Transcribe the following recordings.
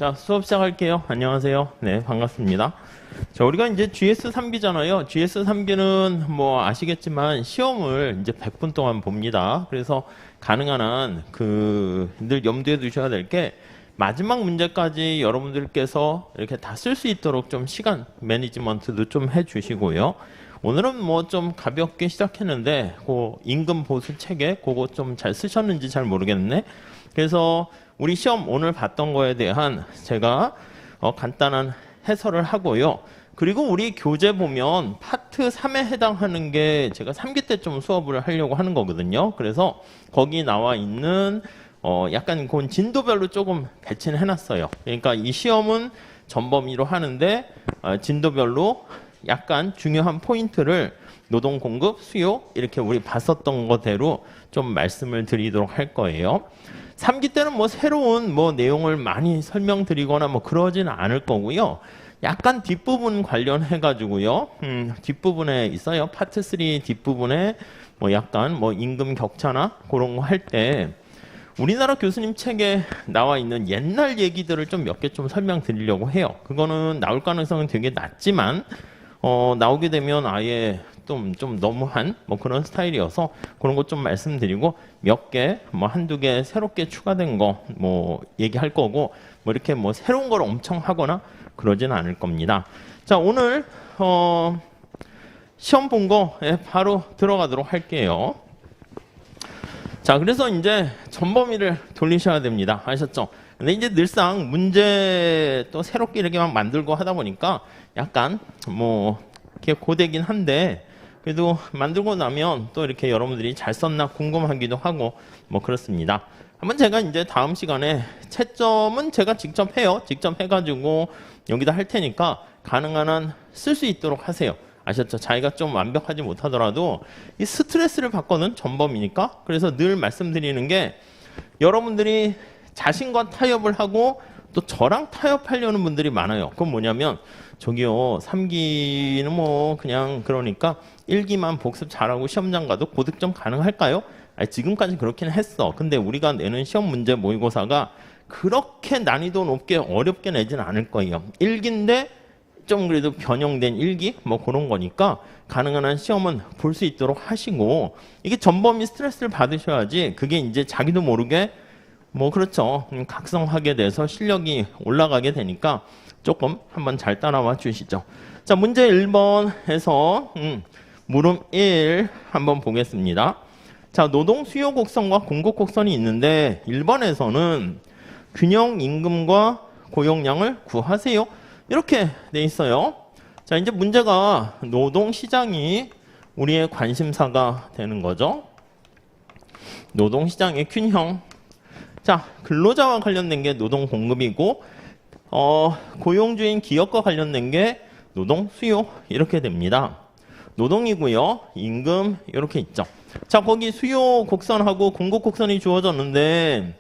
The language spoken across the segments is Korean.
자, 수업 시작할게요. 안녕하세요. 네, 반갑습니다. 자, 우리가 이제 GS3기잖아요. GS3기는 뭐 아시겠지만 시험을 이제 100분 동안 봅니다. 그래서 가능한 한 늘 염두에 두셔야 될 게 마지막 문제까지 여러분들께서 이렇게 다 쓸 수 있도록 좀 시간 매니지먼트도 좀 해주시고요. 오늘은 뭐 좀 가볍게 시작했는데 그 임금 보수 체계 그거 좀 잘 쓰셨는지 잘 모르겠네. 그래서 우리 시험 오늘 봤던 거에 대한 제가 간단한 해설을 하고요. 그리고 우리 교재 보면 파트 3에 해당하는 게 제가 3기 때 좀 수업을 하려고 하는 거거든요. 그래서 거기 나와 있는 약간 그건 진도별로 조금 배치는 해놨어요. 그러니까 이 시험은 전범위로 하는데 진도별로 약간 중요한 포인트를 노동 공급, 수요 이렇게 우리 봤었던 거대로 좀 말씀을 드리도록 할 거예요. 3기 때는 뭐 새로운 뭐 내용을 많이 설명드리거나 뭐 그러진 않을 거고요. 약간 뒷부분 관련해 가지고요. 뒷부분에 있어요. 파트 3 뒷부분에 뭐 약간 뭐 임금 격차나 그런 거 할 때 우리나라 교수님 책에 나와 있는 옛날 얘기들을 좀 몇 개 좀 설명드리려고 해요. 그거는 나올 가능성은 되게 낮지만 나오게 되면 아예 좀 너무한 뭐 그런 스타일이어서 그런 것 좀 말씀드리고 몇 개 뭐 한두 개 새롭게 추가된 거 뭐 얘기할 거고 뭐 이렇게 뭐 새로운 걸 엄청 하거나 그러진 않을 겁니다. 자, 오늘 시험 본 거 바로 들어가도록 할게요. 자, 그래서 이제 전범위를 돌리셔야 됩니다. 아셨죠? 근데 이제 늘상 문제 또 새롭게 이렇게 막 만들고 하다 보니까 약간 뭐 이렇게 고되긴 한데 그래도 만들고 나면 또 이렇게 여러분들이 잘 썼나 궁금하기도 하고 뭐 그렇습니다. 한번 제가 이제 다음 시간에 채점은 제가 직접 해요. 직접 해가지고 여기다 할 테니까 가능한 한 쓸 수 있도록 하세요. 아셨죠? 자기가 좀 완벽하지 못하더라도 이 스트레스를 받거든 전범이니까. 그래서 늘 말씀드리는 게 여러분들이 자신과 타협을 하고 또 저랑 타협하려는 분들이 많아요. 그건 뭐냐면 저기요 3기는 뭐 그냥 그러니까 1기만 복습 잘하고 시험장 가도 고득점 가능할까요? 아니, 지금까지 그렇긴 했어. 근데 우리가 내는 시험 문제 모의고사가 그렇게 난이도 높게 어렵게 내진 않을 거예요. 1기인데 좀 그래도 변형된 1기 뭐 그런 거니까 가능한 한 시험은 볼 수 있도록 하시고 이게 전범위 스트레스를 받으셔야지 그게 이제 자기도 모르게 뭐 그렇죠. 각성하게 돼서 실력이 올라가게 되니까 조금 한번 잘 따라와 주시죠. 자, 문제 1번에서 물음 1 한번 보겠습니다. 자, 노동 수요 곡선과 공급 곡선이 있는데 1번에서는 균형 임금과 고용량을 구하세요. 이렇게 돼 있어요. 자, 이제 문제가 노동 시장이 우리의 관심사가 되는 거죠. 노동 시장의 균형. 자, 근로자와 관련된 게 노동 공급이고 고용주인 기업과 관련된 게 노동 수요 이렇게 됩니다. 노동이고요. 임금 이렇게 있죠. 자, 거기 수요 곡선하고 공급 곡선이 주어졌는데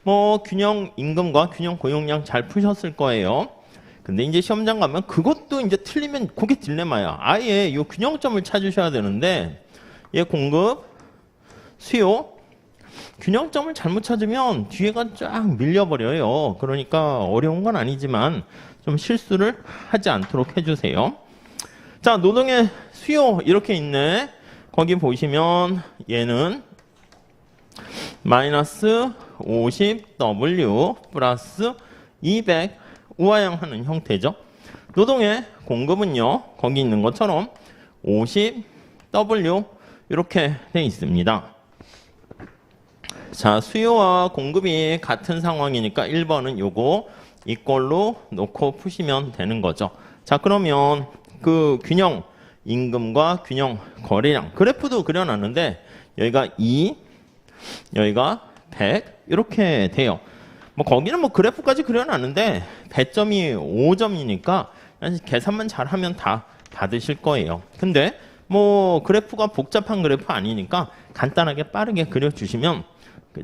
뭐 균형 임금과 균형 고용량 잘 푸셨을 거예요. 근데 이제 시험장 가면 그것도 이제 틀리면 그게 딜레마야. 아예 이 균형점을 찾으셔야 되는데 얘 공급 수요 균형점을 잘못 찾으면 뒤에가 쫙 밀려버려요. 그러니까 어려운 건 아니지만 좀 실수를 하지 않도록 해주세요. 자, 노동의 수요 이렇게 있네. 거기 보시면 얘는 마이너스 50W 플러스 200 우하향하는 형태죠. 노동의 공급은요. 거기 있는 것처럼 50W 이렇게 돼 있습니다. 자, 수요와 공급이 같은 상황이니까 1번은 요거 이꼴로 놓고 푸시면 되는 거죠. 자, 그러면 그 균형 임금과 균형 거래량 그래프도 그려놨는데 여기가 2, 여기가 100 이렇게 돼요. 뭐 거기는 뭐 그래프까지 그려놨는데 배점이 5점이니까 계산만 잘하면 다 받으실 거예요. 근데 뭐 그래프가 복잡한 그래프 아니니까 간단하게 빠르게 그려주시면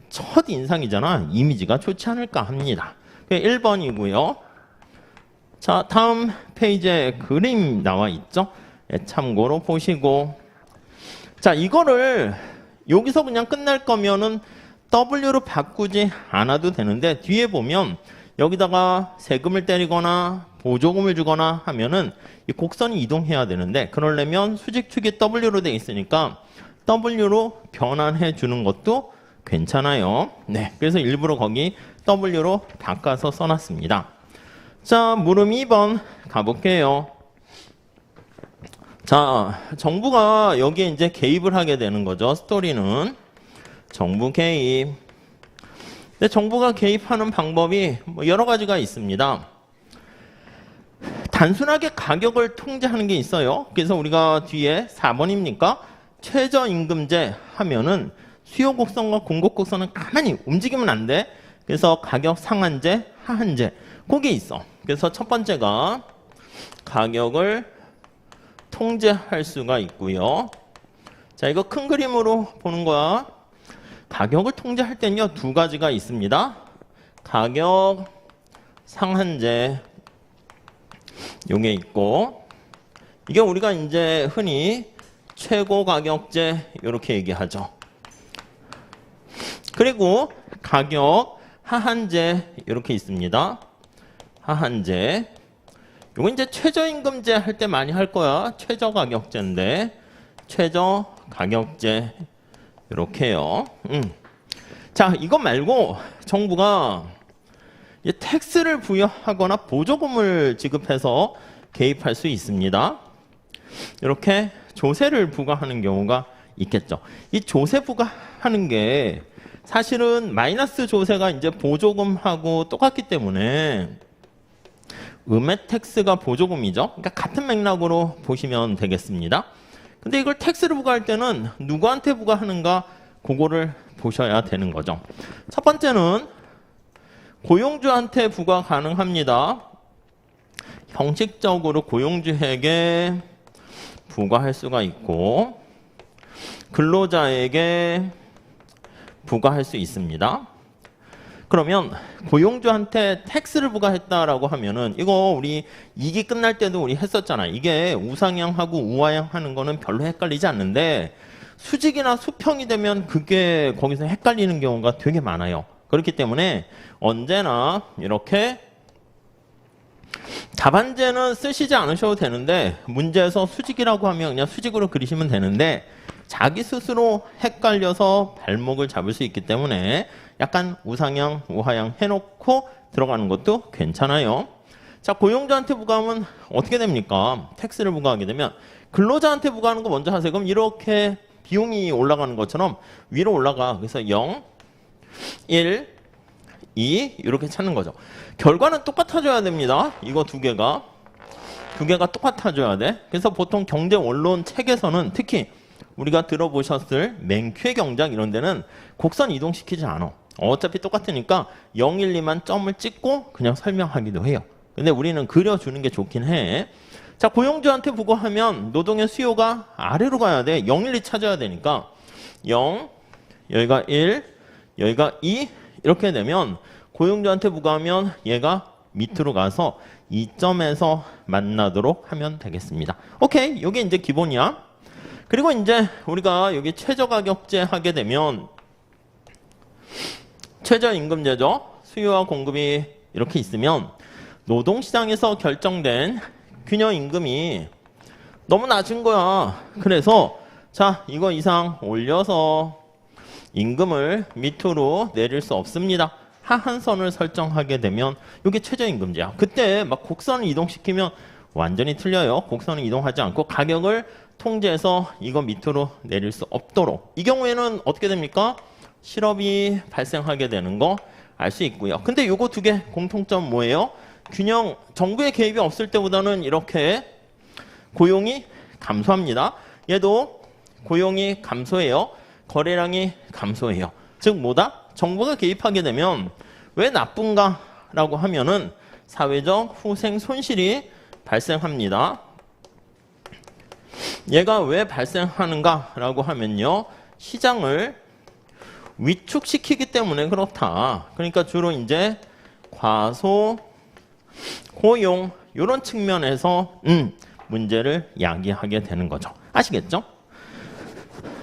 첫 인상이잖아. 이미지가 좋지 않을까 합니다. 1번이고요. 자, 다음 페이지에 그림 나와 있죠. 참고로 보시고 자, 이거를 여기서 그냥 끝날 거면은 W로 바꾸지 않아도 되는데 뒤에 보면 여기다가 세금을 때리거나 보조금을 주거나 하면은 이 곡선이 이동해야 되는데 그러려면 수직축이 W로 돼 있으니까 W로 변환해 주는 것도 괜찮아요. 네, 그래서 일부러 거기 W로 바꿔서 써놨습니다. 자, 물음 2번 가볼게요. 자, 정부가 여기에 이제 개입을 하게 되는 거죠. 스토리는 정부 개입. 근데 정부가 개입하는 방법이 뭐 여러 가지가 있습니다. 단순하게 가격을 통제하는 게 있어요. 그래서 우리가 뒤에 4번입니까? 최저임금제 하면은 수요 곡선과 공급 곡선은 가만히 움직이면 안 돼. 그래서 가격 상한제, 하한제 그게 있어. 그래서 첫 번째가 가격을 통제할 수가 있고요. 자, 이거 큰 그림으로 보는 거야. 가격을 통제할 때는요, 두 가지가 있습니다. 가격 상한제 요게 있고, 이게 우리가 이제 흔히 최고 가격제 이렇게 얘기하죠. 그리고 가격 하한제 이렇게 있습니다. 하한제. 요거 이제 최저임금제 할 때 많이 할 거야. 최저가격제인데 최저가격제 이렇게요. 자, 이거 말고 정부가 텍스를 부여하거나 보조금을 지급해서 개입할 수 있습니다. 이렇게 조세를 부과하는 경우가 있겠죠. 이 조세 부과하는 게 사실은 마이너스 조세가 이제 보조금하고 똑같기 때문에 음의 텍스가 보조금이죠. 그러니까 같은 맥락으로 보시면 되겠습니다. 근데 이걸 텍스를 부과할 때는 누구한테 부과하는가 그거를 보셔야 되는 거죠. 첫 번째는 고용주한테 부과 가능합니다. 형식적으로 고용주에게 부과할 수가 있고 근로자에게 부과할 수 있습니다. 그러면 고용주한테 텍스를 부과했다라고 하면은 이거 우리 2기 끝날 때도 우리 했었잖아. 이게 우상향하고 우하향 하는 거는 별로 헷갈리지 않는데 수직이나 수평이 되면 그게 거기서 헷갈리는 경우가 되게 많아요. 그렇기 때문에 언제나 이렇게 답안제는 쓰시지 않으셔도 되는데 문제에서 수직이라고 하면 그냥 수직으로 그리시면 되는데 자기 스스로 헷갈려서 발목을 잡을 수 있기 때문에 약간 우상향, 우하향 해놓고 들어가는 것도 괜찮아요. 자, 고용주한테 부과하면 어떻게 됩니까? 텍스를 부과하게 되면 근로자한테 부과하는 거 먼저 하세요. 그럼 이렇게 비용이 올라가는 것처럼 위로 올라가. 그래서 0, 1, 2 이렇게 찾는 거죠. 결과는 똑같아져야 됩니다. 이거 두 개가 똑같아져야 돼. 그래서 보통 경제 원론 책에서는 특히 우리가 들어보셨을 맹쾌 경작 이런 데는 곡선 이동시키지 않아. 어차피 똑같으니까 0, 1, 2만 점을 찍고 그냥 설명하기도 해요. 근데 우리는 그려주는 게 좋긴 해. 자, 고용주한테 부과하면 노동의 수요가 아래로 가야 돼. 0, 1, 2 찾아야 되니까 0, 여기가 1, 여기가 2 이렇게 되면 고용주한테 부과하면 얘가 밑으로 가서 2점에서 만나도록 하면 되겠습니다. 오케이, 이게 이제 기본이야. 그리고 이제 우리가 여기 최저가격제 하게 되면 최저임금제죠. 수요와 공급이 이렇게 있으면 노동시장에서 결정된 균형임금이 너무 낮은 거야. 그래서 자, 이거 이상 올려서 임금을 밑으로 내릴 수 없습니다. 하한선을 설정하게 되면 이게 최저임금제야. 그때 막 곡선을 이동시키면 완전히 틀려요. 곡선을 이동하지 않고 가격을 통제해서 이거 밑으로 내릴 수 없도록. 이 경우에는 어떻게 됩니까? 실업이 발생하게 되는 거 알 수 있고요. 근데 요거 두 개 공통점 뭐예요? 균형, 정부의 개입이 없을 때보다는 이렇게 고용이 감소합니다. 얘도 고용이 감소해요. 거래량이 감소해요. 즉 뭐다? 정부가 개입하게 되면 왜 나쁜가? 라고 하면은 사회적 후생 손실이 발생합니다. 얘가 왜 발생하는가? 라고 하면요. 시장을 위축시키기 때문에 그렇다. 그러니까 주로 이제 과소, 고용 이런 측면에서 문제를 야기하게 되는 거죠. 아시겠죠?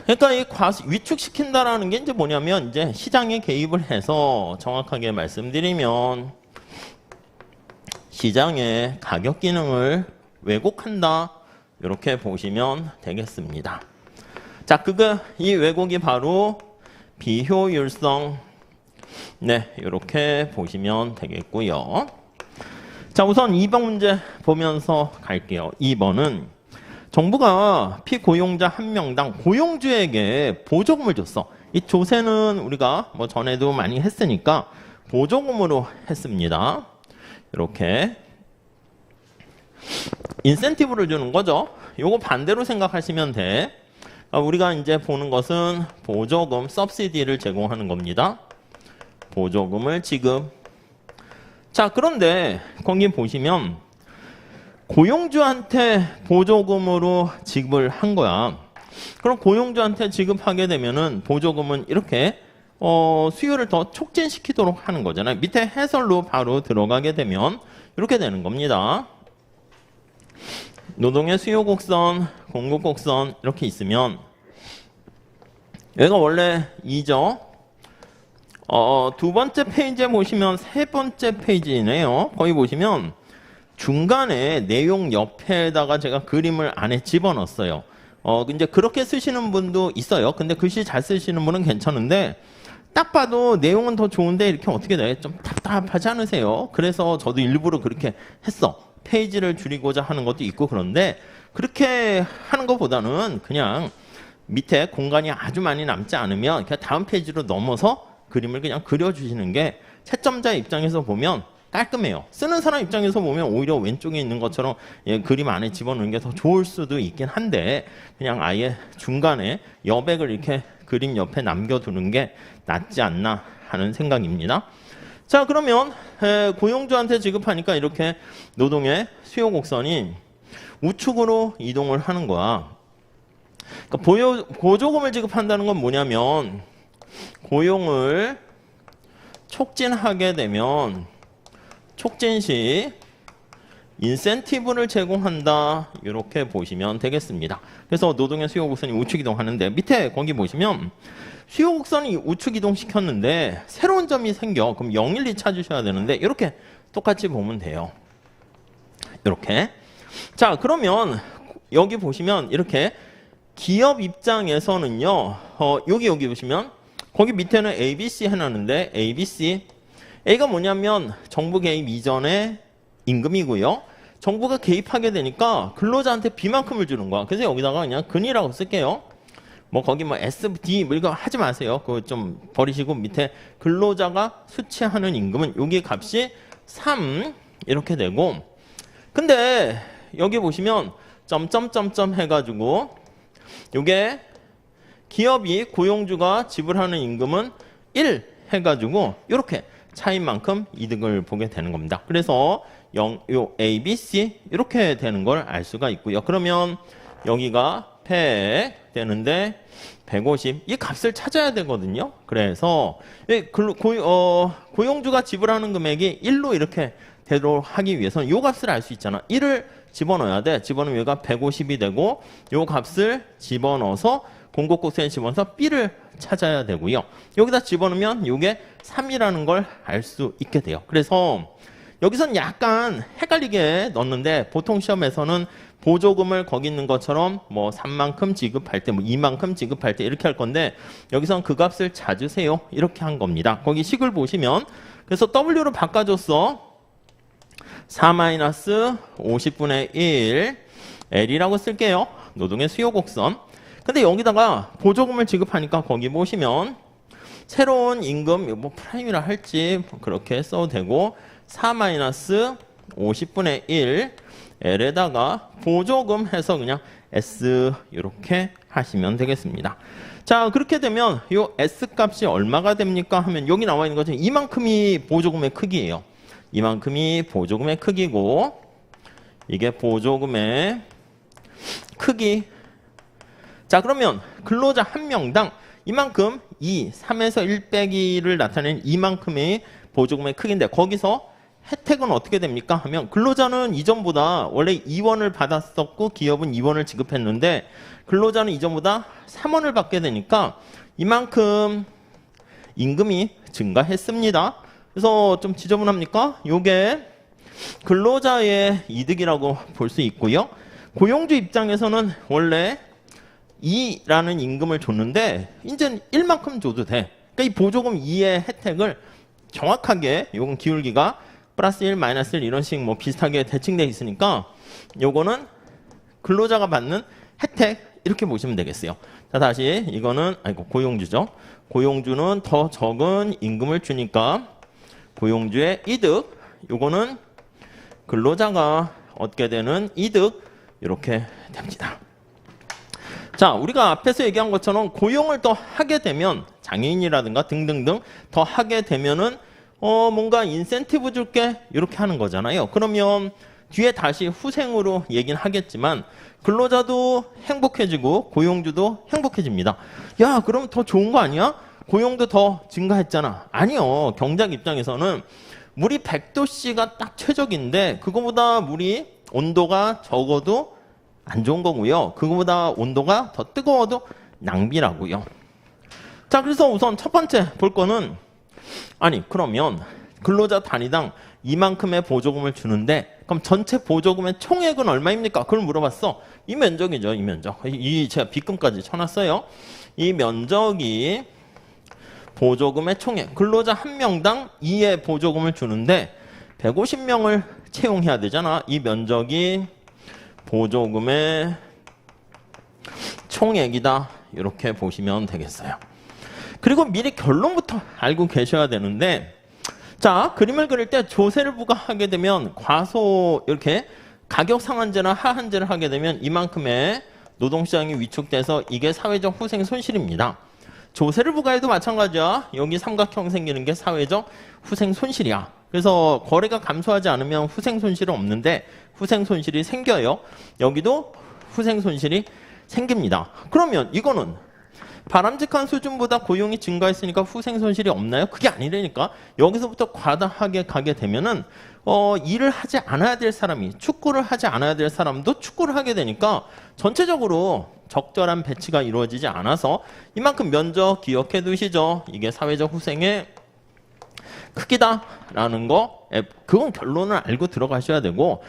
그러니까 이 위축시킨다라는 게 이제 뭐냐면 이제 시장에 개입을 해서 정확하게 말씀드리면 시장의 가격 기능을 왜곡한다. 이렇게 보시면 되겠습니다. 자, 이 왜곡이 바로 비효율성. 네, 이렇게 보시면 되겠고요. 자, 우선 2번 문제 보면서 갈게요. 2번은 정부가 피고용자 1명당 고용주에게 보조금을 줬어. 이 조세는 우리가 뭐 전에도 많이 했으니까 보조금으로 했습니다. 이렇게 인센티브를 주는 거죠. 요거 반대로 생각하시면 돼. 우리가 이제 보는 것은 보조금, 서브시디를 제공하는 겁니다. 보조금을 지급. 자, 그런데 거기 보시면 고용주한테 보조금으로 지급을 한 거야. 그럼 고용주한테 지급하게 되면은 보조금은 이렇게 수요를 더 촉진시키도록 하는 거잖아요. 밑에 해설로 바로 들어가게 되면 이렇게 되는 겁니다. 노동의 수요 곡선, 공급 곡선 이렇게 있으면 얘가 원래 2죠. 두 번째 페이지에 보시면 세 번째 페이지네요. 거기 보시면 중간에 내용 옆에다가 제가 그림을 안에 집어넣었어요. 이제 그렇게 쓰시는 분도 있어요. 근데 글씨 잘 쓰시는 분은 괜찮은데 딱 봐도 내용은 더 좋은데 이렇게 어떻게 돼? 좀 답답하지 않으세요? 그래서 저도 일부러 그렇게 했어. 페이지를 줄이고자 하는 것도 있고 그런데 그렇게 하는 것보다는 그냥 밑에 공간이 아주 많이 남지 않으면 그냥 다음 페이지로 넘어서 그림을 그냥 그려주시는 게 채점자 입장에서 보면 깔끔해요. 쓰는 사람 입장에서 보면 오히려 왼쪽에 있는 것처럼 그림 안에 집어넣는 게 더 좋을 수도 있긴 한데 그냥 아예 중간에 여백을 이렇게 그림 옆에 남겨두는 게 낫지 않나 하는 생각입니다. 자, 그러면 고용주한테 지급하니까 이렇게 노동의 수요 곡선이 우측으로 이동을 하는 거야. 그러니까 보조금을 지급한다는 건 뭐냐면 고용을 촉진하게 되면 촉진 시 인센티브를 제공한다. 이렇게 보시면 되겠습니다. 그래서 노동의 수요 곡선이 우측 이동하는데 밑에 거기 보시면 수요 곡선이 우측 이동시켰는데 새로운 점이 생겨. 그럼 0, 1, 2 찾으셔야 되는데 이렇게 똑같이 보면 돼요. 이렇게. 자, 그러면 여기 보시면 이렇게 기업 입장에서는요. 여기 보시면 거기 밑에는 ABC 해놨는데 ABC A가 뭐냐면 정부 개입 이전의 임금이고요. 정부가 개입하게 되니까 근로자한테 B만큼을 주는 거야. 그래서 여기다가 그냥 근이라고 쓸게요. 뭐 거기 뭐 S, D 뭐 이거 하지 마세요. 그거 좀 버리시고 밑에 근로자가 수취하는 임금은 여기 값이 3 이렇게 되고 근데 여기 보시면 점점점점 해가지고 요게 기업이 고용주가 지불하는 임금은 1 해가지고 이렇게 차인 만큼 이득을 보게 되는 겁니다. 그래서 요 A, B, C 이렇게 되는 걸 알 수가 있고요. 그러면 여기가 100 되는데 150 이 값을 찾아야 되거든요. 그래서 고용주가 지불하는 금액이 1로 이렇게 되도록 하기 위해서는 요 값을 알 수 있잖아. 1을 집어넣어야 돼. 집어넣으면 여기가 150이 되고 요 값을 집어넣어서 공급곡선에 집어넣어서 B를 찾아야 되고요. 여기다 집어넣으면 이게 3이라는 걸 알 수 있게 돼요. 그래서 여기서는 약간 헷갈리게 넣었는데 보통 시험에서는 보조금을 거기 있는 것처럼 뭐 3만큼 지급할 때, 뭐 2만큼 지급할 때 이렇게 할 건데 여기선 그 값을 찾으세요. 이렇게 한 겁니다. 거기 식을 보시면 그래서 W로 바꿔줬어. 4-50분의 1 L이라고 쓸게요. 노동의 수요 곡선. 근데 여기다가 보조금을 지급하니까 거기 보시면 새로운 임금 뭐 프라임이라 할지 그렇게 써도 되고 4-50분의 1 L에다가 보조금 해서 그냥 S 이렇게 하시면 되겠습니다. 자, 그렇게 되면 이 S 값이 얼마가 됩니까 하면 여기 나와 있는 것처럼 이만큼이 보조금의 크기예요. 이만큼이 보조금의 크기고 이게 보조금의 크기. 자, 그러면 근로자 한 명당 이만큼 3에서 1 빼기를 나타내는 이만큼의 보조금의 크기인데 거기서 혜택은 어떻게 됩니까? 하면 근로자는 이전보다 원래 2원을 받았었고 기업은 2원을 지급했는데 근로자는 이전보다 3원을 받게 되니까 이만큼 임금이 증가했습니다. 그래서 좀 지저분합니까? 요게 근로자의 이득이라고 볼 수 있고요. 고용주 입장에서는 원래 2라는 임금을 줬는데 이제는 1만큼 줘도 돼. 그러니까 이 보조금 2의 혜택을 정확하게 요건 기울기가 플러스 1, 마이너스 1 이런 식 뭐 비슷하게 대칭되어 있으니까 요거는 근로자가 받는 혜택 이렇게 보시면 되겠어요. 자, 다시 이거는 고용주죠. 고용주는 더 적은 임금을 주니까 고용주의 이득, 요거는 근로자가 얻게 되는 이득 이렇게 됩니다. 자, 우리가 앞에서 얘기한 것처럼 고용을 더 하게 되면 장애인이라든가 등등등 더 하게 되면은 뭔가 인센티브 줄게 이렇게 하는 거잖아요. 그러면 뒤에 다시 후생으로 얘기는 하겠지만 근로자도 행복해지고 고용주도 행복해집니다. 야, 그럼 더 좋은 거 아니야? 고용도 더 증가했잖아. 아니요. 경작 입장에서는 물이 100도씨가 딱 최적인데 그거보다 물이 온도가 적어도 안 좋은 거고요. 그거보다 온도가 더 뜨거워도 낭비라고요. 자, 그래서 우선 첫 번째 볼 거는 아니 그러면 근로자 단위당 이만큼의 보조금을 주는데 그럼 전체 보조금의 총액은 얼마입니까? 그걸 물어봤어. 이 면적이죠. 이 면적. 이 제가 빗금까지 쳐놨어요. 이 면적이 보조금의 총액. 근로자 한 명당 2의 보조금을 주는데 150명을 채용해야 되잖아. 이 면적이 보조금의 총액이다. 이렇게 보시면 되겠어요. 그리고 미리 결론부터 알고 계셔야 되는데 자, 그림을 그릴 때 조세를 부과하게 되면 과소 이렇게 가격 상한제나 하한제를 하게 되면 이만큼의 노동시장이 위축돼서 이게 사회적 후생 손실입니다. 조세를 부과해도 마찬가지야. 여기 삼각형 생기는 게 사회적 후생 손실이야. 그래서 거래가 감소하지 않으면 후생 손실은 없는데 후생 손실이 생겨요. 여기도 후생 손실이 생깁니다. 그러면 이거는 바람직한 수준보다 고용이 증가했으니까 후생 손실이 없나요? 그게 아니라니까. 여기서부터 과다하게 가게 되면은 일을 하지 않아야 될 사람이 축구를 하지 않아야 될 사람도 축구를 하게 되니까 전체적으로 적절한 배치가 이루어지지 않아서 이만큼 면적 기억해 두시죠. 이게 사회적 후생의 크기다라는 거, 그건 결론을 알고 들어가셔야 되고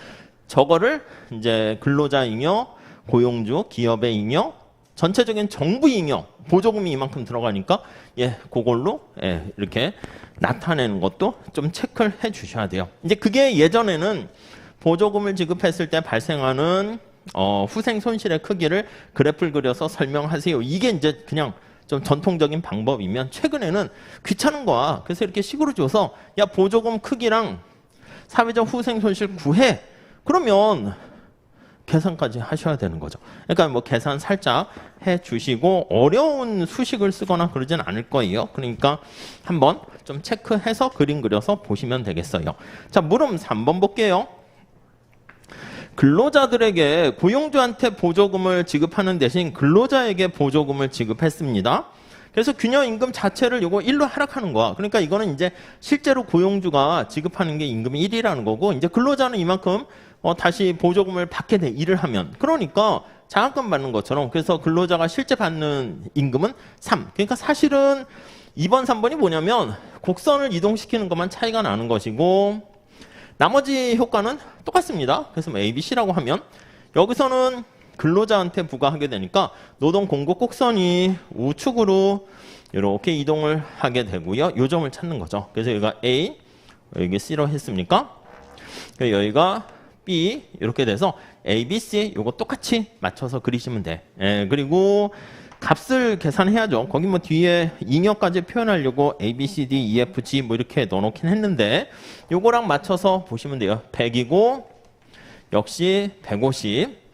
저거를 이제 근로자 잉여, 고용주, 기업의 잉여, 전체적인 정부 잉여, 보조금이 이만큼 들어가니까 그걸로 이렇게 나타내는 것도 좀 체크를 해 주셔야 돼요. 이제 그게 예전에는 보조금을 지급했을 때 발생하는 후생 손실의 크기를 그래프를 그려서 설명하세요. 이게 이제 그냥 좀 전통적인 방법이면 최근에는 귀찮은 거야. 그래서 이렇게 식으로 줘서 야, 보조금 크기랑 사회적 후생 손실 구해. 그러면 계산까지 하셔야 되는 거죠. 그러니까 뭐 계산 살짝 해 주시고 어려운 수식을 쓰거나 그러진 않을 거예요. 그러니까 한번 좀 체크해서 그림 그려서 보시면 되겠어요. 자, 물음 3번 볼게요. 근로자들에게 고용주한테 보조금을 지급하는 대신 근로자에게 보조금을 지급했습니다. 그래서 균형 임금 자체를 요거 1로 하락하는 거야. 그러니까 이거는 이제 실제로 고용주가 지급하는 게 임금이 1이라는 거고 이제 근로자는 이만큼 다시 보조금을 받게 돼, 일을 하면. 그러니까 장학금 받는 것처럼. 그래서 근로자가 실제 받는 임금은 3. 그러니까 사실은 2번, 3번이 뭐냐면 곡선을 이동시키는 것만 차이가 나는 것이고 나머지 효과는 똑같습니다. 그래서 뭐 A, B, C라고 하면 여기서는 근로자한테 부과하게 되니까 노동 공급 곡선이 우측으로 이렇게 이동을 하게 되고요. 요 점을 찾는 거죠. 그래서 여기가 A, 여기 C로 했습니까? 여기가 B 이렇게 돼서 A, B, C 요거 똑같이 맞춰서 그리시면 돼. 그리고 값을 계산해야죠. 거기 뭐 뒤에 잉여까지 표현하려고 A, B, C, D, E, F, G 뭐 이렇게 넣어놓긴 했는데 요거랑 맞춰서 보시면 돼요. 100이고 역시 150.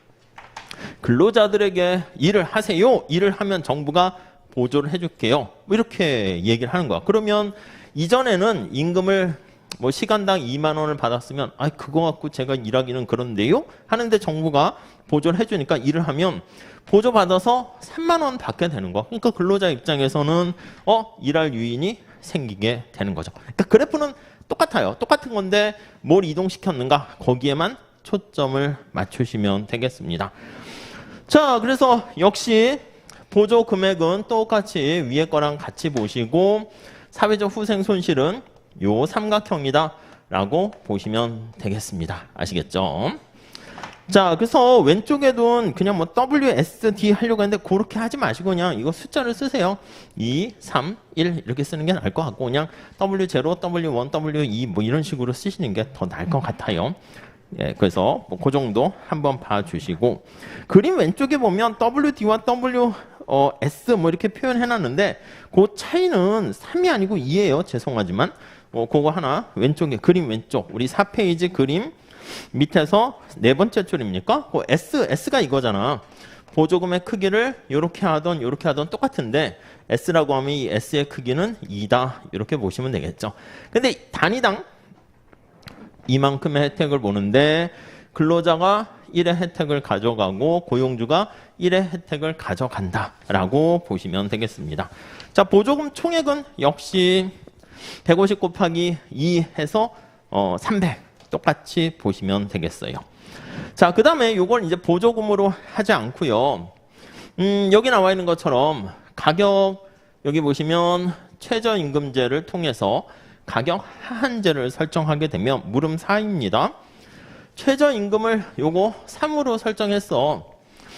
근로자들에게 일을 하세요. 일을 하면 정부가 보조를 해줄게요. 뭐 이렇게 얘기를 하는 거야. 그러면 이전에는 임금을 뭐 시간당 2만 원을 받았으면 그거 갖고 제가 일하기는 그런데요? 하는데 정부가 보조를 해주니까 일을 하면 보조 받아서 3만 원 받게 되는 거. 그러니까 근로자 입장에서는 일할 유인이 생기게 되는 거죠. 그러니까 그래프는 똑같아요. 똑같은 건데 뭘 이동시켰는가? 거기에만 초점을 맞추시면 되겠습니다. 자, 그래서 역시 보조 금액은 똑같이 위에 거랑 같이 보시고 사회적 후생 손실은 요 삼각형이다 라고 보시면 되겠습니다. 아시겠죠? 자, 그래서 왼쪽에도 그냥 뭐 WSD 하려고 했는데 그렇게 하지 마시고 그냥 이거 숫자를 쓰세요. 2, 3, 1 이렇게 쓰는 게 나을 것 같고 그냥 W0, W1, W2 뭐 이런 식으로 쓰시는 게 더 나을 것 같아요. 예, 그래서 뭐 그 정도 한번 봐주시고 그림 왼쪽에 보면 WD와 S 뭐 이렇게 표현해놨는데 그 차이는 3이 아니고 2예요. 죄송하지만 그거 하나 왼쪽에 그림 왼쪽 우리 4페이지 그림 밑에서 네 번째 줄입니까? 그 S가 이거잖아. 보조금의 크기를 이렇게 하던 똑같은데 S라고 하면 이 S의 크기는 2다. 이렇게 보시면 되겠죠. 근데 단위당 이만큼의 혜택을 보는데 근로자가 1의 혜택을 가져가고 고용주가 1의 혜택을 가져간다라고 보시면 되겠습니다. 자, 보조금 총액은 역시 150 곱하기 2 해서 300 똑같이 보시면 되겠어요. 자, 그 다음에 요걸 이제 보조금으로 하지 않고요. 여기 나와 있는 것처럼 가격 여기 보시면 최저임금제를 통해서 가격 하한제를 설정하게 되면 물음 4입니다. 최저임금을 요거 3으로 설정했어.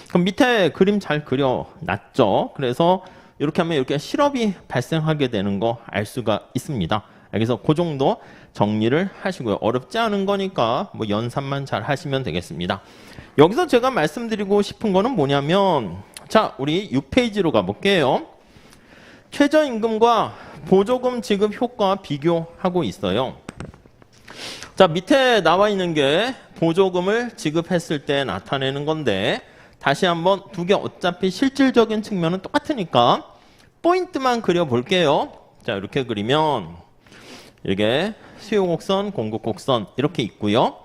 그럼 밑에 그림 잘 그려놨죠. 그래서 이렇게 하면 이렇게 실업이 발생하게 되는 거 알 수가 있습니다. 그래서 그 정도 정리를 하시고요. 어렵지 않은 거니까 뭐 연산만 잘 하시면 되겠습니다. 여기서 제가 말씀드리고 싶은 거는 뭐냐면 자, 우리 6페이지로 가볼게요. 최저임금과 보조금 지급 효과 비교하고 있어요. 자, 밑에 나와 있는 게 보조금을 지급했을 때 나타내는 건데 다시 한번 두 개 어차피 실질적인 측면은 똑같으니까 포인트만 그려볼게요. 자, 이렇게 그리면 이게 수요 곡선, 공급 곡선 이렇게 있고요.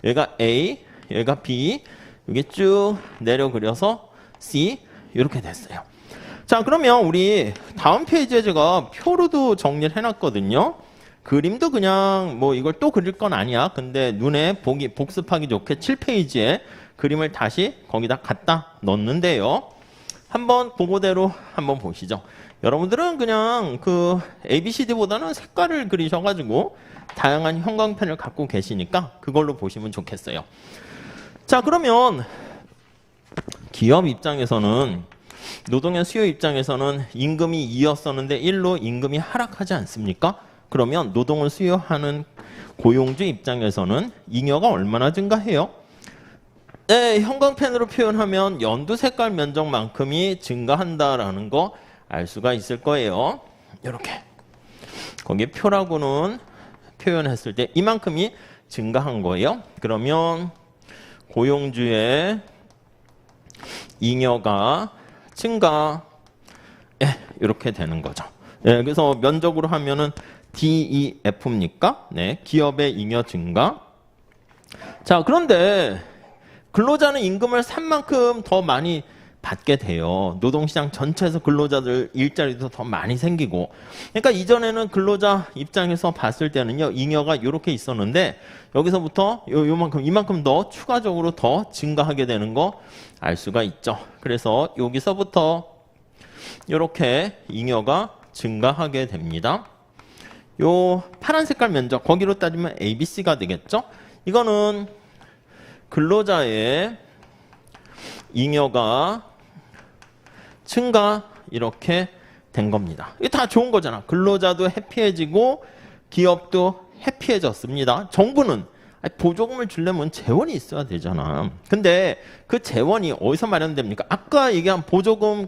여기가 A, 여기가 B, 여기 쭉 내려 그려서 C 이렇게 됐어요. 자, 그러면 우리 다음 페이지에 제가 표로도 정리를 해놨거든요. 그림도 그냥 뭐 이걸 또 그릴 건 아니야. 근데 눈에 복습하기 좋게 7페이지에 그림을 다시 거기다 갖다 넣는데요. 한번 그거대로 한번 보시죠. 여러분들은 그냥 그 ABCD보다는 색깔을 그리셔가지고 다양한 형광펜을 갖고 계시니까 그걸로 보시면 좋겠어요. 자, 그러면 기업 입장에서는 노동의 수요 입장에서는 임금이 2였었는데 1로 임금이 하락하지 않습니까? 그러면 노동을 수요하는 고용주 입장에서는 잉여가 얼마나 증가해요? 네, 형광펜으로 표현하면 연두 색깔 면적만큼이 증가한다라는 거 알 수가 있을 거예요. 이렇게 거기 표라고는 표현했을 때 이만큼이 증가한 거예요. 그러면 고용주의 잉여가 증가 이렇게 되는 거죠. 네, 그래서 면적으로 하면은 DEF입니까? 네, 기업의 잉여 증가. 자, 그런데 근로자는 임금을 산 만큼 더 많이 받게 돼요. 노동시장 전체에서 근로자들 일자리도 더 많이 생기고. 그러니까 이전에는 근로자 입장에서 봤을 때는요, 잉여가 이렇게 있었는데 여기서부터 이만큼 더 추가적으로 더 증가하게 되는 거 알 수가 있죠. 그래서 여기서부터 이렇게 잉여가 증가하게 됩니다. 요 파란 색깔 면적 거기로 따지면 ABC가 되겠죠. 이거는 근로자의 잉여가 증가 이렇게 된 겁니다. 이게 다 좋은 거잖아. 근로자도 해피해지고 기업도 해피해졌습니다. 정부는 보조금을 주려면 재원이 있어야 되잖아. 근데 그 재원이 어디서 마련됩니까? 아까 얘기한 보조금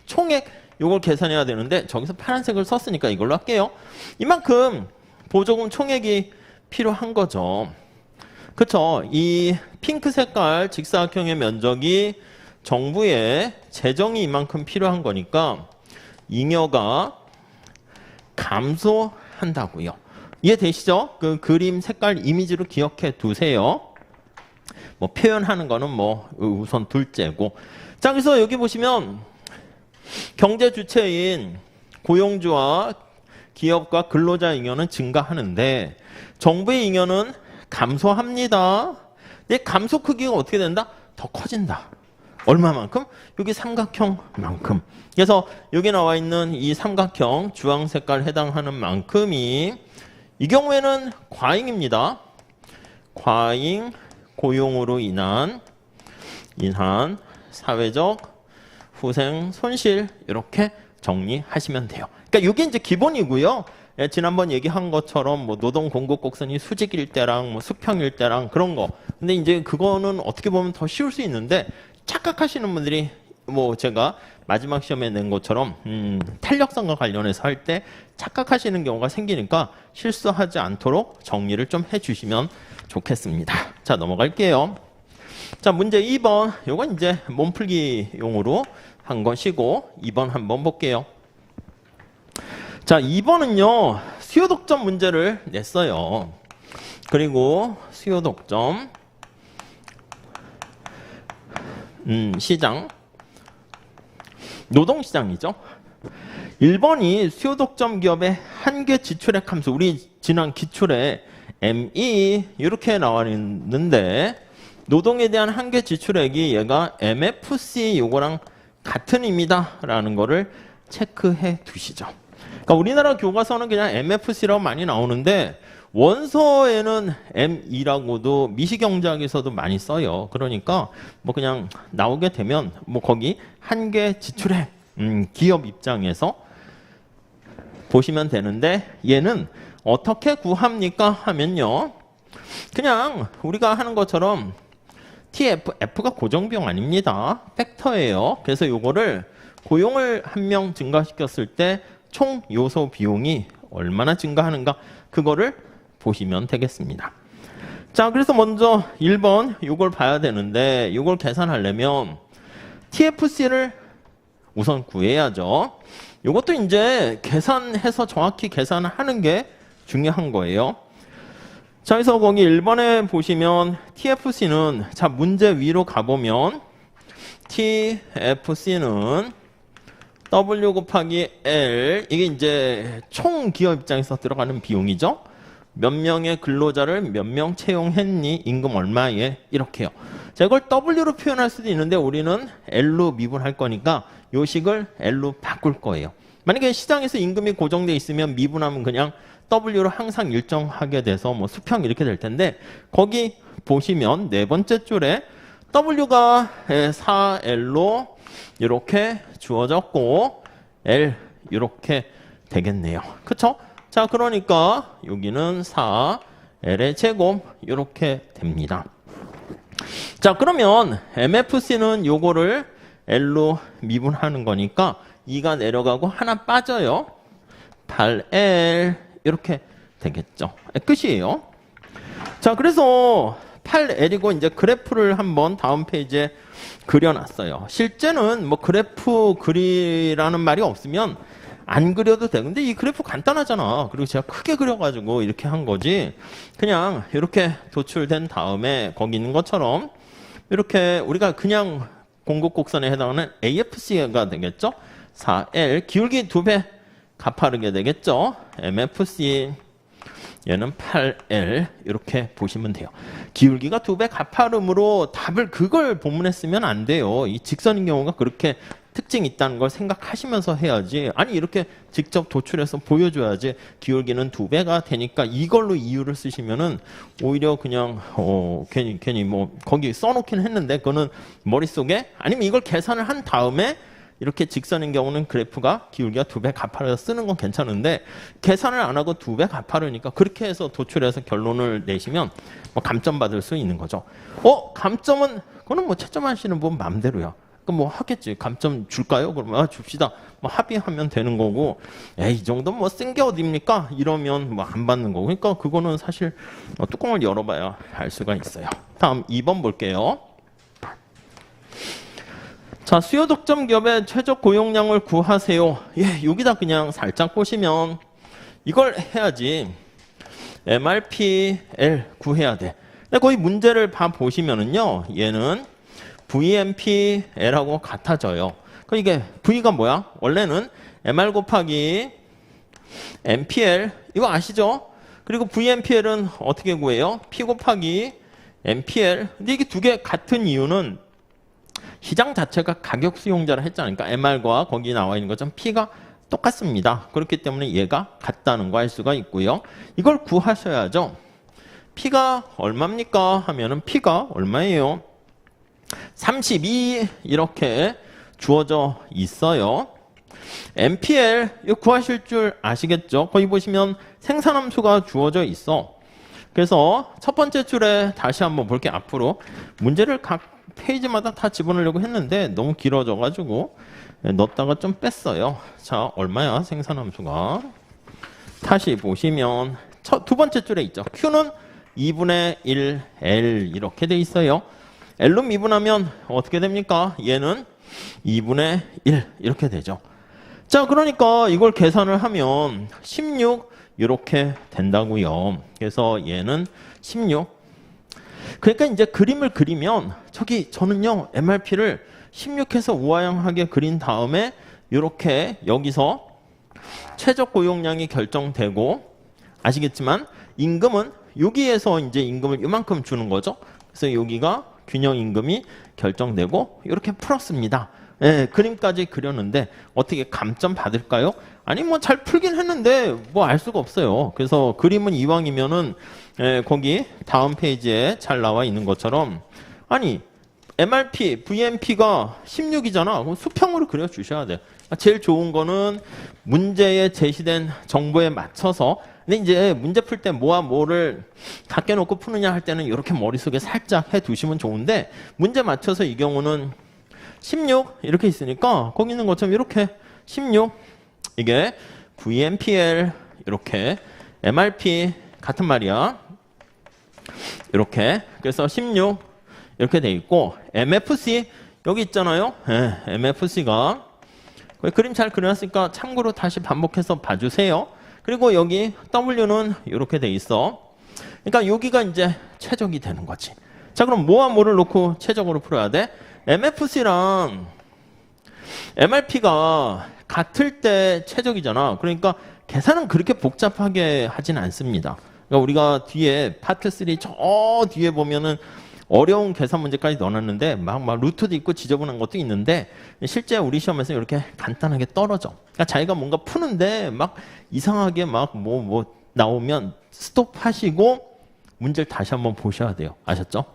총액 요걸 계산해야 되는데 저기서 파란색을 썼으니까 이걸로 할게요. 이만큼 보조금 총액이 필요한 거죠. 그쵸? 이 핑크 색깔 직사각형의 면적이 정부의 재정이 이만큼 필요한 거니까 잉여가 감소한다고요. 이해되시죠? 그 그림 색깔 이미지로 기억해 두세요. 뭐 표현하는 거는 뭐 우선 둘째고. 자, 그래서 여기 보시면 경제 주체인 고용주와 기업과 근로자 잉여는 증가하는데 정부의 잉여는 감소합니다. 근데 감소 크기가 어떻게 된다? 더 커진다. 얼마만큼? 여기 삼각형만큼. 그래서 여기 나와 있는 이 삼각형 주황 색깔 해당하는 만큼이 이 경우에는 과잉입니다. 과잉 고용으로 인한 사회적 후생 손실 이렇게 정리하시면 돼요. 그러니까 이게 이제 기본이고요. 예, 지난번 얘기한 것처럼 뭐 노동 공급 곡선이 수직일 때랑 뭐 수평일 때랑 그런 거. 근데 이제 그거는 어떻게 보면 더 쉬울 수 있는데 착각하시는 분들이 뭐 제가 마지막 시험에 낸 것처럼 탄력성과 관련해서 할 때 착각하시는 경우가 생기니까 실수하지 않도록 정리를 좀 해주시면 좋겠습니다. 자, 넘어갈게요. 자, 문제 2번. 요건 이제 몸풀기용으로 한 것이고 2번 한번 볼게요. 자, 2번은요. 수요 독점 문제를 냈어요. 그리고 수요 독점 시장 노동시장이죠. 1번이 수요 독점 기업의 한계 지출액 함수. 우리 지난 기출에 ME 이렇게 나와 있는데 노동에 대한 한계 지출액이 얘가 MFC 요거랑 같은 입니다 라는 거를 체크해 두시죠. 그러니까 우리나라 교과서는 그냥 MFC라고 많이 나오는데 원서에는 M2라고도 미시경제학에서도 많이 써요. 그러니까 뭐 그냥 나오게 되면 뭐 거기 한계 지출액 기업 입장에서 보시면 되는데 얘는 어떻게 구합니까 하면요. 그냥 우리가 하는 것처럼 TF, F가 고정비용 아닙니다. 팩터예요. 그래서 요거를 고용을 한 명 증가시켰을 때 총 요소 비용이 얼마나 증가하는가 그거를 보시면 되겠습니다. 자, 그래서 먼저 1번 요걸 봐야 되는데 요걸 계산하려면 TFC를 우선 구해야죠. 요것도 이제 계산해서 정확히 계산을 하는 게 중요한 거예요. 자, 그래서 거기 1번에 보시면 TFC는 자, 문제 위로 가보면 TFC는 W 곱하기 L 이게 이제 총 기업 입장에서 들어가는 비용이죠. 몇 명의 근로자를 몇 명 채용했니? 임금 얼마에? 이렇게요. 자, 이걸 W로 표현할 수도 있는데 우리는 L로 미분할 거니까 요 식을 L로 바꿀 거예요. 만약에 시장에서 임금이 고정돼 있으면 미분하면 그냥 W로 항상 일정하게 돼서 뭐 수평 이렇게 될 텐데 거기 보시면 네 번째 줄에 W가 4L로 이렇게 주어졌고 L 이렇게 되겠네요. 그쵸? 자, 그러니까 여기는 4L의 제곱 이렇게 됩니다. 자, 그러면 MFC는 요거를 L로 미분하는 거니까 2가 내려가고 하나 빠져요. 8L 이렇게 되겠죠. 끝이에요. 자, 그래서 8L이고 이제 그래프를 한번 다음 페이지에 그려놨어요. 실제는 뭐 그래프 그리라는 말이 없으면 안 그려도 돼. 근데 이 그래프 간단하잖아. 그리고 제가 크게 그려가지고 이렇게 한 거지. 그냥 이렇게 도출된 다음에 거기 있는 것처럼 이렇게 우리가 그냥 공급 곡선에 해당하는 AFC가 되겠죠. 4L 기울기 2배 가파르게 되겠죠. MFC 얘는 8L 이렇게 보시면 돼요. 기울기가 2배 가파름으로 답을 그걸 본문에 쓰면 안 돼요. 이 직선인 경우가 그렇게 특징이 있다는 걸 생각하시면서 해야지. 아니 이렇게 직접 도출해서 보여줘야지. 기울기는 2배가 되니까 이걸로 이유를 쓰시면은 오히려 그냥 괜히 뭐 거기 써놓긴 했는데 그거는 머릿속에 아니면 이걸 계산을 한 다음에 이렇게 직선인 경우는 그래프가 기울기가 2배 가파르다 쓰는 건 괜찮은데 계산을 안 하고 2배 가파르니까 그렇게 해서 도출해서 결론을 내시면 뭐 감점 받을 수 있는 거죠. 감점은 그거는 뭐 채점하시는 분 마음대로야. 그럼 뭐 하겠지. 감점 줄까요? 그러면 줍시다. 뭐 합의하면 되는 거고 이 정도 뭐 쓴 게 어딥니까? 이러면 뭐 안 받는 거고. 그러니까 그거는 사실 뚜껑을 열어봐야 알 수가 있어요. 다음 2번 볼게요. 자, 수요 독점 기업의 최저 고용량을 구하세요. 여기다 그냥 살짝 보시면 이걸 해야지. MRPL 구해야 돼. 근데 거의 문제를 보시면은요, 얘는 VMPL하고 같아져요. 그럼 이게 V가 뭐야? 원래는 MR 곱하기 MPL 이거 아시죠? 그리고 VMPL은 어떻게 구해요? P 곱하기 MPL. 근데 이게 두 개 같은 이유는 시장 자체가 가격 수용자라 했잖아요. 그러니까 MR과 거기 나와 있는 것처럼 P가 똑같습니다. 그렇기 때문에 얘가 같다는 거 알 수가 있고요. 이걸 구하셔야죠. P가 얼마입니까? 하면은 P가 얼마예요? 32 이렇게 주어져 있어요. MPL 이거 구하실 줄 아시겠죠? 거기 보시면 생산함수가 주어져 있어. 그래서 첫 번째 줄에 다시 한번 볼게. 앞으로 문제를 각 페이지마다 다 집어넣으려고 했는데 너무 길어져 가지고 넣었다가 좀 뺐어요. 자, 얼마야 생산함수가? 다시 보시면 두 번째 줄에 있죠. Q는 2분의 1 L 이렇게 돼 있어요. L로 미분하면 어떻게 됩니까? 얘는 2분의 1 이렇게 되죠. 자, 그러니까 이걸 계산을 하면 16 이렇게 된다고요. 그래서 얘는 16. 그러니까 이제 그림을 그리면 저는요 MRP를 16해서 우아형하게 그린 다음에 이렇게 여기서 최적 고용량이 결정되고 아시겠지만 임금은 여기에서 이제 임금을 이만큼 주는 거죠. 그래서 여기가 균형 임금이 결정되고 이렇게 풀었습니다. 예, 그림까지 그렸는데 어떻게 감점 받을까요? 아니 뭐 잘 풀긴 했는데 뭐 알 수가 없어요. 그래서 그림은 이왕이면은 거기 다음 페이지에 잘 나와 있는 것처럼 아니 MRP, VMP가 16이잖아. 그럼 수평으로 그려주셔야 돼요. 제일 좋은 거는 문제에 제시된 정보에 맞춰서 근데 이제 문제 풀 때 뭐와 뭐를 닦여놓고 푸느냐 할 때는 이렇게 머릿속에 살짝 해두시면 좋은데 문제 맞춰서 이 경우는 16 이렇게 있으니까 거기 있는 것처럼 이렇게 16 이게 VMPL 이렇게 MRP 같은 말이야. 이렇게 그래서 16 이렇게 돼 있고 MFC 여기 있잖아요. 네, MFC가 그림 잘 그려놨으니까 참고로 다시 반복해서 봐주세요. 그리고 여기 W는 이렇게 돼 있어. 그러니까 여기가 이제 최적이 되는 거지. 자, 그럼 뭐와 뭐를 놓고 최적으로 풀어야 돼? MFC랑 MRP가 같을 때 최적이잖아. 그러니까 계산은 그렇게 복잡하게 하진 않습니다. 그러니까 우리가 뒤에 파트 3 저 뒤에 보면은 어려운 계산 문제까지 넣어놨는데 막 루트도 있고 지저분한 것도 있는데 실제 우리 시험에서 이렇게 간단하게 떨어져. 그러니까 자기가 뭔가 푸는데 막 이상하게 막 뭐 나오면 스톱하시고 문제를 다시 한번 보셔야 돼요. 아셨죠?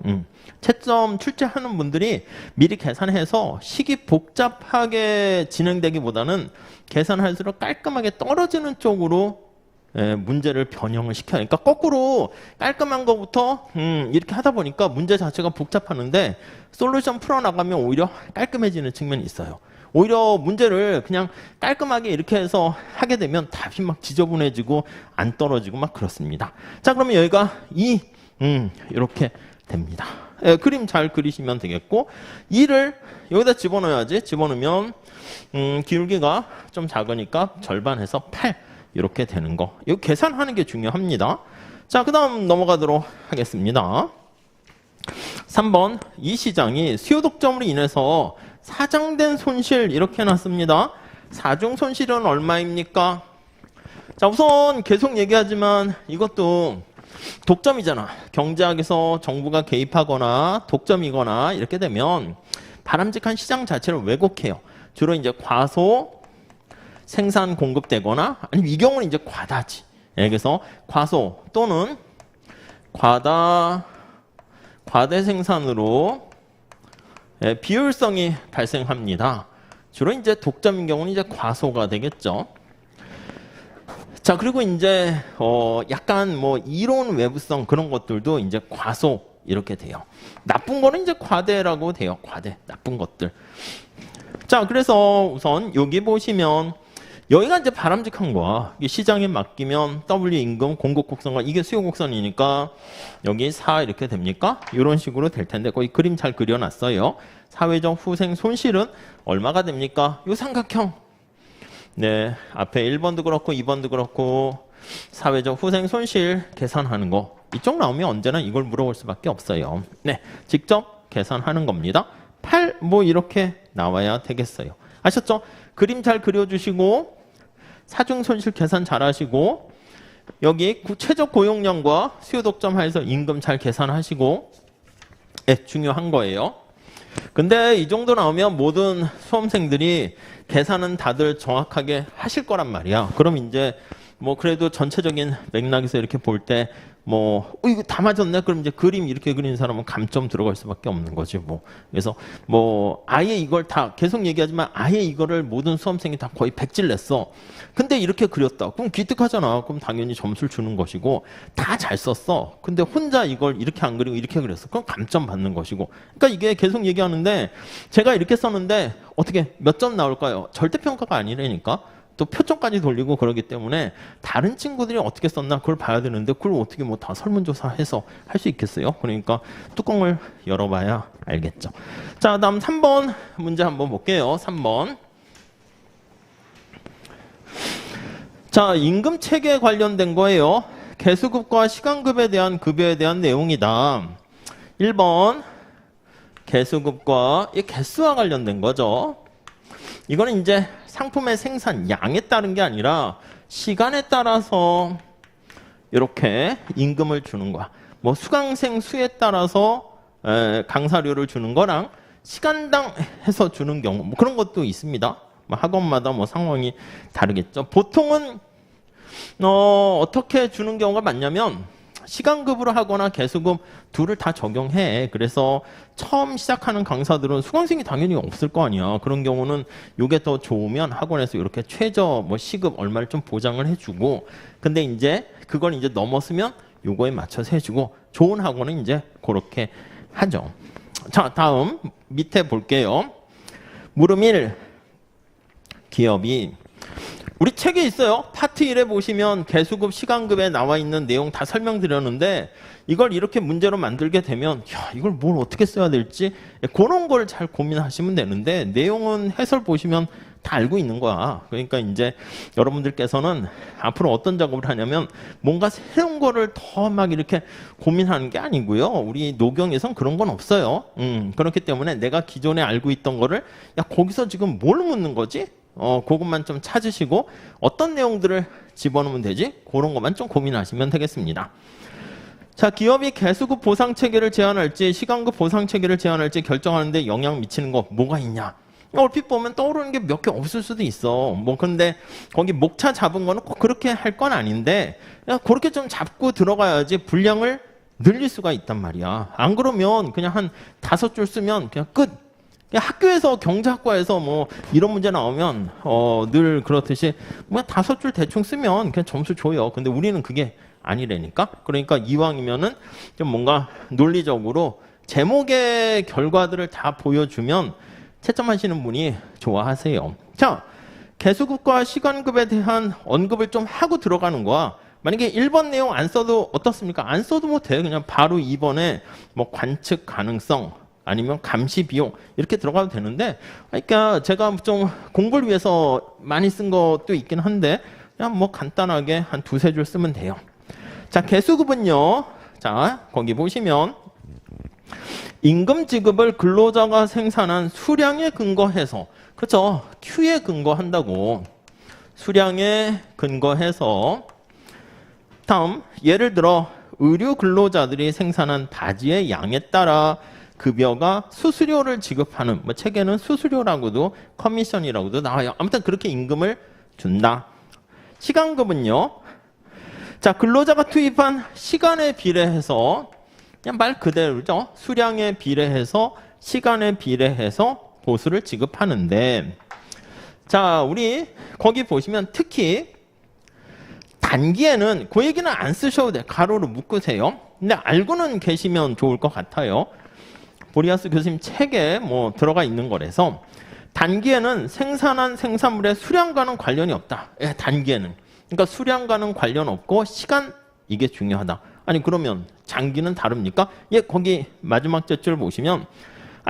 채점 출제하는 분들이 미리 계산해서 식이 복잡하게 진행되기보다는 계산할수록 깔끔하게 떨어지는 쪽으로 문제를 변형을 시켜요. 그러니까 거꾸로 깔끔한 것부터 이렇게 하다 보니까 문제 자체가 복잡하는데 솔루션 풀어나가면 오히려 깔끔해지는 측면이 있어요. 오히려 문제를 그냥 깔끔하게 이렇게 해서 하게 되면 답이 막 지저분해지고 안 떨어지고 막 그렇습니다. 자, 그러면 여기가 이렇게 됩니다. 그림 잘 그리시면 되겠고 2를 여기다 집어넣어야지. 집어넣으면 기울기가 좀 작으니까 절반해서 8 이렇게 되는 거. 이거 계산하는 게 중요합니다. 자, 그 다음 넘어가도록 하겠습니다. 3번 이 시장이 수요 독점으로 인해서 사장된 손실 이렇게 해놨습니다. 사중 손실은 얼마입니까? 자, 우선 계속 얘기하지만 이것도 독점이잖아. 경제학에서 정부가 개입하거나 독점이거나 이렇게 되면 바람직한 시장 자체를 왜곡해요. 주로 이제 과소 생산 공급되거나 아니면 이 경우는 이제 과다지. 그래서 과소 또는 과대 생산으로 비효율성이 발생합니다. 주로 이제 독점인 경우는 이제 과소가 되겠죠. 자, 그리고 이제 약간 뭐 이론 외부성 그런 것들도 이제 과소 이렇게 돼요. 나쁜 거는 이제 과대라고 돼요. 과대, 나쁜 것들. 자, 그래서 우선 여기 보시면 여기가 이제 바람직한 거야. 이게 시장에 맡기면 W 임금, 공급 곡선과 이게 수요 곡선이니까 여기 4 이렇게 됩니까? 이런 식으로 될 텐데 거기 그림 잘 그려놨어요. 사회적 후생 손실은 얼마가 됩니까? 요 삼각형. 네, 앞에 1번도 그렇고 2번도 그렇고 사회적 후생 손실 계산하는 거. 이쪽 나오면 언제나 이걸 물어볼 수밖에 없어요. 네, 직접 계산하는 겁니다. 8 뭐 이렇게 나와야 되겠어요. 아셨죠? 그림 잘 그려주시고 사중 손실 계산 잘 하시고 여기 최적 고용량과 수요 독점 하에서 임금 잘 계산하시고 중요한 거예요. 근데 이 정도 나오면 모든 수험생들이 계산은 다들 정확하게 하실 거란 말이야. 그럼 이제 뭐 그래도 전체적인 맥락에서 이렇게 볼 때 뭐 이거 다 맞았네. 그럼 이제 그림 이렇게 그리는 사람은 감점 들어갈 수밖에 없는 거지 뭐. 그래서 뭐 아예 이걸 다 계속 얘기하지만 아예 이거를 모든 수험생이 다 거의 100질 냈어. 근데 이렇게 그렸다. 그럼 기특하잖아. 그럼 당연히 점수를 주는 것이고 다 잘 썼어. 근데 혼자 이걸 이렇게 안 그리고 이렇게 그렸어. 그럼 감점 받는 것이고. 그러니까 이게 계속 얘기하는데 제가 이렇게 썼는데 어떻게 몇 점 나올까요? 절대평가가 아니라니까. 또 표정까지 돌리고 그러기 때문에 다른 친구들이 어떻게 썼나 그걸 봐야 되는데 그걸 어떻게 뭐 다 설문조사해서 할 수 있겠어요? 그러니까 뚜껑을 열어봐야 알겠죠. 자, 다음 3번 문제 한번 볼게요. 3번. 자, 임금 체계에 관련된 거예요. 개수급과 시간급에 대한 급여에 대한 내용이다. 1번 개수급과 이 개수와 관련된 거죠. 이거는 이제 상품의 생산 양에 따른 게 아니라 시간에 따라서 이렇게 임금을 주는 거야. 뭐 수강생 수에 따라서 강사료를 주는 거랑 시간당 해서 주는 경우 뭐 그런 것도 있습니다. 뭐 학원마다 뭐 상황이 다르겠죠. 보통은 어떻게 주는 경우가 많냐면 시간급으로 하거나 개수급 둘을 다 적용해. 그래서 처음 시작하는 강사들은 수강생이 당연히 없을 거 아니야. 그런 경우는 이게 더 좋으면 학원에서 이렇게 최저 뭐 시급 얼마를 좀 보장을 해주고, 근데 이제 그걸 이제 넘었으면 요거에 맞춰서 해주고, 좋은 학원은 이제 그렇게 하죠. 자, 다음 밑에 볼게요. 물음 1. 기업이 우리 책에 있어요. 파트 1에 보시면 개수급, 시간급에 나와 있는 내용 다 설명드렸는데 이걸 이렇게 문제로 만들게 되면 야, 이걸 뭘 어떻게 써야 될지 그런 걸 잘 고민하시면 되는데 내용은 해설 보시면 다 알고 있는 거야. 그러니까 이제 여러분들께서는 앞으로 어떤 작업을 하냐면 뭔가 새로운 거를 더 막 이렇게 고민하는 게 아니고요. 우리 노경에선 그런 건 없어요. 그렇기 때문에 내가 기존에 알고 있던 거를 야, 거기서 지금 뭘 묻는 거지? 그것만 좀 찾으시고 어떤 내용들을 집어넣으면 되지? 그런 것만 좀 고민하시면 되겠습니다. 자, 기업이 개수급 보상 체계를 제안할지 시간급 보상 체계를 제안할지 결정하는데 영향 미치는 거 뭐가 있냐? 얼핏 보면 떠오르는 게 몇 개 없을 수도 있어. 뭐 근데 거기 목차 잡은 거는 꼭 그렇게 할 건 아닌데 야, 그렇게 좀 잡고 들어가야지 분량을 늘릴 수가 있단 말이야. 안 그러면 그냥 한 5줄 쓰면 그냥 끝. 학교에서 경제학과에서 뭐 이런 문제 나오면 늘 그렇듯이 뭐 5줄 대충 쓰면 그냥 점수 줘요. 근데 우리는 그게 아니라니까. 그러니까 이왕이면은 좀 뭔가 논리적으로 제목의 결과들을 다 보여주면 채점하시는 분이 좋아하세요. 자, 개수급과 시간급에 대한 언급을 좀 하고 들어가는 거야. 만약에 1번 내용 안 써도 어떻습니까? 안 써도 뭐 돼. 그냥 바로 2번에 뭐 관측 가능성 아니면 감시 비용 이렇게 들어가도 되는데, 그러니까 제가 좀 공부를 위해서 많이 쓴 것도 있긴 한데 그냥 뭐 간단하게 한 2-3줄 쓰면 돼요. 자, 개수급은요. 자, 거기 보시면 임금 지급을 근로자가 생산한 수량에 근거해서, 그렇죠? Q에 근거한다고. 수량에 근거해서. 다음, 예를 들어 의류 근로자들이 생산한 바지의 양에 따라 급여가 수수료를 지급하는, 뭐 책에는 수수료라고도 커미션이라고도 나와요. 아무튼 그렇게 임금을 준다. 시간급은요. 자, 근로자가 투입한 시간에 비례해서, 그냥 말 그대로죠. 수량에 비례해서 시간에 비례해서 보수를 지급하는데, 자, 우리 거기 보시면 특히 단기에는 그 얘기는 안 쓰셔도 돼. 가로로 묶으세요. 근데 알고는 계시면 좋을 것 같아요. 보리아스 교수님 책에 뭐 들어가 있는 거라서 단기에는 생산한 생산물의 수량과는 관련이 없다. 예, 단기에는. 그러니까 수량과는 관련 없고 시간, 이게 중요하다. 아니 그러면 장기는 다릅니까? 예, 거기 마지막 줄 보시면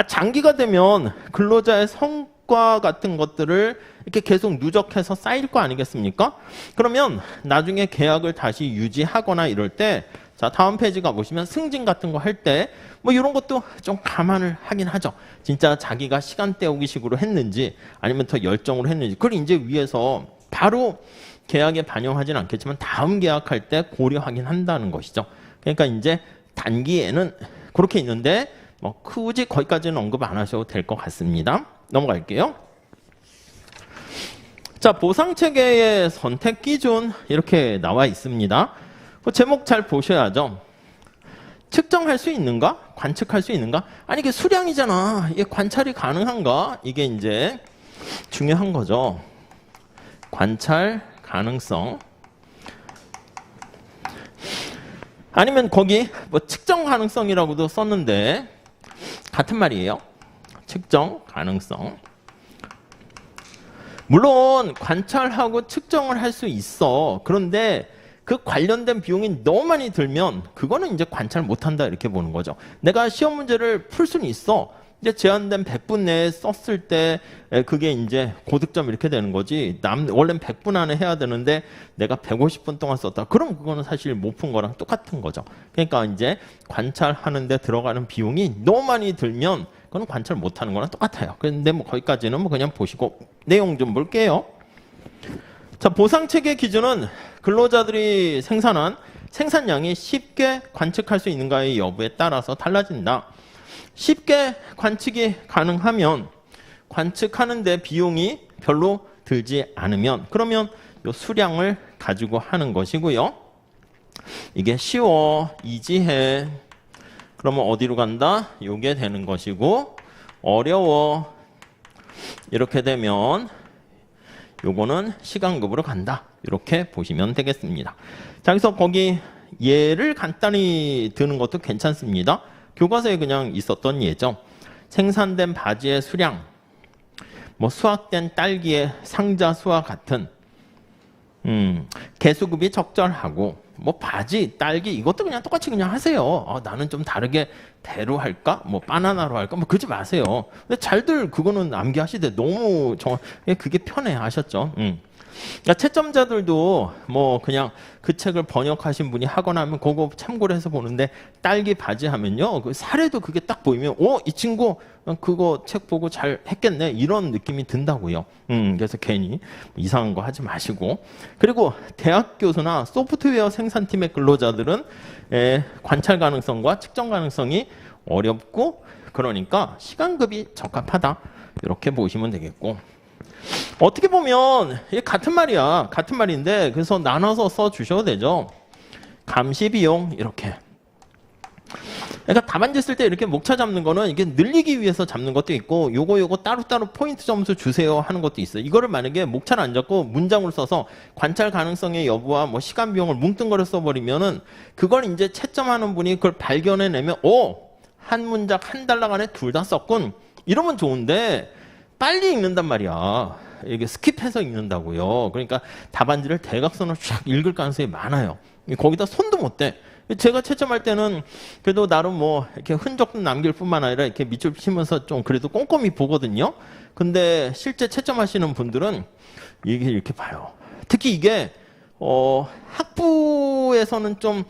장기가 되면 근로자의 성과 같은 것들을 이렇게 계속 누적해서 쌓일 거 아니겠습니까? 그러면 나중에 계약을 다시 유지하거나 이럴 때, 자, 다음 페이지 가보시면 승진 같은 거 할 때 뭐 이런 것도 좀 감안을 하긴 하죠. 진짜 자기가 시간 때우기 식으로 했는지 아니면 더 열정으로 했는지. 그걸 이제 위에서 바로 계약에 반영하진 않겠지만 다음 계약할 때 고려하긴 한다는 것이죠. 그러니까 이제 단기에는 그렇게 있는데 뭐 굳이 거기까지는 언급 안 하셔도 될 것 같습니다. 넘어갈게요. 자, 보상체계의 선택 기준 이렇게 나와 있습니다. 그 제목 잘 보셔야죠. 측정할 수 있는가? 관측할 수 있는가? 아니 이게 수량이잖아. 이게 관찰이 가능한가? 이게 이제 중요한 거죠. 관찰 가능성. 아니면 거기 뭐 측정 가능성이라고도 썼는데 같은 말이에요. 측정 가능성. 물론 관찰하고 측정을 할 수 있어. 그런데 그 관련된 비용이 너무 많이 들면 그거는 이제 관찰 못한다 이렇게 보는 거죠. 내가 시험 문제를 풀 수는 있어. 이제 제한된 100분 내에 썼을 때 그게 이제 고득점 이렇게 되는 거지. 원래는 100분 안에 해야 되는데 내가 150분 동안 썼다. 그럼 그거는 사실 못 푼 거랑 똑같은 거죠. 그러니까 이제 관찰하는데 들어가는 비용이 너무 많이 들면 그건 관찰 못하는 거랑 똑같아요. 그런데 뭐 거기까지는 뭐 그냥 보시고 내용 좀 볼게요. 자, 보상체계 기준은 근로자들이 생산한 생산량이 쉽게 관측할 수 있는가의 여부에 따라서 달라진다. 쉽게 관측이 가능하면 관측하는데 비용이 별로 들지 않으면 그러면 요 수량을 가지고 하는 것이고요. 이게 쉬워, 이지해. 그러면 어디로 간다? 요게 되는 것이고 어려워. 이렇게 되면 요거는 시간급으로 간다. 이렇게 보시면 되겠습니다. 자, 그래서 거기 예를 간단히 드는 것도 괜찮습니다. 교과서에 그냥 있었던 예죠. 생산된 바지의 수량, 뭐 수확된 딸기의 상자 수와 같은 개수급이 적절하고 뭐 바지, 딸기 이것도 그냥 똑같이 그냥 하세요. 나는 좀 다르게 배로 할까? 뭐 바나나로 할까? 뭐 그러지 마세요. 근데 잘들 그거는 암기하시되 너무 그게 편해 아셨죠? 그러니까 채점자들도 뭐 그냥 그 책을 번역하신 분이 하거나 하면 그거 참고를 해서 보는데 딸기 바지 하면요. 그 사례도 그게 딱 보이면 이 친구 그거 책 보고 잘 했겠네 이런 느낌이 든다고요. 그래서 괜히 이상한 거 하지 마시고 그리고 대학 교수나 소프트웨어 생산팀의 근로자들은 관찰 가능성과 측정 가능성이 어렵고 그러니까 시간급이 적합하다 이렇게 보시면 되겠고 어떻게 보면 이게 같은 말이야. 같은 말인데 그래서 나눠서 써주셔도 되죠. 감시 비용 이렇게. 그러니까 답안지 쓸 때 이렇게 목차 잡는 거는 이게 늘리기 위해서 잡는 것도 있고 요거 따로따로 포인트 점수 주세요 하는 것도 있어요. 이거를 만약에 목차를 안 잡고 문장으로 써서 관찰 가능성의 여부와 뭐 시간 비용을 뭉뚱그려 써버리면은 그걸 이제 채점하는 분이 그걸 발견해내면 한 문장 한 달러 안에 둘 다 썼군. 이러면 좋은데 빨리 읽는단 말이야. 이게 스킵해서 읽는다고요. 그러니까 답안지를 대각선으로 쫙 읽을 가능성이 많아요. 거기다 손도 못 대. 제가 채점할 때는 그래도 나름 뭐 이렇게 흔적도 남길 뿐만 아니라 이렇게 밑줄 치면서 좀 그래도 꼼꼼히 보거든요. 근데 실제 채점하시는 분들은 이게 이렇게 봐요. 특히 이게 학부에서는 좀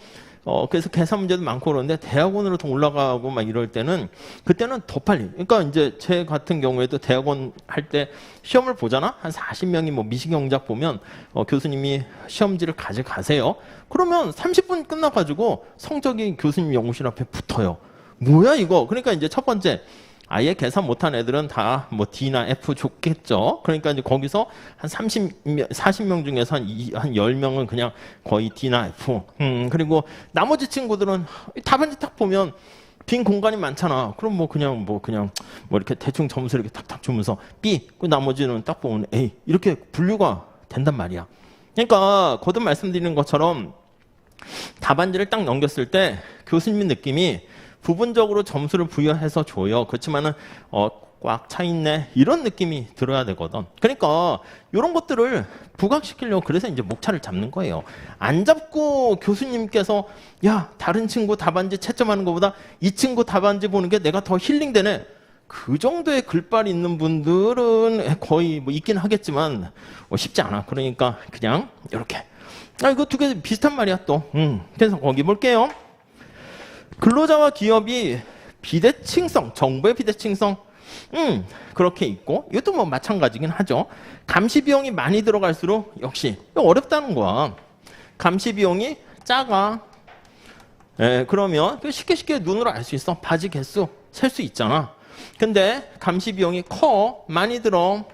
그래서 계산 문제도 많고 그러는데 대학원으로 더 올라가고 막 이럴 때는 그때는 더 빨리. 그러니까 이제 제 같은 경우에도 대학원 할 때 시험을 보잖아. 한 40명이 뭐 미시경작 보면 교수님이 시험지를 가져가세요. 그러면 30분 끝나가지고 성적이 교수님 연구실 앞에 붙어요. 뭐야 이거? 그러니까 이제 첫 번째 아예 계산 못한 애들은 다 뭐 D나 F 줬겠죠. 그러니까 이제 거기서 한 40명 중에서 한 10명은 그냥 거의 D나 F. 그리고 나머지 친구들은 답안지 딱 보면 빈 공간이 많잖아. 그럼 뭐 그냥 이렇게 대충 점수 이렇게 탁탁 주면서 B. 그 나머지는 딱 보면 A. 이렇게 분류가 된단 말이야. 그러니까 거듭 말씀드리는 것처럼 답안지를 딱 넘겼을 때 교수님 느낌이 부분적으로 점수를 부여해서 줘요. 그렇지만은 꽉 차 있네 이런 느낌이 들어야 되거든. 그러니까 이런 것들을 부각시키려고 그래서 이제 목차를 잡는 거예요. 안 잡고 교수님께서 야 다른 친구 답안지 채점하는 것보다 이 친구 답안지 보는 게 내가 더 힐링되네. 그 정도의 글빨 있는 분들은 거의 뭐 있긴 하겠지만 쉽지 않아. 그러니까 그냥 이렇게. 이거 두 개 비슷한 말이야 또. 그래서 거기 볼게요. 근로자와 기업이 비대칭성, 정보의 비대칭성, 그렇게 있고, 이것도 뭐 마찬가지긴 하죠. 감시 비용이 많이 들어갈수록 역시 어렵다는 거야. 감시 비용이 작아. 그러면 쉽게 눈으로 알 수 있어. 바지 개수 셀 수 있잖아. 근데 감시 비용이 커, 많이 들어.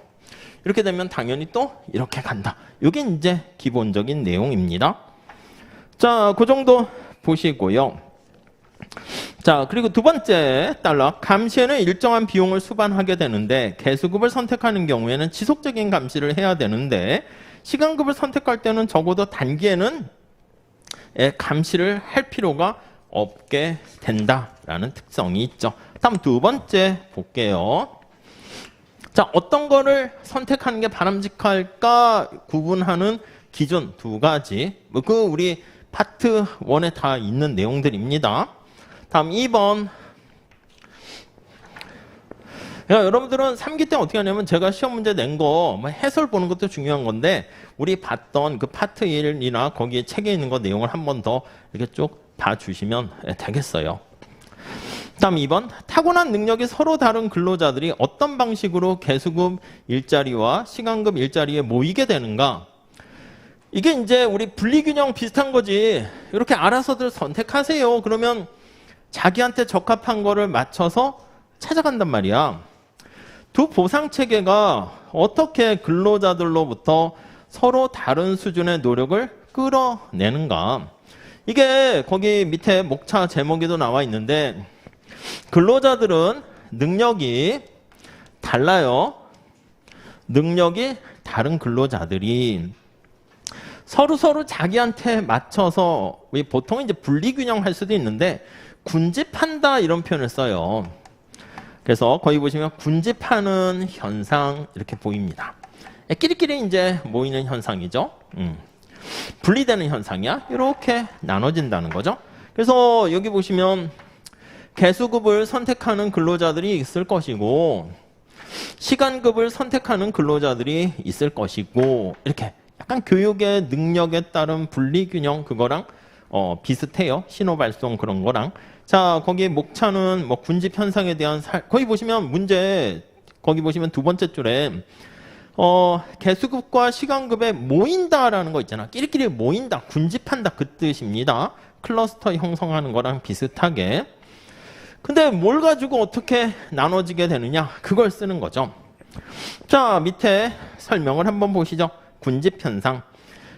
이렇게 되면 당연히 또 이렇게 간다. 이게 이제 기본적인 내용입니다. 자, 그 정도 보시고요. 자, 그리고 두 번째 달러. 감시에는 일정한 비용을 수반하게 되는데 개수급을 선택하는 경우에는 지속적인 감시를 해야 되는데 시간급을 선택할 때는 적어도 단기에는 감시를 할 필요가 없게 된다라는 특성이 있죠. 다음 두 번째 볼게요. 자, 어떤 거를 선택하는 게 바람직할까 구분하는 기준 두 가지. 그 우리 파트 1에 다 있는 내용들입니다. 다음 2번. 여러분들은 3기 때 어떻게 하냐면 제가 시험 문제 낸 거 해설 보는 것도 중요한 건데 우리 봤던 그 파트 1이나 거기에 책에 있는 거 내용을 한 번 더 이렇게 쭉 봐주시면 되겠어요. 다음 2번. 타고난 능력이 서로 다른 근로자들이 어떤 방식으로 개수급 일자리와 시간급 일자리에 모이게 되는가? 이게 이제 우리 분리균형 비슷한 거지. 이렇게 알아서들 선택하세요. 그러면 자기한테 적합한 거를 맞춰서 찾아간단 말이야. 두 보상체계가 어떻게 근로자들로부터 서로 다른 수준의 노력을 끌어내는가. 이게 거기 밑에 목차 제목에도 나와 있는데 근로자들은 능력이 달라요. 능력이 다른 근로자들이 서로 자기한테 맞춰서 보통 이제 분리균형 할 수도 있는데 군집한다 이런 표현을 써요. 그래서 거기 보시면 군집하는 현상 이렇게 보입니다. 끼리끼리 이제 모이는 현상이죠. 분리되는 현상이야. 이렇게 나눠진다는 거죠. 그래서 여기 보시면 개수급을 선택하는 근로자들이 있을 것이고 시간급을 선택하는 근로자들이 있을 것이고 이렇게 약간 교육의 능력에 따른 분리균형 그거랑 비슷해요. 신호발송 그런 거랑. 자, 거기 목차는 뭐 군집 현상에 대한 거기 보시면 문제 거기 보시면 두 번째 줄에 개수급과 시간급에 모인다라는 거 있잖아. 끼리끼리 모인다, 군집한다 그 뜻입니다. 클러스터 형성하는 거랑 비슷하게. 근데 뭘 가지고 어떻게 나눠지게 되느냐? 그걸 쓰는 거죠. 자, 밑에 설명을 한번 보시죠. 군집 현상.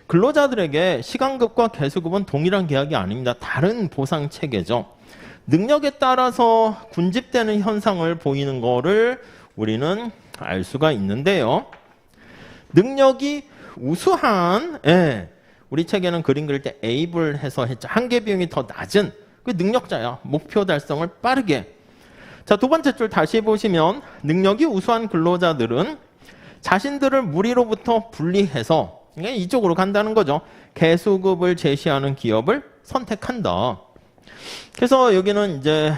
근로자들에게 시간급과 개수급은 동일한 계약이 아닙니다. 다른 보상 체계죠. 능력에 따라서 군집되는 현상을 보이는 거를 우리는 알 수가 있는데요. 능력이 우수한, 우리 책에는 그림 그릴 때 에이블 해서 했죠. 한계 비용이 더 낮은 그 능력자야. 목표 달성을 빠르게. 자, 두 번째 줄 다시 보시면 능력이 우수한 근로자들은 자신들을 무리로부터 분리해서 이쪽으로 간다는 거죠. 개수급을 제시하는 기업을 선택한다. 그래서 여기는 이제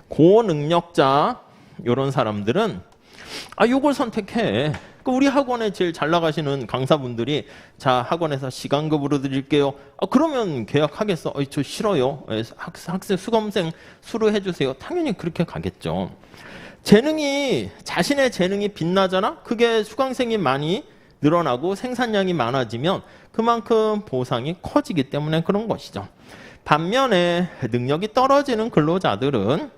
고능력자 이런 사람들은 요걸 선택해. 우리 학원에 제일 잘 나가시는 강사분들이 자, 학원에서 시간급으로 드릴게요. 그러면 계약하겠어. 저 싫어요. 학생 수강생 수료해 주세요. 당연히 그렇게 가겠죠. 자신의 재능이 빛나잖아. 그게 수강생이 많이 늘어나고 생산량이 많아지면 그만큼 보상이 커지기 때문에 그런 것이죠. 반면에 능력이 떨어지는 근로자들은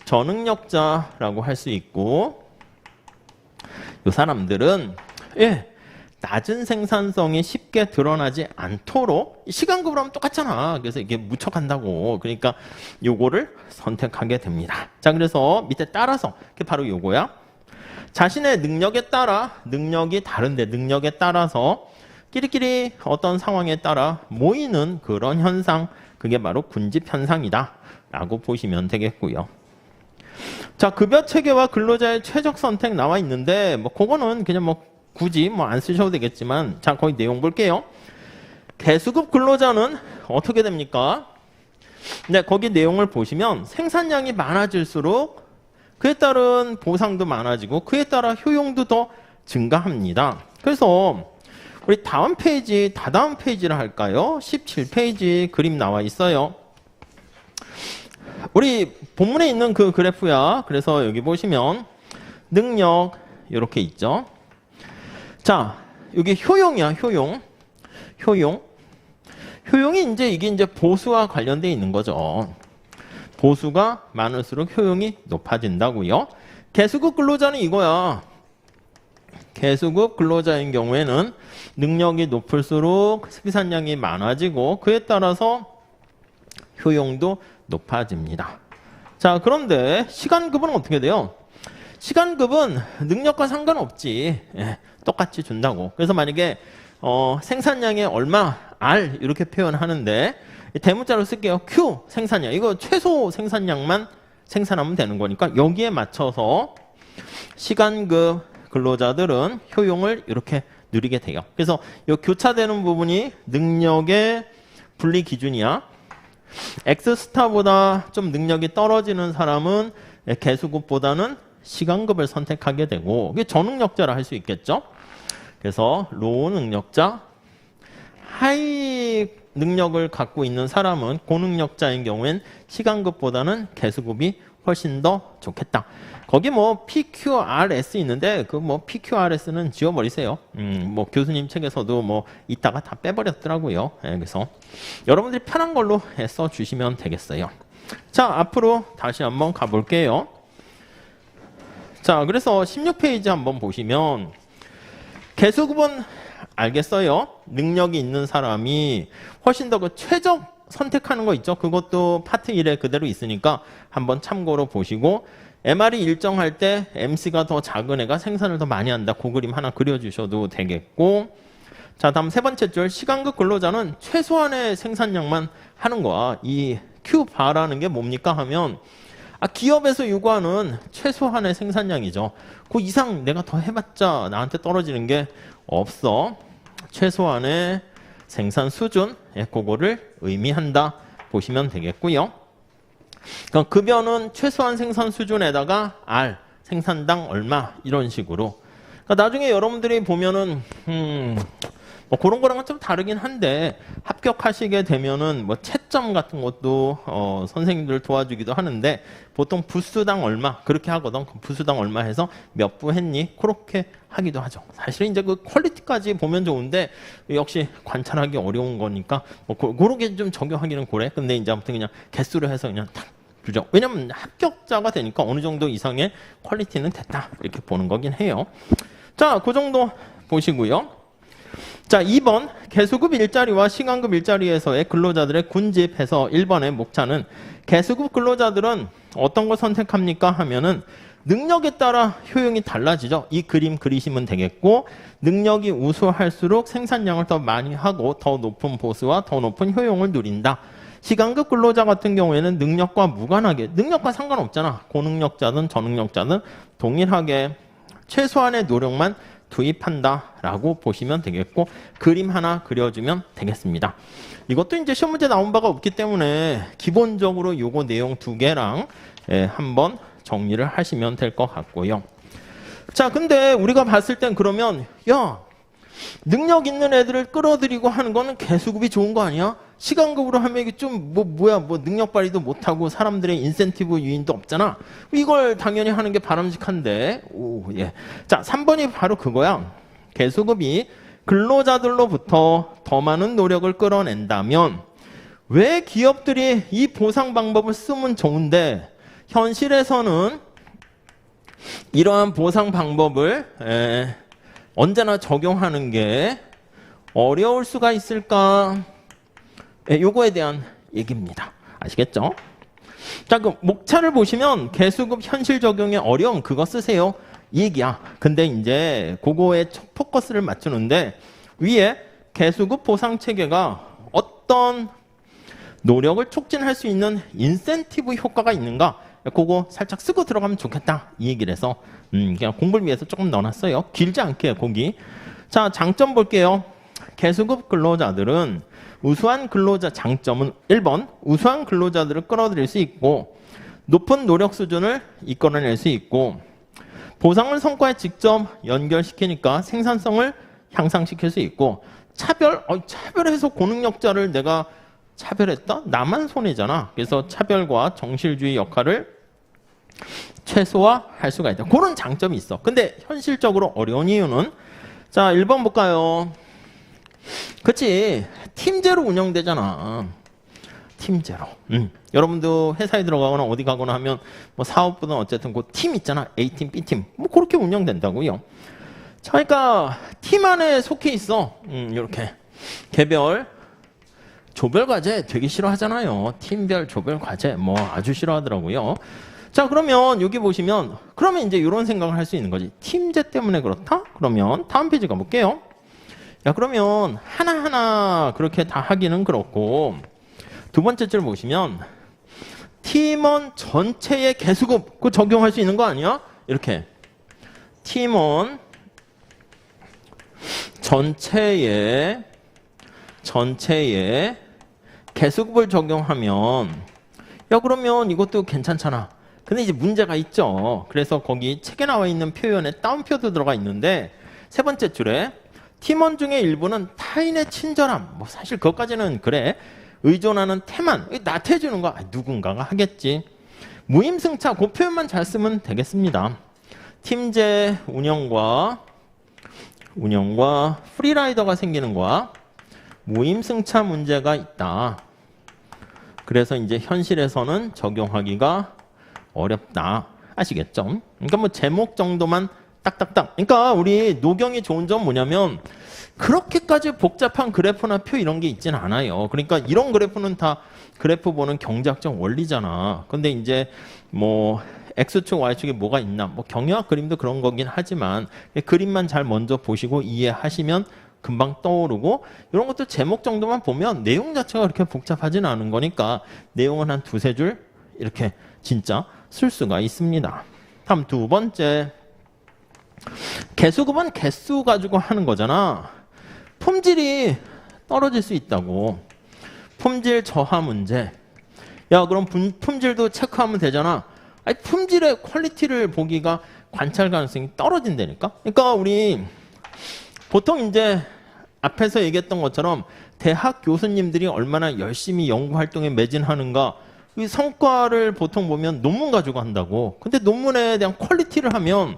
저능력자라고 할 수 있고 이 사람들은 낮은 생산성이 쉽게 드러나지 않도록 시간급으로 하면 똑같잖아. 그래서 이게 묻혀간다고. 그러니까 요거를 선택하게 됩니다. 자, 그래서 밑에 따라서 그게 바로 요거야. 자신의 능력에 따라 능력이 다른데 능력에 따라서 끼리끼리 어떤 상황에 따라 모이는 그런 현상 그게 바로 군집 현상이다 라고 보시면 되겠고요. 자, 급여 체계와 근로자의 최적 선택 나와 있는데 그거는 그냥 굳이 안 쓰셔도 되겠지만 자, 거기 내용 볼게요. 개수급 근로자는 어떻게 됩니까? 네, 거기 내용을 보시면 생산량이 많아질수록 그에 따른 보상도 많아지고 그에 따라 효용도 더 증가합니다. 그래서 우리 다음 페이지, 다다음 페이지를 할까요? 17페이지 그림 나와 있어요. 우리 본문에 있는 그 그래프야. 그래서 여기 보시면 능력 이렇게 있죠. 자, 여기 효용이야, 효용. 효용이 이게 이제 보수와 관련되어 있는 거죠. 보수가 많을수록 효용이 높아진다고요. 개수급 근로자는 이거야. 개수급 근로자인 경우에는 능력이 높을수록 생산량이 많아지고 그에 따라서 효용도 높아집니다. 자, 그런데 시간급은 어떻게 돼요? 시간급은 능력과 상관없지. 예, 똑같이 준다고. 그래서 만약에 생산량이 얼마 R 이렇게 표현하는데 대문자로 쓸게요. Q 생산량. 이거 최소 생산량만 생산하면 되는 거니까 여기에 맞춰서 시간급 근로자들은 효용을 이렇게 누리게 돼요. 그래서 이 교차되는 부분이 능력의 분리 기준이야. X스타보다 좀 능력이 떨어지는 사람은 개수급보다는 시간급을 선택하게 되고 이게 저능력자라 할 수 있겠죠. 그래서 로우 능력자, 하이 능력을 갖고 있는 사람은 고능력자인 경우엔 시간급보다는 개수급이 훨씬 더 좋겠다. 거기 뭐 PQRS 있는데 그 뭐 PQRS는 지워버리세요. 뭐 교수님 책에서도 뭐 이따가 다 빼버렸더라고요. 그래서 여러분들이 편한 걸로 써주시면 되겠어요. 자, 앞으로 다시 한번 가볼게요. 자, 그래서 16페이지 한번 보시면 개수급은 알겠어요. 능력이 있는 사람이 훨씬 더 그 최적 선택하는 거 있죠. 그것도 파트 1에 그대로 있으니까 한번 참고로 보시고 MR이 일정할 때 MC가 더 작은 애가 생산을 더 많이 한다. 그 그림 하나 그려주셔도 되겠고 자, 다음 세 번째 줄 시간급 근로자는 최소한의 생산량만 하는 거야. 이 Q바라는 게 뭡니까 하면 기업에서 요구하는 최소한의 생산량이죠. 그 이상 내가 더 해봤자 나한테 떨어지는 게 없어. 최소한의 생산 수준, 그거를 의미한다 보시면 되겠고요. 그러니까 급여는 최소한 생산 수준에다가 R, 생산당 얼마 이런 식으로. 그러니까 나중에 여러분들이 보면은 뭐 그런 거랑은 좀 다르긴 한데 합격하시게 되면은 뭐 채점 같은 것도 선생님들 도와주기도 하는데 보통 부수당 얼마 그렇게 하거든. 부수당 얼마 해서 몇 부 했니? 그렇게 하기도 하죠. 사실은 이제 그 퀄리티까지 보면 좋은데 역시 관찰하기 어려운 거니까 뭐 그렇게 좀 적용하기는 그래. 근데 이제 아무튼 그냥 개수로 해서 그냥 탁 주죠. 왜냐면 합격자가 되니까 어느 정도 이상의 퀄리티는 됐다 이렇게 보는 거긴 해요. 자, 그 정도 보시고요. 자, 2번 개수급 일자리와 시간급 일자리에서의 근로자들의 군집해서 1번의 목차는 개수급 근로자들은 어떤 걸 선택합니까 하면은 능력에 따라 효용이 달라지죠. 이 그림 그리시면 되겠고 능력이 우수할수록 생산량을 더 많이 하고 더 높은 보수와 더 높은 효용을 누린다. 시간급 근로자 같은 경우에는 능력과 무관하게 능력과 상관없잖아. 고능력자든 저능력자든 동일하게 최소한의 노력만 투입한다라고 보시면 되겠고 그림 하나 그려주면 되겠습니다. 이것도 이제 시험 문제 나온 바가 없기 때문에 기본적으로 요거 내용 두 개랑 한번 정리를 하시면 될 것 같고요. 자, 근데 우리가 봤을 땐 그러면 야, 능력 있는 애들을 끌어들이고 하는 거는 개수급이 좋은 거 아니야? 시간급으로 하면 이게 좀 뭐야 능력 발휘도 못하고 사람들의 인센티브 유인도 없잖아. 이걸 당연히 하는 게 바람직한데. 예. 자, 3번이 바로 그거야. 개수급이 근로자들로부터 더 많은 노력을 끌어낸다면 왜 기업들이 이 보상 방법을 쓰면 좋은데 현실에서는 이러한 보상 방법을 언제나 적용하는 게 어려울 수가 있을까? 요거에 대한 얘기입니다. 아시겠죠? 자, 그 목차를 보시면 개수급 현실 적용의 어려움 그거 쓰세요. 이 얘기야. 근데 이제 그거에 포커스를 맞추는데 위에 개수급 보상 체계가 어떤 노력을 촉진할 수 있는 인센티브 효과가 있는가? 그거 살짝 쓰고 들어가면 좋겠다. 이 얘기를 해서 그냥 공부를 위해서 조금 넣어놨어요. 길지 않게 거기. 자, 장점 볼게요. 개수급 근로자들은 우수한 근로자 장점은 1번 우수한 근로자들을 끌어들일 수 있고 높은 노력 수준을 이끌어낼 수 있고 보상을 성과에 직접 연결시키니까 생산성을 향상시킬 수 있고 차별해서 고능력자를 내가 차별했다? 나만 손해잖아. 그래서 차별과 정실주의 역할을 최소화할 수가 있다. 그런 장점이 있어. 근데 현실적으로 어려운 이유는 자, 1번 볼까요? 그치, 팀제로 운영되잖아. 팀제로. 여러분도 회사에 들어가거나 어디 가거나 하면 뭐 사업부든 어쨌든 그 팀 있잖아. A팀, B팀. 뭐 그렇게 운영된다고요. 자, 그러니까 팀 안에 속해 있어. 이렇게 개별, 조별 과제 되게 싫어하잖아요. 팀별 조별 과제 뭐 아주 싫어하더라고요. 자, 그러면 여기 보시면 그러면 이제 이런 생각을 할 수 있는 거지. 팀제 때문에 그렇다? 그러면 다음 페이지 가볼게요. 야, 그러면 하나하나 그렇게 다 하기는 그렇고 두 번째 줄 보시면 팀원 전체의 개수급 그거 적용할 수 있는 거 아니야? 이렇게 팀원 전체의 개수급을 적용하면 야, 그러면 이것도 괜찮잖아. 근데 이제 문제가 있죠. 그래서 거기 책에 나와 있는 표현에 따옴표도 들어가 있는데 세 번째 줄에 팀원 중에 일부는 타인의 친절함, 뭐 사실 그것까지는 그래. 의존하는 태만, 나태해주는 거 누군가가 하겠지. 무임승차, 그 표현만 잘 쓰면 되겠습니다. 팀제 운영과 프리라이더가 생기는 거와 무임승차 문제가 있다. 그래서 이제 현실에서는 적용하기가 어렵다. 아시겠죠? 그러니까 뭐 제목 정도만 딱딱딱. 그러니까 우리 노경이 좋은 점 뭐냐면 그렇게까지 복잡한 그래프나 표 이런 게 있지는 않아요. 그러니까 이런 그래프는 다 그래프 보는 경제학적 원리잖아. 근데 이제 뭐 X축, Y축에 뭐가 있나? 뭐 경영학 그림도 그런 거긴 하지만 그림만 잘 먼저 보시고 이해하시면 금방 떠오르고 이런 것도 제목 정도만 보면 내용 자체가 그렇게 복잡하지는 않은 거니까 내용은 한 두세 줄 이렇게 진짜 쓸 수가 있습니다. 다음 두 번째. 개수급은 개수 가지고 하는 거잖아. 품질이 떨어질 수 있다고. 품질 저하 문제. 야, 그럼 품질도 체크하면 되잖아. 아니, 품질의 퀄리티를 보기가 관찰 가능성이 떨어진다니까. 그러니까 우리 보통 이제 앞에서 얘기했던 것처럼 대학 교수님들이 얼마나 열심히 연구 활동에 매진하는가. 이 성과를 보통 보면 논문 가지고 한다고. 근데 논문에 대한 퀄리티를 하면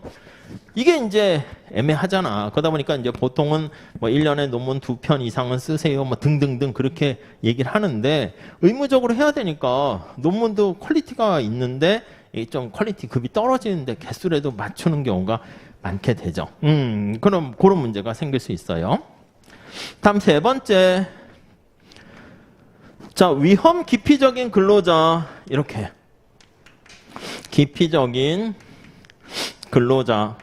이게 이제 애매하잖아. 그러다 보니까 이제 보통은 뭐 1년에 논문 2편 이상은 쓰세요. 뭐 등등등 그렇게 얘기를 하는데 의무적으로 해야 되니까 논문도 퀄리티가 있는데 좀 퀄리티 급이 떨어지는데 개수라도 맞추는 경우가 많게 되죠. 그럼 그런 문제가 생길 수 있어요. 다음 세 번째. 자, 위험 기피적인 근로자. 이렇게. 기피적인 근로자.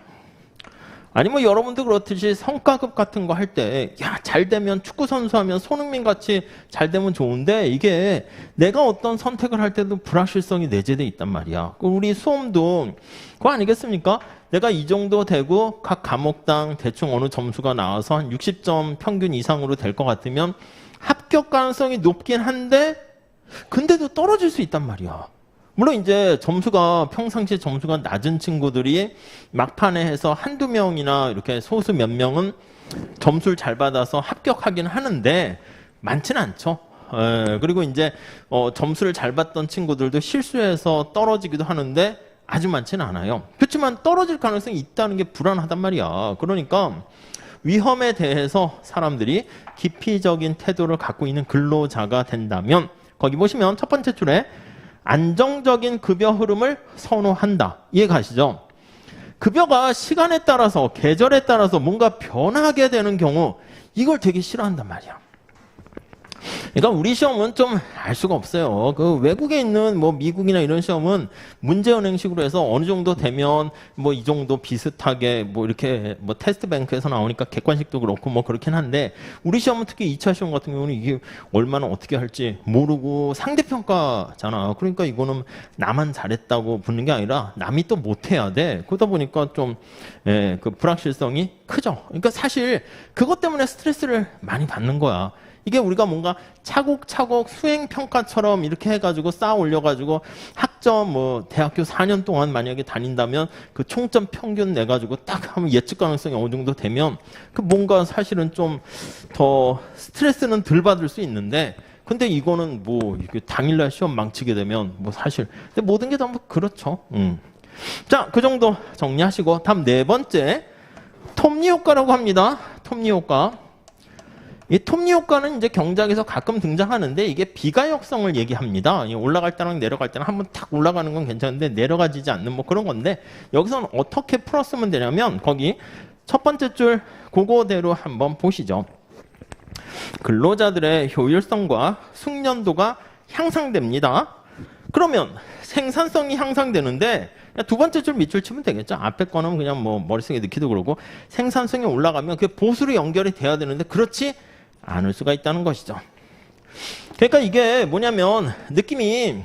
아니 뭐 여러분도 그렇듯이 성과급 같은 거 할 때 야, 잘 되면 축구 선수 하면 손흥민 같이 잘 되면 좋은데 이게 내가 어떤 선택을 할 때도 불확실성이 내재돼 있단 말이야. 우리 수험도 그거 아니겠습니까? 내가 이 정도 되고 각 과목당 대충 어느 점수가 나와서 한 60점 평균 이상으로 될 것 같으면 합격 가능성이 높긴 한데 근데도 떨어질 수 있단 말이야. 물론 이제 점수가 평상시 점수가 낮은 친구들이 막판에 해서 한두 명이나 이렇게 소수 몇 명은 점수를 잘 받아서 합격하긴 하는데 많지는 않죠. 그리고 이제 점수를 잘 받던 친구들도 실수해서 떨어지기도 하는데 아주 많지는 않아요. 그렇지만 떨어질 가능성이 있다는 게 불안하단 말이야. 그러니까 위험에 대해서 사람들이 기피적인 태도를 갖고 있는 근로자가 된다면 거기 보시면 첫 번째 줄에 안정적인 급여 흐름을 선호한다. 이해 가시죠? 급여가 시간에 따라서 계절에 따라서 뭔가 변하게 되는 경우 이걸 되게 싫어한단 말이야. 그러니까 우리 시험은 좀 알 수가 없어요. 그 외국에 있는 뭐 미국이나 이런 시험은 문제은행식으로 해서 어느 정도 되면 뭐 이 정도 비슷하게 뭐 이렇게 뭐 테스트 뱅크에서 나오니까 객관식도 그렇고 뭐 그렇긴 한데 우리 시험은 특히 2차 시험 같은 경우는 이게 얼마나 어떻게 할지 모르고 상대평가잖아. 그러니까 이거는 나만 잘했다고 붙는 게 아니라 남이 또 못해야 돼. 그러다 보니까 좀 그 불확실성이 크죠. 그러니까 사실 그것 때문에 스트레스를 많이 받는 거야. 이게 우리가 뭔가 차곡차곡 수행평가처럼 이렇게 해가지고 쌓아 올려가지고 학점 뭐 대학교 4년 동안 만약에 다닌다면 그 총점 평균 내가지고 딱 하면 예측 가능성이 어느 정도 되면 그 뭔가 사실은 좀 더 스트레스는 덜 받을 수 있는데 근데 이거는 뭐 이렇게 당일날 시험 망치게 되면 뭐 사실 근데 모든 게 다 뭐 그렇죠. 자, 그 정도 정리하시고 다음 네 번째 톱니 효과라고 합니다. 톱니 효과. 이 톱니 효과는 이제 경제학에서 가끔 등장하는데 이게 비가역성을 얘기합니다. 올라갈 때랑 내려갈 때는 한번 탁 올라가는 건 괜찮은데 내려가지지 않는 뭐 그런 건데 여기서는 어떻게 풀었으면 되냐면 거기 첫 번째 줄 그거대로 한번 보시죠. 근로자들의 효율성과 숙련도가 향상됩니다. 그러면 생산성이 향상되는데 두 번째 줄 밑줄 치면 되겠죠. 앞에 거는 그냥 뭐 머릿속에 넣기도 그러고 생산성이 올라가면 그게 보수로 연결이 돼야 되는데 그렇지 않을 수가 있다는 것이죠. 그러니까 이게 뭐냐면 느낌이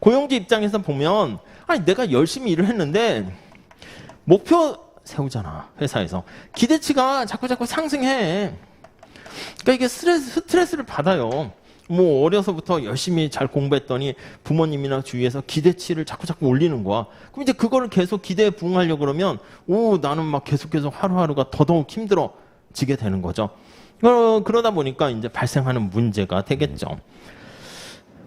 고용주 입장에서 보면 아니 내가 열심히 일을 했는데 목표 세우잖아 회사에서 기대치가 자꾸 상승해. 그러니까 이게 스트레스를 받아요. 뭐 어려서부터 열심히 잘 공부했더니 부모님이나 주위에서 기대치를 자꾸 올리는 거야. 그럼 이제 그거를 계속 기대에 부응하려고 그러면 나는 막 계속 하루하루가 더더욱 힘들어지게 되는 거죠. 그러다 보니까 이제 발생하는 문제가 되겠죠.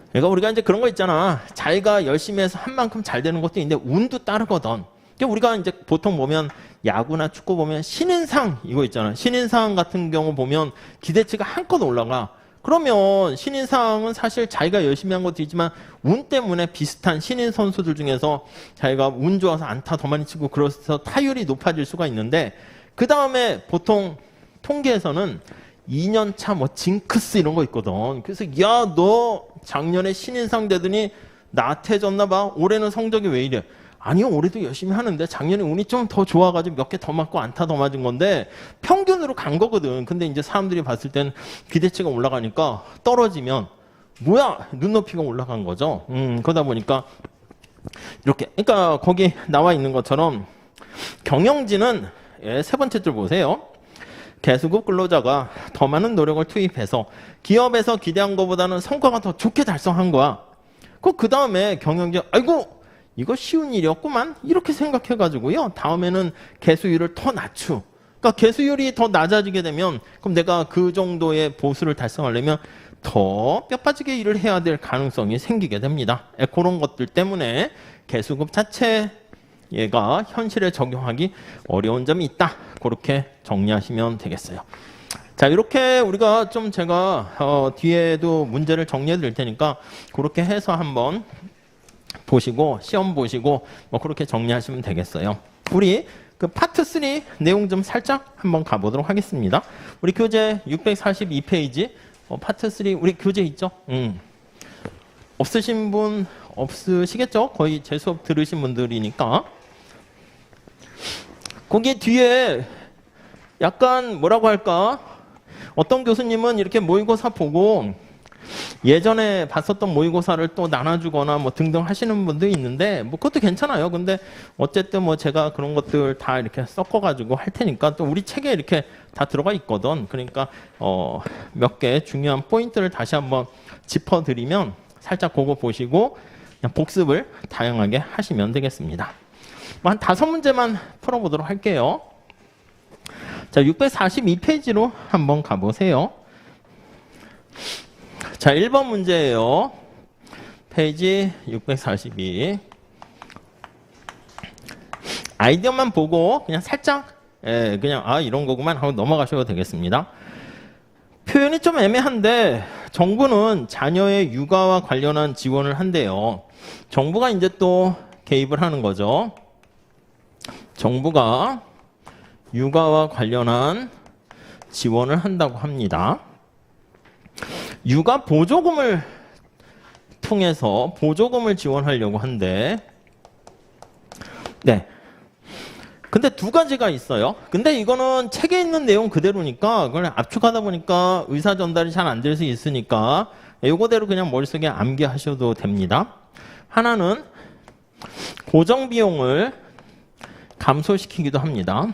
그러니까 우리가 이제 그런 거 있잖아. 자기가 열심히 해서 한 만큼 잘 되는 것도 있는데 운도 따르거든. 그러니까 우리가 이제 보통 보면 야구나 축구 보면 신인상 이거 있잖아. 신인상 같은 경우 보면 기대치가 한껏 올라가. 그러면 신인상은 사실 자기가 열심히 한 것도 있지만 운 때문에 비슷한 신인 선수들 중에서 자기가 운 좋아서 안타 더 많이 치고 그래서 타율이 높아질 수가 있는데 그 다음에 보통 통계에서는 2년차 뭐 징크스 이런 거 있거든. 그래서 야, 너 작년에 신인상 되더니 나태해졌나 봐. 올해는 성적이 왜 이래? 아니요, 올해도 열심히 하는데 작년에 운이 좀 더 좋아가지고 몇 개 더 맞고 안타 더 맞은 건데 평균으로 간 거거든. 근데 이제 사람들이 봤을 땐 기대치가 올라가니까 떨어지면 뭐야? 눈높이가 올라간 거죠. 그러다 보니까 이렇게 그러니까 거기 나와 있는 것처럼 경영진은 세 번째 줄 보세요. 개수급 근로자가 더 많은 노력을 투입해서 기업에서 기대한 것보다는 성과가 더 좋게 달성한 거야. 그 다음에 경영진 아이고 이거 쉬운 일이었구만 이렇게 생각해가지고요. 다음에는 개수율을 더 낮추. 그러니까 개수율이 더 낮아지게 되면 그럼 내가 그 정도의 보수를 달성하려면 더 뼈빠지게 일을 해야 될 가능성이 생기게 됩니다. 그런 것들 때문에 개수급 자체 얘가 현실에 적용하기 어려운 점이 있다. 그렇게 정리하시면 되겠어요. 자, 이렇게 우리가 좀 제가 뒤에도 문제를 정리해 드릴 테니까 그렇게 해서 한번 보시고 시험 보시고 뭐 그렇게 정리하시면 되겠어요. 우리 그 파트 3 내용 좀 살짝 한번 가보도록 하겠습니다. 우리 교재 642페이지 파트 3 우리 교재 있죠? 없으신 분 없으시겠죠? 거의 제 수업 들으신 분들이니까. 거기 뒤에 약간 뭐라고 할까? 어떤 교수님은 이렇게 모의고사 보고 예전에 봤었던 모의고사를 또 나눠주거나 뭐 등등 하시는 분도 있는데 뭐 그것도 괜찮아요. 근데 어쨌든 뭐 제가 그런 것들 다 이렇게 섞어가지고 할 테니까 또 우리 책에 이렇게 다 들어가 있거든. 그러니까 몇 개 중요한 포인트를 다시 한번 짚어드리면 살짝 그거 보시고 그냥 복습을 다양하게 하시면 되겠습니다. 뭐 한 5문제만 풀어보도록 할게요. 자, 642페이지로 한번 가보세요. 자, 1번 문제예요. 페이지 642. 아이디어만 보고 그냥 살짝 그냥 이런 거구만 하고 넘어가셔도 되겠습니다. 표현이 좀 애매한데 정부는 자녀의 육아와 관련한 지원을 한대요. 정부가 이제 또 개입을 하는 거죠. 정부가 육아와 관련한 지원을 한다고 합니다. 육아 보조금을 통해서 보조금을 지원하려고 한대. 네. 근데 두 가지가 있어요. 근데 이거는 책에 있는 내용 그대로니까 그걸 압축하다 보니까 의사 전달이 잘 안 될 수 있으니까 이거대로 그냥 머릿속에 암기하셔도 됩니다. 하나는 고정 비용을 감소시키기도 합니다.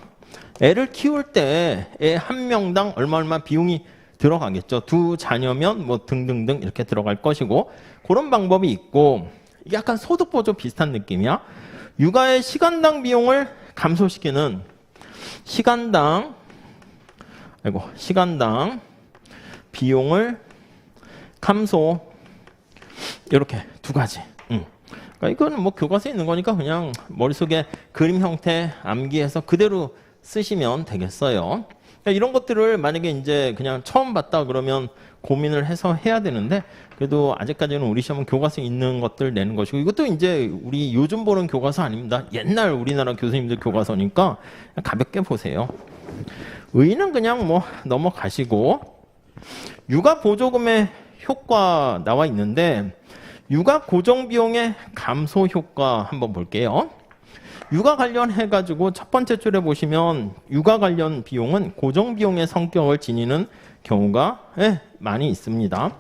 애를 키울 때 애 한 명당 얼마 비용이 들어가겠죠. 두 자녀면 뭐 등등등 이렇게 들어갈 것이고 그런 방법이 있고 이게 약간 소득보조 비슷한 느낌이야. 육아의 시간당 비용을 감소시키는 시간당 비용을 감소 이렇게 두 가지. 그러니까 이거는 뭐 교과서에 있는 거니까 그냥 머릿속에 그림 형태 암기해서 그대로 쓰시면 되겠어요. 이런 것들을 만약에 이제 그냥 처음 봤다 그러면 고민을 해서 해야 되는데 그래도 아직까지는 우리 시험은 교과서에 있는 것들 내는 것이고 이것도 이제 우리 요즘 보는 교과서 아닙니다. 옛날 우리나라 교수님들 교과서니까 가볍게 보세요. 의의는 그냥 뭐 넘어가시고 육아 보조금의 효과 나와 있는데 육아 고정비용의 감소 효과 한번 볼게요. 육아 관련해가지고 첫 번째 줄에 보시면 육아 관련 비용은 고정비용의 성격을 지니는 경우가 많이 있습니다.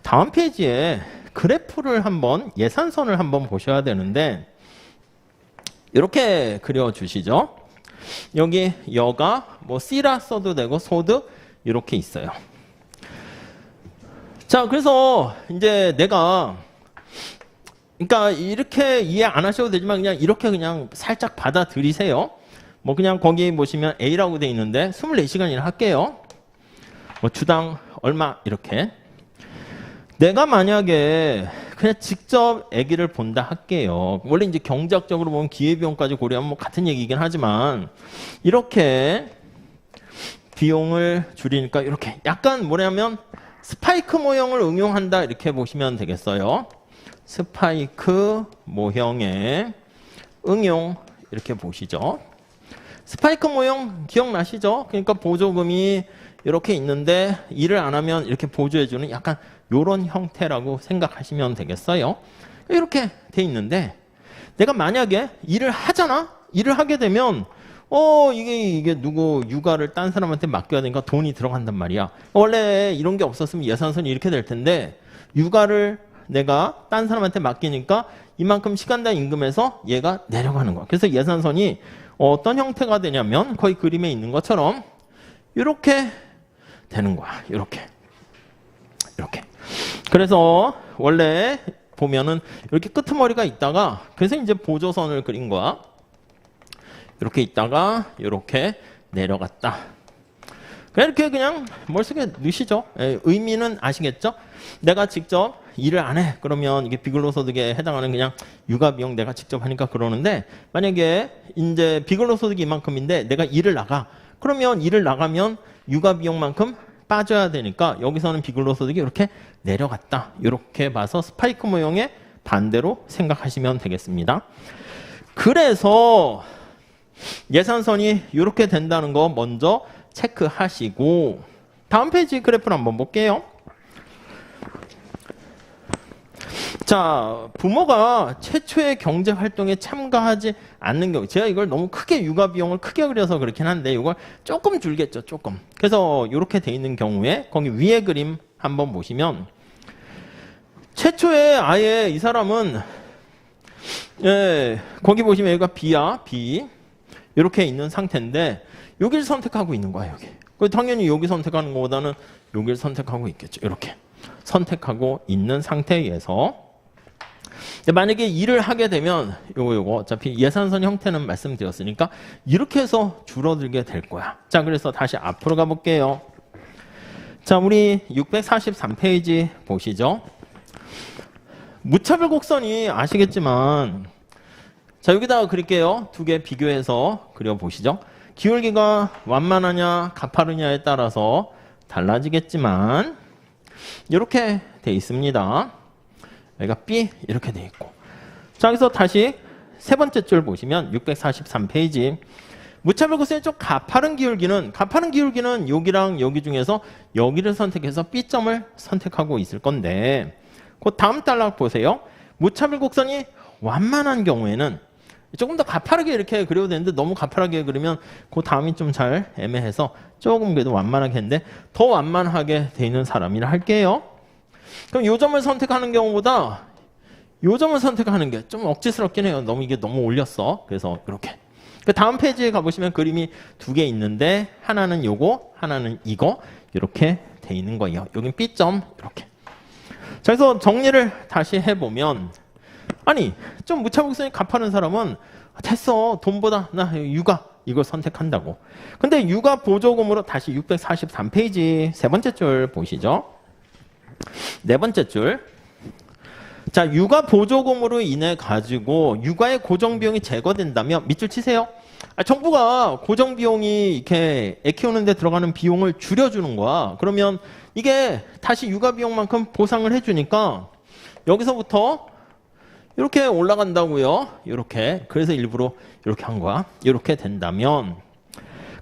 다음 페이지에 그래프를 한번 예산선을 한번 보셔야 되는데 이렇게 그려주시죠. 여기 여가 뭐 C라 써도 되고 소득 이렇게 있어요. 자, 그래서 이제 내가 그러니까 이렇게 이해 안 하셔도 되지만 그냥 이렇게 그냥 살짝 받아들이세요. 뭐 그냥 거기 보시면 A라고 돼 있는데 24시간이나 할게요. 뭐 주당 얼마 이렇게. 내가 만약에 그냥 직접 아기를 본다 할게요. 원래 이제 경제학적으로 보면 기회비용까지 고려하면 뭐 같은 얘기긴 하지만 이렇게 비용을 줄이니까 이렇게 약간 뭐냐면 스파이크 모형을 응용한다 이렇게 보시면 되겠어요. 스파이크 모형의 응용 이렇게 보시죠. 스파이크 모형 기억나시죠? 그러니까 보조금이 이렇게 있는데 일을 안 하면 이렇게 보조해주는 약간 이런 형태라고 생각하시면 되겠어요. 이렇게 돼 있는데 내가 만약에 일을 하잖아? 일을 하게 되면 이게 누구 육아를 딴 사람한테 맡겨야 되니까 돈이 들어간단 말이야. 원래 이런 게 없었으면 예산선이 이렇게 될 텐데 육아를 내가 딴 사람한테 맡기니까 이만큼 시간당 임금에서 얘가 내려가는 거야. 그래서 예산선이 어떤 형태가 되냐면 거의 그림에 있는 것처럼 이렇게 되는 거야. 이렇게. 그래서 원래 보면은 이렇게 끄트머리가 있다가 그래서 이제 보조선을 그린 거야. 이렇게 있다가 이렇게 내려갔다. 이렇게 그냥 머릿속에 넣으시죠. 의미는 아시겠죠? 내가 직접 일을 안 해. 그러면 이게 비근로소득에 해당하는 그냥 육아비용 내가 직접 하니까 그러는데 만약에 이제 비근로소득이 이만큼인데 내가 일을 나가. 그러면 일을 나가면 육아비용만큼 빠져야 되니까 여기서는 비근로소득이 이렇게 내려갔다. 이렇게 봐서 스파이크 모형의 반대로 생각하시면 되겠습니다. 그래서 예산선이 이렇게 된다는 거 먼저 체크하시고 다음 페이지 그래프를 한번 볼게요. 자, 부모가 최초의 경제활동에 참가하지 않는 경우 제가 이걸 너무 크게 육아비용을 크게 그려서 그렇긴 한데 이걸 조금 줄겠죠. 조금. 그래서 이렇게 돼 있는 경우에 거기 위에 그림 한번 보시면 최초에 아예 이 사람은 거기 보시면 여기가 B야. B. 이렇게 있는 상태인데 여기를 선택하고 있는 거야. 여기. 당연히 여기 선택하는 것보다는 여기를 선택하고 있겠죠. 이렇게 선택하고 있는 상태에서 만약에 일을 하게 되면 요거 어차피 예산선 형태는 말씀드렸으니까 이렇게 해서 줄어들게 될 거야. 자, 그래서 다시 앞으로 가볼게요. 자, 우리 643페이지 보시죠. 무차별 곡선이 아시겠지만 자, 여기다가 그릴게요. 두 개 비교해서 그려보시죠. 기울기가 완만하냐 가파르냐에 따라서 달라지겠지만 이렇게 돼 있습니다. 여기가 B 이렇게 돼 있고. 자, 여기서 다시 세 번째 줄 보시면 643페이지 무차별 곡선의 좀 가파른 기울기는 여기랑 여기 중에서 여기를 선택해서 B점을 선택하고 있을 건데 그 다음 단락 보세요. 무차별 곡선이 완만한 경우에는 조금 더 가파르게 이렇게 그려도 되는데 너무 가파르게 그리면 그 다음이 좀 잘 애매해서 조금 그래도 완만하게 했는데 더 완만하게 돼 있는 사람이라 할게요. 그럼 요 점을 선택하는 경우보다 요 점을 선택하는 게 좀 억지스럽긴 해요. 이게 너무 올렸어. 그래서 이렇게. 그 다음 페이지에 가보시면 그림이 두 개 있는데 하나는 요거, 하나는 이거 이렇게 돼 있는 거예요. 여긴 B점 이렇게. 자, 그래서 정리를 다시 해보면 아니 좀 무차별곡선이 가파른 사람은 됐어. 돈보다 나 육아 이걸 선택한다고. 근데 육아 보조금으로 다시 643페이지 세 번째 줄 보시죠. 네 번째 줄. 자, 육아 보조금으로 인해 가지고 육아의 고정비용이 제거된다면 밑줄 치세요. 정부가 고정비용이 이렇게 애 키우는데 들어가는 비용을 줄여주는 거야. 그러면 이게 다시 육아 비용만큼 보상을 해주니까 여기서부터 이렇게 올라간다고요. 이렇게. 그래서 일부러 이렇게 한 거야. 이렇게 된다면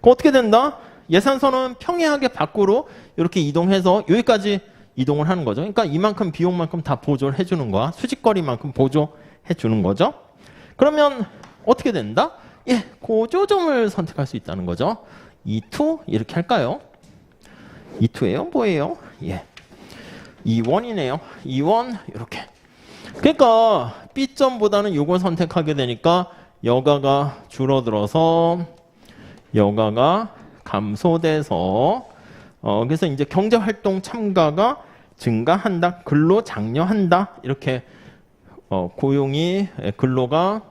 그럼 어떻게 된다? 예산서는 평행하게 밖으로 이렇게 이동해서 여기까지 이동을 하는 거죠. 그러니까 이만큼 비용만큼 다 보조를 해주는 거야. 수직거리만큼 보조해 주는 거죠. 그러면 어떻게 된다? 예, 고조점을 선택할 수 있다는 거죠. E2 이렇게 할까요? E2예요? 뭐예요? 예, E1이네요. E1 이렇게. 그러니까 B점보다는 이걸 선택하게 되니까 여가가 줄어들어서 여가가 감소돼서 그래서 이제 경제활동 참가가 증가한다, 근로 장려한다 이렇게 고용이 근로가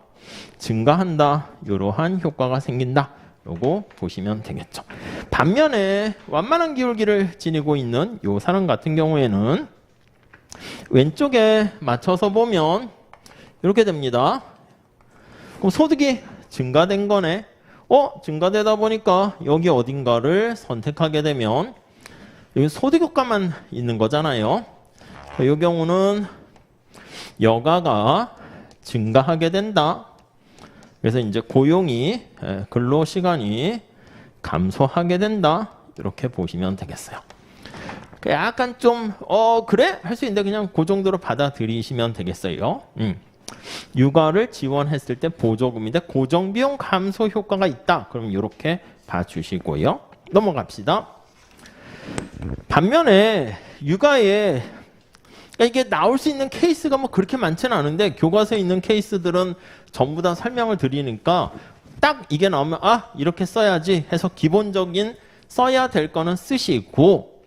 증가한다 이러한 효과가 생긴다. 요거 보시면 되겠죠. 반면에 완만한 기울기를 지니고 있는 요 사람 같은 경우에는 왼쪽에 맞춰서 보면 이렇게 됩니다. 그럼 소득이 증가된 거네. 증가되다 보니까 여기 어딘가를 선택하게 되면 여기 소득 효과만 있는 거잖아요. 이 경우는 여가가 증가하게 된다. 그래서 이제 고용이 근로 시간이 감소하게 된다. 이렇게 보시면 되겠어요. 약간 좀 그래? 할 수 있는데 그냥 그 정도로 받아들이시면 되겠어요. 육아를 지원했을 때 보조금인데 고정비용 감소 효과가 있다. 그럼 이렇게 봐주시고요. 넘어갑시다. 반면에 육아에 이게 나올 수 있는 케이스가 뭐 그렇게 많지는 않은데 교과서에 있는 케이스들은 전부 다 설명을 드리니까 딱 이게 나오면 이렇게 써야지 해서 기본적인 써야 될 거는 쓰시고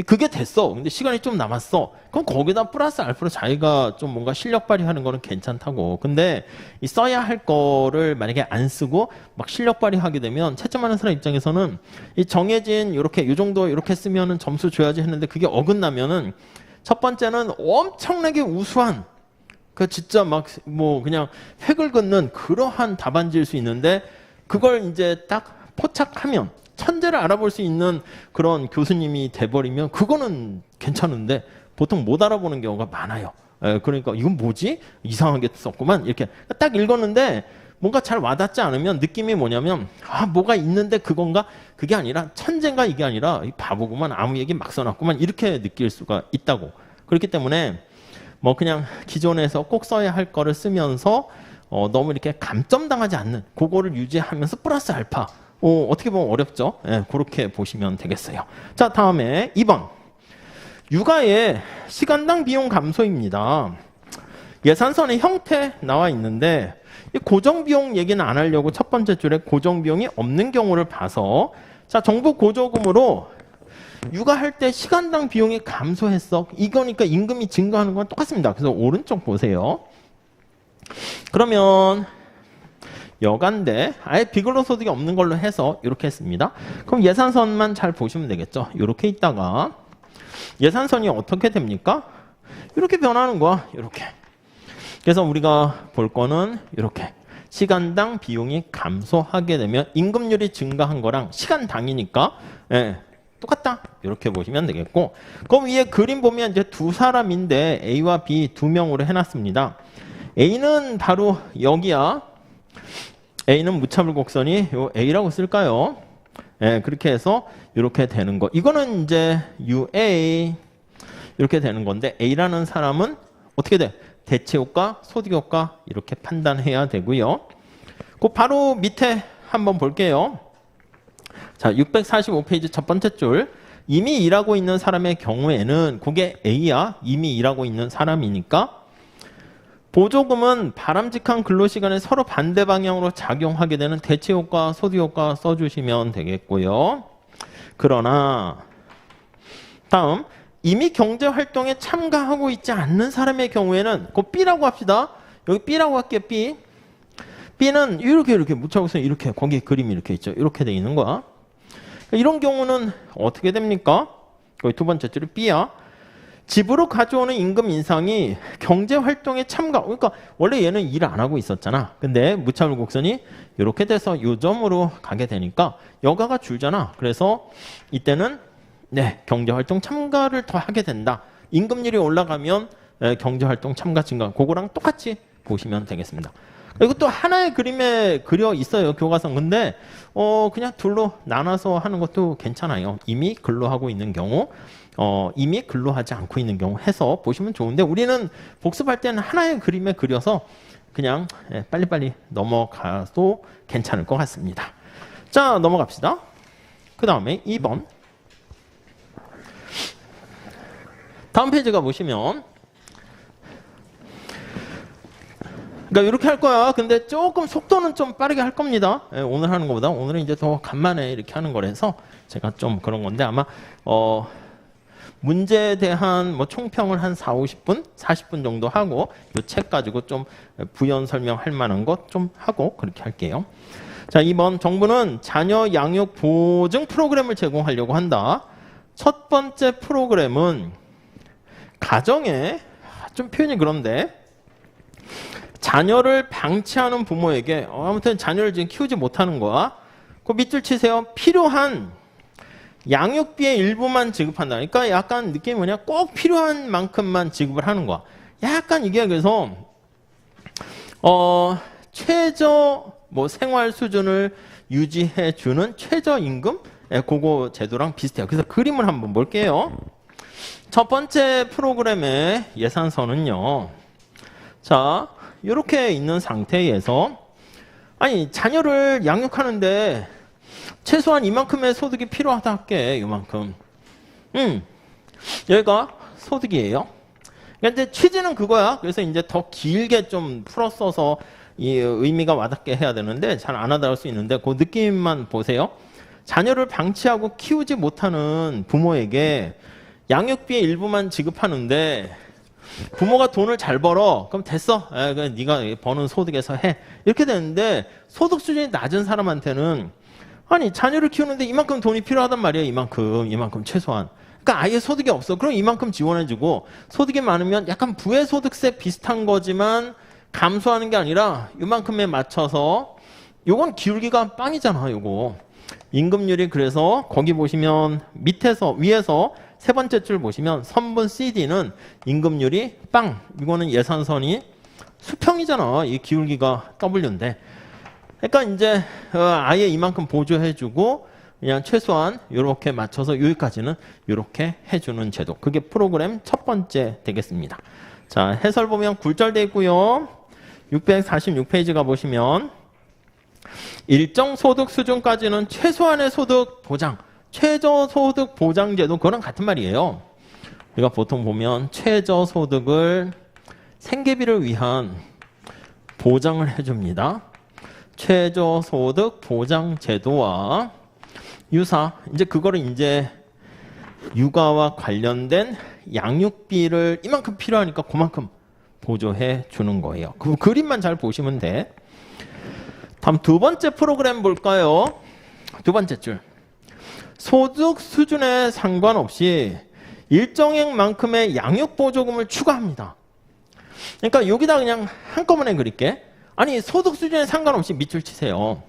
그게 됐어. 근데 시간이 좀 남았어. 그럼 거기다 플러스 알파로 자기가 좀 뭔가 실력 발휘하는 거는 괜찮다고. 근데 이 써야 할 거를 만약에 안 쓰고 막 실력 발휘하게 되면 채점하는 사람 입장에서는 이 정해진 이렇게 요 정도 이렇게 쓰면은 점수 줘야지 했는데 그게 어긋나면은 첫 번째는 엄청나게 우수한 그 진짜 막 뭐 그냥 획을 긋는 그러한 답안지일 수 있는데 그걸 이제 딱 포착하면 천재를 알아볼 수 있는 그런 교수님이 돼버리면 그거는 괜찮은데 보통 못 알아보는 경우가 많아요. 그러니까 이건 뭐지? 이상하게 썼구만. 이렇게 딱 읽었는데 뭔가 잘 와닿지 않으면 느낌이 뭐냐면 뭐가 있는데 그건가? 그게 아니라 천재인가 이게 아니라 바보구만. 아무 얘기 막 써놨구만. 이렇게 느낄 수가 있다고. 그렇기 때문에 뭐 그냥 기존에서 꼭 써야 할 거를 쓰면서 너무 이렇게 감점당하지 않는 그거를 유지하면서 플러스 알파. 어떻게 보면 어렵죠? 그렇게 보시면 되겠어요. 자, 다음에 2번. 육아의 시간당 비용 감소입니다. 예산선의 형태 나와 있는데 고정비용 얘기는 안 하려고 첫 번째 줄에 고정비용이 없는 경우를 봐서 자, 정부 고조금으로 육아할 때 시간당 비용이 감소했어. 이거니까 임금이 증가하는 건 똑같습니다. 그래서 오른쪽 보세요. 그러면 여간데 아예 비근로소득이 없는 걸로 해서 이렇게 했습니다. 그럼 예산선만 잘 보시면 되겠죠. 이렇게 있다가 예산선이 어떻게 됩니까? 이렇게 변하는 거야. 이렇게. 그래서 우리가 볼 거는 이렇게 시간당 비용이 감소하게 되면 임금률이 증가한 거랑 시간당이니까 똑같다. 이렇게 보시면 되겠고 그럼 위에 그림 보면 이제 두 사람인데 A와 B 두 명으로 해놨습니다. A는 바로 여기야. A는 무차별 곡선이 요 A라고 쓸까요? 그렇게 해서 이렇게 되는 거. 이거는 이제 UA 이렇게 되는 건데 A라는 사람은 어떻게 돼? 대체효과, 소득효과 이렇게 판단해야 되고요. 그 바로 밑에 한번 볼게요. 자, 645페이지 첫 번째 줄. 이미 일하고 있는 사람의 경우에는 그게 A야. 이미 일하고 있는 사람이니까 보조금은 바람직한 근로시간에 서로 반대 방향으로 작용하게 되는 대체효과, 소득효과 써주시면 되겠고요. 그러나 다음 이미 경제활동에 참가하고 있지 않는 사람의 경우에는 그 B라고 합시다. 여기 B라고 할게요. B. B는 이렇게 무차별선 이렇게 거기 그림이 이렇게 있죠. 이렇게 돼 있는 거야. 이런 경우는 어떻게 됩니까? 거기 두 번째 줄이 B야. 집으로 가져오는 임금 인상이 경제활동에 참가, 그러니까 원래 얘는 일 안 하고 있었잖아. 근데 무차별 곡선이 이렇게 돼서 요점으로 가게 되니까 여가가 줄잖아. 그래서 이때는 네, 경제활동 참가를 더 하게 된다. 임금률이 올라가면 경제활동 참가 증가. 그거랑 똑같이 보시면 되겠습니다. 그리고 또 하나의 그림에 그려 있어요. 교과서. 근데 그냥 둘로 나눠서 하는 것도 괜찮아요. 이미 근로하고 있는 경우, 이미 근로하지 않고 있는 경우 해서 보시면 좋은데 우리는 복습할 때는 하나의 그림에 그려서 그냥 빨리빨리 넘어가도 괜찮을 것 같습니다. 자, 넘어갑시다. 그 다음에 2번. 다음 페이지가 보시면 그러니까 이렇게 할 거야. 근데 조금 속도는 좀 빠르게 할 겁니다. 오늘 하는 것보다. 오늘은 이제 더 간만에 이렇게 하는 거라서 제가 좀 그런 건데 아마 문제에 대한 뭐 총평을 한 40분 정도 하고 이 책 가지고 좀 부연 설명할 만한 것 좀 하고 그렇게 할게요. 자, 2번. 정부는 자녀 양육 보증 프로그램을 제공하려고 한다. 첫 번째 프로그램은 가정에 좀 표현이 그런데 자녀를 방치하는 부모에게 아무튼 자녀를 지금 키우지 못하는 거야. 그 밑줄 치세요. 필요한 양육비의 일부만 지급한다. 그러니까 약간 느낌이 뭐냐? 꼭 필요한 만큼만 지급을 하는 거야. 약간 이게 그래서 최저 뭐 생활 수준을 유지해 주는 최저임금 그거 제도랑 비슷해요. 그래서 그림을 한번 볼게요. 첫 번째 프로그램의 예산서는요. 자, 이렇게 있는 상태에서 아니 자녀를 양육하는데 최소한 이만큼의 소득이 필요하다 할게. 이만큼. 여기가 소득이에요. 근데 취지는 그거야. 그래서 이제 더 길게 좀 풀었어서 이 의미가 와닿게 해야 되는데 잘 안 와닿을 수 있는데 그 느낌만 보세요. 자녀를 방치하고 키우지 못하는 부모에게 양육비의 일부만 지급하는데 부모가 돈을 잘 벌어. 그럼 됐어. 그냥 네가 버는 소득에서 해. 이렇게 되는데 소득 수준이 낮은 사람한테는 아니 자녀를 키우는데 이만큼 돈이 필요하단 말이야. 이만큼 최소한. 그러니까 아예 소득이 없어. 그럼 이만큼 지원해주고 소득이 많으면 약간 부의 소득세 비슷한 거지만 감소하는 게 아니라 이만큼에 맞춰서 요건 기울기가 빵이잖아. 요거. 임금률이 그래서 거기 보시면 위에서 세 번째 줄 보시면 선분 CD는 임금률이 빵. 이거는 예산선이 수평이잖아. 이 기울기가 W인데. 그러니까 이제 아예 이만큼 보조해주고 그냥 최소한 이렇게 맞춰서 여기까지는 이렇게 해주는 제도. 그게 프로그램 첫 번째 되겠습니다. 자, 해설 보면 굴절돼 있고요. 646페이지 가보시면 일정 소득 수준까지는 최소한의 소득 보장, 최저소득 보장제도 그거랑 같은 말이에요. 우리가 보통 보면 최저소득을 생계비를 위한 보장을 해줍니다. 최저소득 보장제도와 유사, 이제 그거를 이제 육아와 관련된 양육비를 이만큼 필요하니까 그만큼 보조해 주는 거예요. 그 그림만 잘 보시면 돼. 다음 두 번째 프로그램 볼까요? 두 번째 줄. 소득 수준에 상관없이 일정액만큼의 양육보조금을 추가합니다. 그러니까 여기다 그냥 한꺼번에 그릴게. 아니 소득 수준에 상관없이 밑줄 치세요.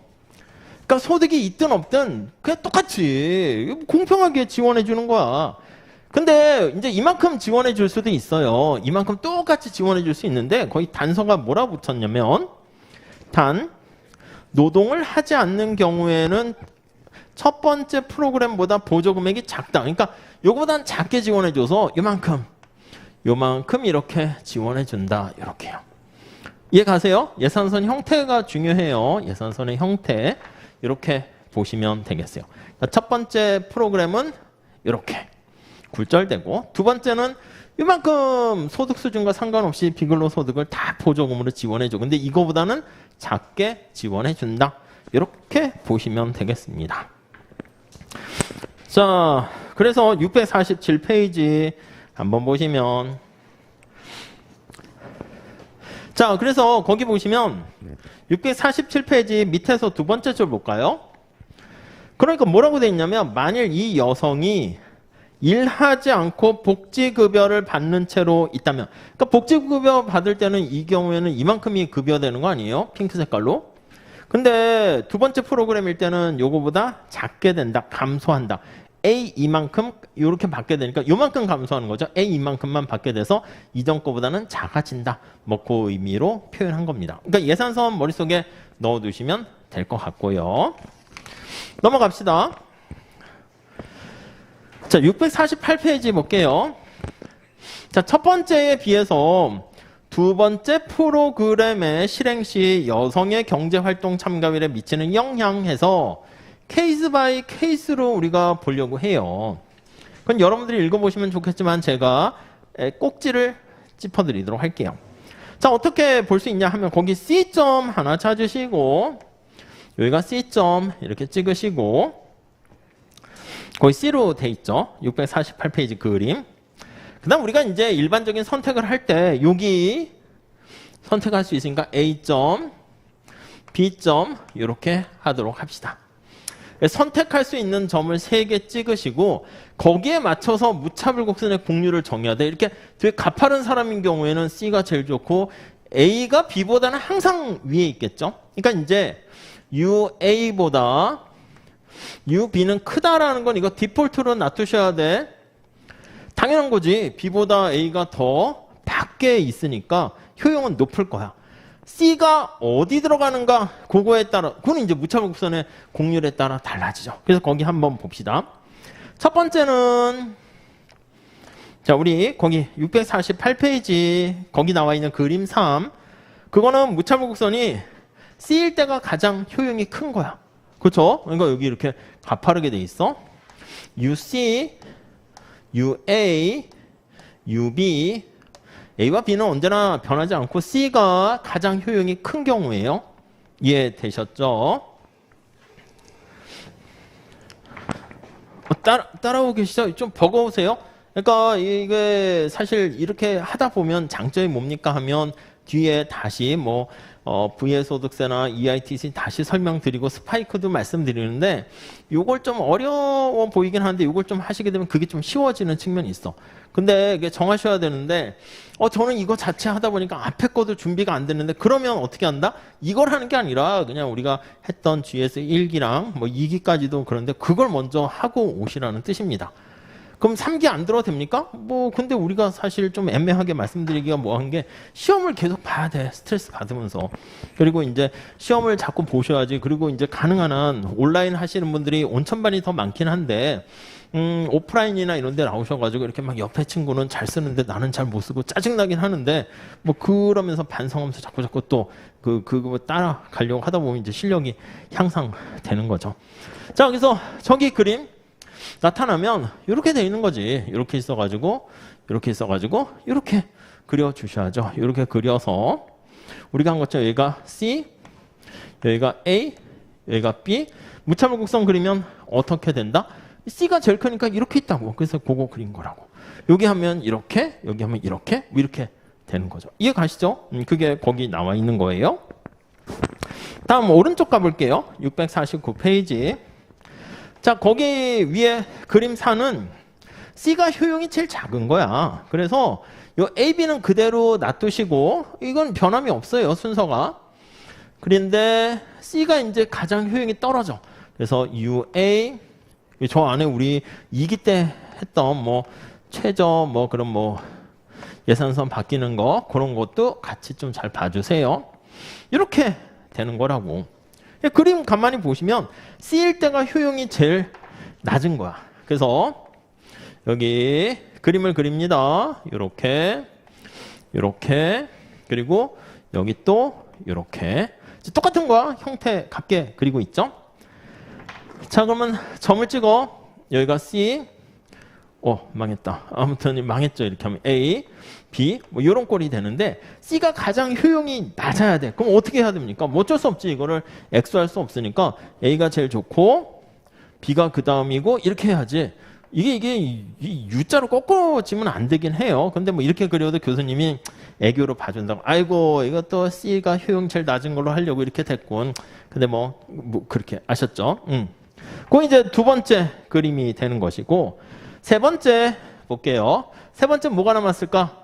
그러니까 소득이 있든 없든 그냥 똑같이 공평하게 지원해 주는 거야. 근데 이제 이만큼 지원해 줄 수도 있어요. 이만큼 똑같이 지원해 줄 수 있는데 거의 단서가 뭐라 붙었냐면 단 노동을 하지 않는 경우에는 첫 번째 프로그램보다 보조 금액이 작다. 그러니까 요거보단 작게 지원해 줘서 요만큼 이렇게 지원해 준다. 이렇게요. 이해 가세요? 예산선 형태가 중요해요. 예산선의 형태 이렇게 보시면 되겠어요. 그러니까 첫 번째 프로그램은 이렇게 굴절되고 두 번째는 이만큼 소득 수준과 상관없이 비근로 소득을 다 보조금으로 지원해 줘. 근데 이거보다는 작게 지원해 준다. 이렇게 보시면 되겠습니다. 자, 그래서 647페이지 한번 보시면 자, 그래서 거기 보시면 647페이지 밑에서 두 번째 줄 볼까요? 그러니까 뭐라고 돼 있냐면 만일 이 여성이 일하지 않고 복지급여를 받는 채로 있다면, 그러니까 복지급여 받을 때는 이 경우에는 이만큼이 급여되는 거 아니에요? 핑크 색깔로. 근데 두 번째 프로그램일 때는 요거보다 작게 된다, 감소한다. A 이만큼 이렇게 받게 되니까 요만큼 감소하는 거죠. A 이만큼만 받게 돼서 이전 거보다는 작아진다. 뭐 그 의미로 표현한 겁니다. 그러니까 예산서원 머릿속에 넣어두시면 될 것 같고요. 넘어갑시다. 자, 648페이지 볼게요. 자, 첫 번째에 비해서 두 번째 프로그램의 실행 시 여성의 경제활동 참가율에 미치는 영향에서 케이스 바이 케이스로 우리가 보려고 해요. 그건 여러분들이 읽어보시면 좋겠지만 제가 꼭지를 짚어드리도록 할게요. 자, 어떻게 볼 수 있냐 하면 거기 C점 하나 찾으시고 여기가 C점 이렇게 찍으시고 거기 C로 돼 있죠. 648페이지 그림. 그 다음 우리가 이제 일반적인 선택을 할 때 여기 선택할 수 있으니까 A점, B점 이렇게 하도록 합시다. 선택할 수 있는 점을 3개 찍으시고 거기에 맞춰서 무차별 곡선의 곡률을 정해야 돼. 이렇게 되게 가파른 사람인 경우에는 C가 제일 좋고 A가 B보다는 항상 위에 있겠죠. 그러니까 이제 UA보다 UB는 크다라는 건 이거 디폴트로 놔두셔야 돼. 당연한 거지. B보다 A가 더 밖에 있으니까 효용은 높을 거야. C가 어디 들어가는가 그거에 따라 그거는 이제 무차별 곡선의 곡률에 따라 달라지죠. 그래서 거기 한번 봅시다. 첫 번째는 자 우리 거기 648페이지 거기 나와 있는 그림 3 그거는 무차별 곡선이 C일 때가 가장 효용이 큰 거야. 그렇죠? 그러니까 여기 이렇게 가파르게 돼 있어. UC, UA, UB A와 B는 언제나 변하지 않고 C가 가장 효용이 큰 경우예요. 이해되셨죠? 따라오고 계시죠? 좀 버거우세요? 그러니까 이게 사실 이렇게 하다 보면 장점이 뭡니까 하면 뒤에 다시 뭐 부의소득세나 EITC 다시 설명드리고 스파이크도 말씀드리는데 요걸 좀 어려워 보이긴 하는데 요걸 좀 하시게 되면 그게 좀 쉬워지는 측면이 있어. 근데 이게 정하셔야 되는데 저는 이거 자체 하다 보니까 앞에 것도 준비가 안 됐는데 그러면 어떻게 한다? 이걸 하는 게 아니라 그냥 우리가 했던 GS 1기랑 뭐 2기까지도 그런데 그걸 먼저 하고 오시라는 뜻입니다. 그럼 3기 안 들어도 됩니까? 근데 우리가 사실 좀 애매하게 말씀드리기가 뭐한 게 시험을 계속 봐야 돼. 스트레스 받으면서. 그리고 이제 시험을 자꾸 보셔야지. 그리고 이제 가능한 한 온라인 하시는 분들이 온천반이 더 많긴 한데, 오프라인이나 이런 데 나오셔가지고 이렇게 막 옆에 친구는 잘 쓰는데 나는 잘 못 쓰고 짜증나긴 하는데, 그러면서 반성하면서 자꾸 또 그거 따라가려고 하다 보면 이제 실력이 향상되는 거죠. 자, 그래서 저기 그림. 나타나면 이렇게 돼 있는 거지. 이렇게 있어가지고 이렇게 그려주셔야죠. 이렇게 그려서 우리가 한 것처럼 여기가 C, 여기가 A, 여기가 B. 무차별 곡선 그리면 어떻게 된다? C가 제일 크니까 이렇게 있다고. 그래서 그거 그린 거라고. 여기 하면 이렇게, 여기 하면 이렇게 되는 거죠. 이해 가시죠? 그게 거기 나와 있는 거예요. 다음 오른쪽 가볼게요. 649페이지. 자, 거기 위에 그림 4는 C가 효용이 제일 작은 거야. 그래서 요 A, B는 그대로 놔두시고 이건 변함이 없어요, 순서가. 그런데 C가 이제 가장 효용이 떨어져. 그래서 UA 저 안에 우리 2기 때 했던 최저 그런 예산선 바뀌는 거 그런 것도 같이 좀 잘 봐주세요. 이렇게 되는 거라고. 그림 가만히 보시면 C일 때가 효용이 제일 낮은 거야. 그래서 여기 그림을 그립니다. 이렇게 그리고 여기 또 이렇게 똑같은 거야. 형태 같게 그리고 있죠. 자, 그러면 점을 찍어. 여기가 C. 망했다. 아무튼 망했죠. 이렇게 하면 A, B 이런 꼴이 되는데 C가 가장 효용이 낮아야 돼. 그럼 어떻게 해야 됩니까? 어쩔 수 없지. 이거를 X할 수 없으니까 A가 제일 좋고 B가 그 다음이고 이렇게 해야지. 이게 U자로 꺾어지면 안 되긴 해요. 근데 이렇게 그려도 교수님이 애교로 봐준다고. 아이고 이것도 C가 효용 제일 낮은 걸로 하려고 이렇게 됐군. 근데 그렇게 아셨죠? 그건 이제 두 번째 그림이 되는 것이고 세 번째 볼게요. 세 번째 뭐가 남았을까?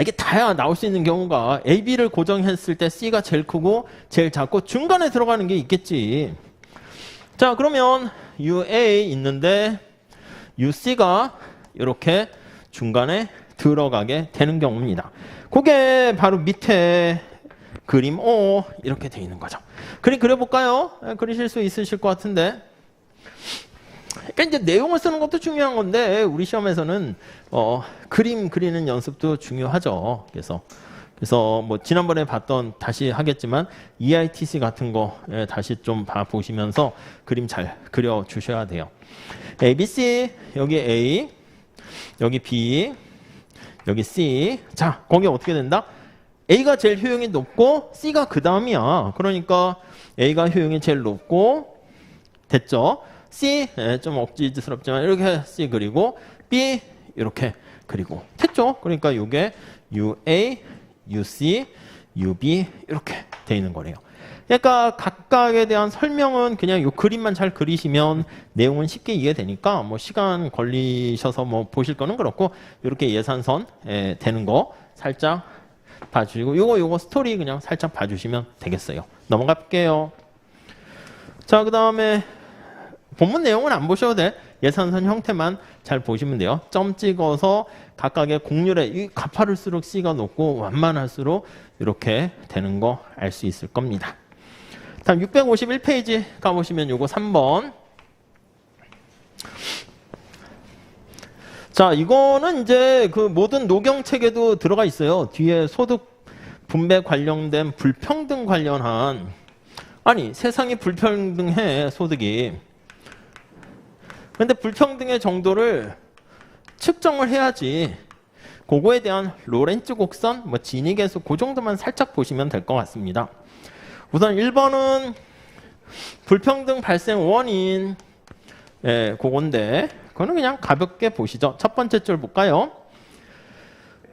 이게 다야 나올 수 있는 경우가 A, B를 고정했을 때 C가 제일 크고 제일 작고 중간에 들어가는 게 있겠지. 자, 그러면 UA 있는데 UC가 이렇게 중간에 들어가게 되는 경우입니다. 그게 바로 밑에 그림 O 이렇게 돼 있는 거죠. 그림 그려볼까요? 그리실 수 있으실 것 같은데. 그러니까 이제 내용을 쓰는 것도 중요한 건데 우리 시험에서는 그림 그리는 연습도 중요하죠. 그래서 뭐 지난번에 봤던 다시 하겠지만 EITC 같은 거 다시 좀 봐보시면서 그림 잘 그려 주셔야 돼요. A, B, C 여기 A, 여기 B, 여기 C. 자, 거기 어떻게 된다? A가 제일 효용이 높고 C가 그 다음이야. 그러니까 A가 효용이 제일 높고 됐죠? C 좀 억지스럽지만 이렇게 C 그리고 B 이렇게 그리고 됐죠? 그러니까 이게 UA, UC, UB 이렇게 돼 있는 거래요. 그러니까 각각에 대한 설명은 그냥 이 그림만 잘 그리시면 내용은 쉽게 이해되니까 뭐 시간 걸리셔서 뭐 보실 거는 그렇고 이렇게 예산선 되는 거 살짝 봐주시고 요거 스토리 그냥 살짝 봐주시면 되겠어요. 넘어가 볼게요. 자, 그 다음에 본문 내용은 안 보셔도 돼. 예산선 형태만 잘 보시면 돼요. 점 찍어서 각각의 곡률에 이 가파를수록 C가 높고 완만할수록 이렇게 되는 거 알 수 있을 겁니다. 다음 651페이지 가보시면 요거 3번. 자, 이거는 이제 그 모든 노경책에도 들어가 있어요. 뒤에 소득 분배 관련된 불평등 관련한 아니 세상이 불평등해 소득이. 근데 불평등의 정도를 측정을 해야지. 그거에 대한 로렌츠 곡선, 뭐 지니계수 그 정도만 살짝 보시면 될 것 같습니다. 우선 1번은 불평등 발생 원인 그건데 그거는 그냥 가볍게 보시죠. 첫 번째 줄 볼까요?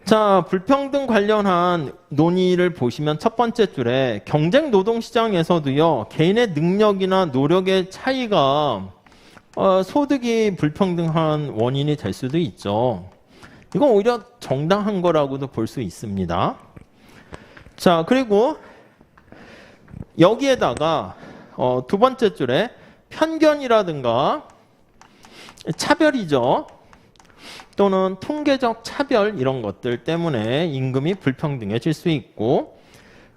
자, 불평등 관련한 논의를 보시면 첫 번째 줄에 경쟁 노동시장에서도요 개인의 능력이나 노력의 차이가 소득이 불평등한 원인이 될 수도 있죠. 이건 오히려 정당한 거라고도 볼 수 있습니다. 자, 그리고 여기에다가 두 번째 줄에 편견이라든가 차별이죠. 또는 통계적 차별 이런 것들 때문에 임금이 불평등해질 수 있고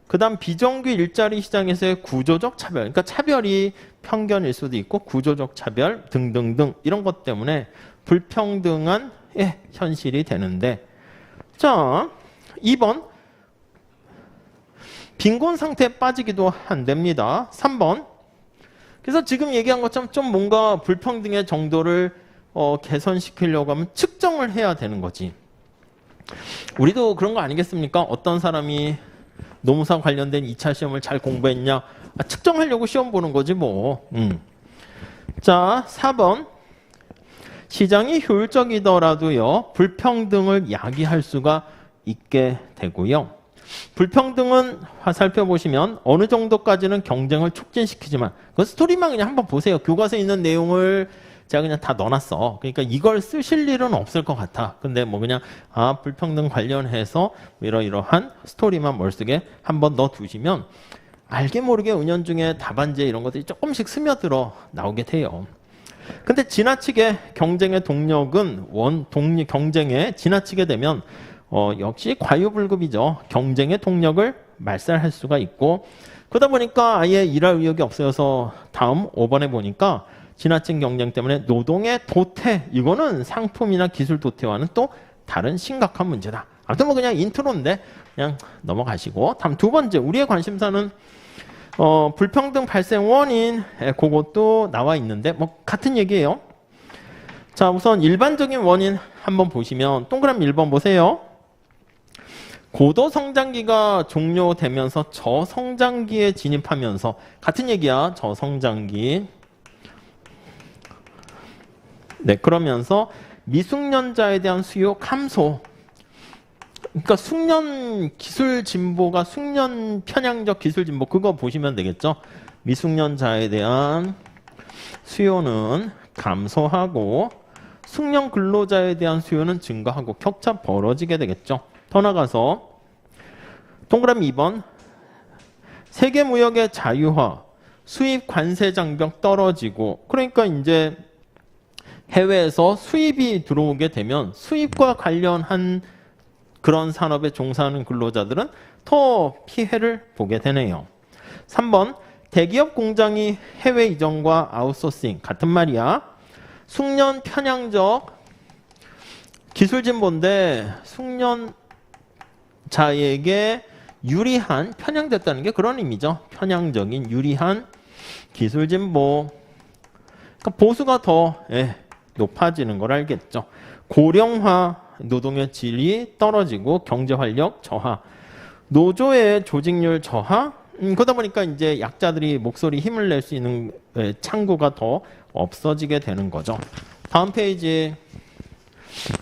그 다음 비정규 일자리 시장에서의 구조적 차별, 그러니까 차별이 편견일 수도 있고 구조적 차별 등등등 이런 것 때문에 불평등한 현실이 되는데 자 2번 빈곤 상태에 빠지기도 안 됩니다. 3번 그래서 지금 얘기한 것처럼 좀 뭔가 불평등의 정도를 개선시키려고 하면 측정을 해야 되는 거지. 우리도 그런 거 아니겠습니까? 어떤 사람이 노무사 관련된 2차 시험을 잘 공부했냐? 측정하려고 시험 보는 거지 뭐. 자, 4번. 시장이 효율적이더라도요. 불평등을 야기할 수가 있게 되고요. 불평등은 살펴보시면 어느 정도까지는 경쟁을 촉진시키지만 그 스토리만 그냥 한번 보세요. 교과서에 있는 내용을 제가 그냥 다 넣어놨어. 그러니까 이걸 쓰실 일은 없을 것 같아. 근데 뭐 그냥 불평등 관련해서 이러이러한 스토리만 머릿속에 한번 넣어두시면 알게 모르게 은연중에 답안지에 이런 것들이 조금씩 스며들어 나오게 돼요. 근데 지나치게 경쟁의 동력은 경쟁에 지나치게 되면 역시 과유불급이죠. 경쟁의 동력을 말살할 수가 있고 그러다 보니까 아예 일할 의욕이 없어서 다음 5번에 보니까 지나친 경쟁 때문에 노동의 도태, 이거는 상품이나 기술 도태와는 또 다른 심각한 문제다. 아무튼 뭐 그냥 인트로인데 그냥 넘어가시고 다음 두 번째 우리의 관심사는 불평등 발생 원인 그것도 나와 있는데 뭐 같은 얘기예요. 자, 우선 일반적인 원인 한번 보시면 동그라미 1번 보세요. 고도 성장기가 종료되면서 저성장기에 진입하면서 같은 얘기야. 저성장기. 네, 그러면서 미숙련자에 대한 수요 감소. 그러니까 숙련 기술 진보가 숙련 편향적 기술 진보 그거 보시면 되겠죠. 미숙련자에 대한 수요는 감소하고 숙련 근로자에 대한 수요는 증가하고 격차 벌어지게 되겠죠. 더 나가서 동그라미 2번 세계 무역의 자유화, 수입 관세 장벽 떨어지고 그러니까 이제 해외에서 수입이 들어오게 되면 수입과 관련한 그런 산업에 종사하는 근로자들은 더 피해를 보게 되네요. 3번 대기업 공장이 해외 이전과 아웃소싱 같은 말이야. 숙련 편향적 기술 진보인데 숙련자에게 유리한 편향됐다는 게 그런 의미죠. 편향적인 유리한 기술 진보. 그러니까 보수가 더 높아지는 걸 알겠죠. 고령화 노동의 질이 떨어지고 경제 활력 저하, 노조의 조직률 저하. 그러다 보니까 이제 약자들이 목소리 힘을 낼 수 있는 창구가 더 없어지게 되는 거죠. 다음 페이지.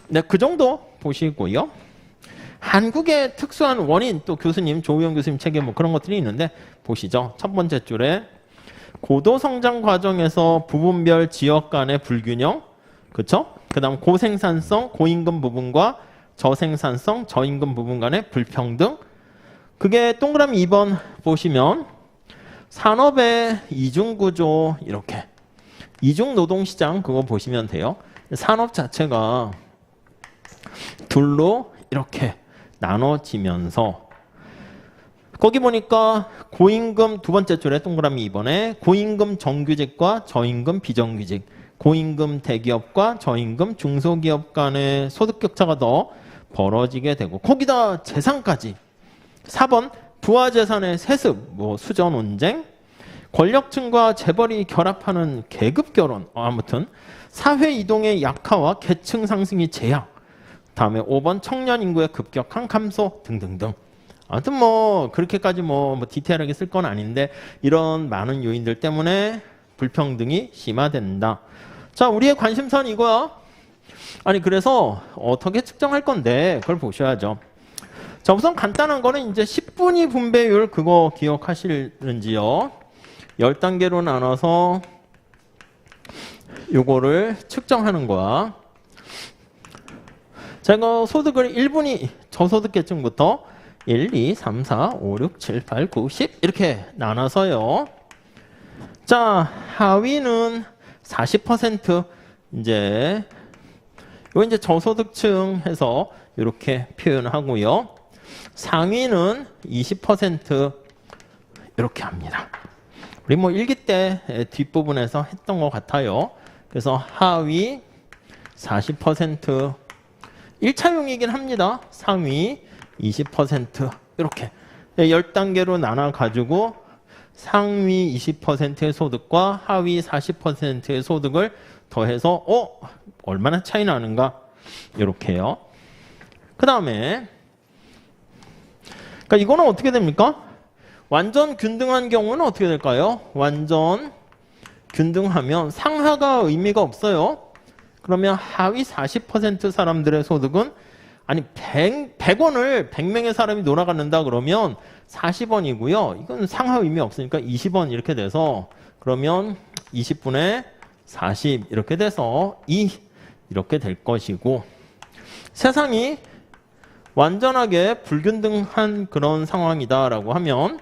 네, 그 정도 보시고요. 한국의 특수한 원인 또 교수님 조우영 교수님 책에 뭐 그런 것들이 있는데 보시죠. 첫 번째 줄에 고도 성장 과정에서 부분별 지역 간의 불균형, 그렇죠? 그다음 고생산성 고임금 부분과 저생산성 저임금 부분 간의 불평등. 그게 동그라미 2번 보시면 산업의 이중구조 이렇게 이중노동시장 그거 보시면 돼요. 산업 자체가 둘로 이렇게 나눠지면서 거기 보니까 고임금 두 번째 줄에 동그라미 2번에 고임금 정규직과 저임금 비정규직, 고임금 대기업과 저임금 중소기업 간의 소득 격차가 더 벌어지게 되고 거기다 재산까지 4번 부하재산의 세습, 뭐 수저 논쟁, 권력층과 재벌이 결합하는 계급 결혼, 아무튼 사회 이동의 약화와 계층 상승이 제약, 다음에 5번 청년 인구의 급격한 감소 등등등. 아무튼 뭐 그렇게까지 뭐 디테일하게 쓸 건 아닌데 이런 많은 요인들 때문에 불평등이 심화된다. 자, 우리의 관심사는 이거야. 아니 그래서 어떻게 측정할 건데 그걸 보셔야죠. 자, 우선 간단한 거는 이제 10분위 분배율 그거 기억하시는지요? 10단계로 나눠서 요거를 측정하는 거야. 제가 소득을 1분위 저소득계층부터 1, 2, 3, 4, 5, 6, 7, 8, 9, 10 이렇게 나눠서요. 자, 하위는 40% 이제 요 이제 저소득층 해서 이렇게 표현하고요. 상위는 20% 이렇게 합니다. 우리 뭐 일기 때 뒷부분에서 했던 것 같아요. 그래서 하위 40% 1차용이긴 합니다. 상위 20% 이렇게 10단계로 나눠가지고 상위 20%의 소득과 하위 40%의 소득을 더해서 얼마나 차이 나는가 이렇게요. 그 다음에 그러니까 이거는 어떻게 됩니까? 완전 균등한 경우는 어떻게 될까요? 완전 균등하면 상하가 의미가 없어요. 그러면 하위 40% 사람들의 소득은 아니 100원을 100명의 사람이 놀아갖는다 그러면 40원이고요. 이건 상하 의미 없으니까 20원 이렇게 돼서 그러면 20분의 40 이렇게 돼서 2 이렇게 될 것이고 세상이 완전하게 불균등한 그런 상황이다라고 하면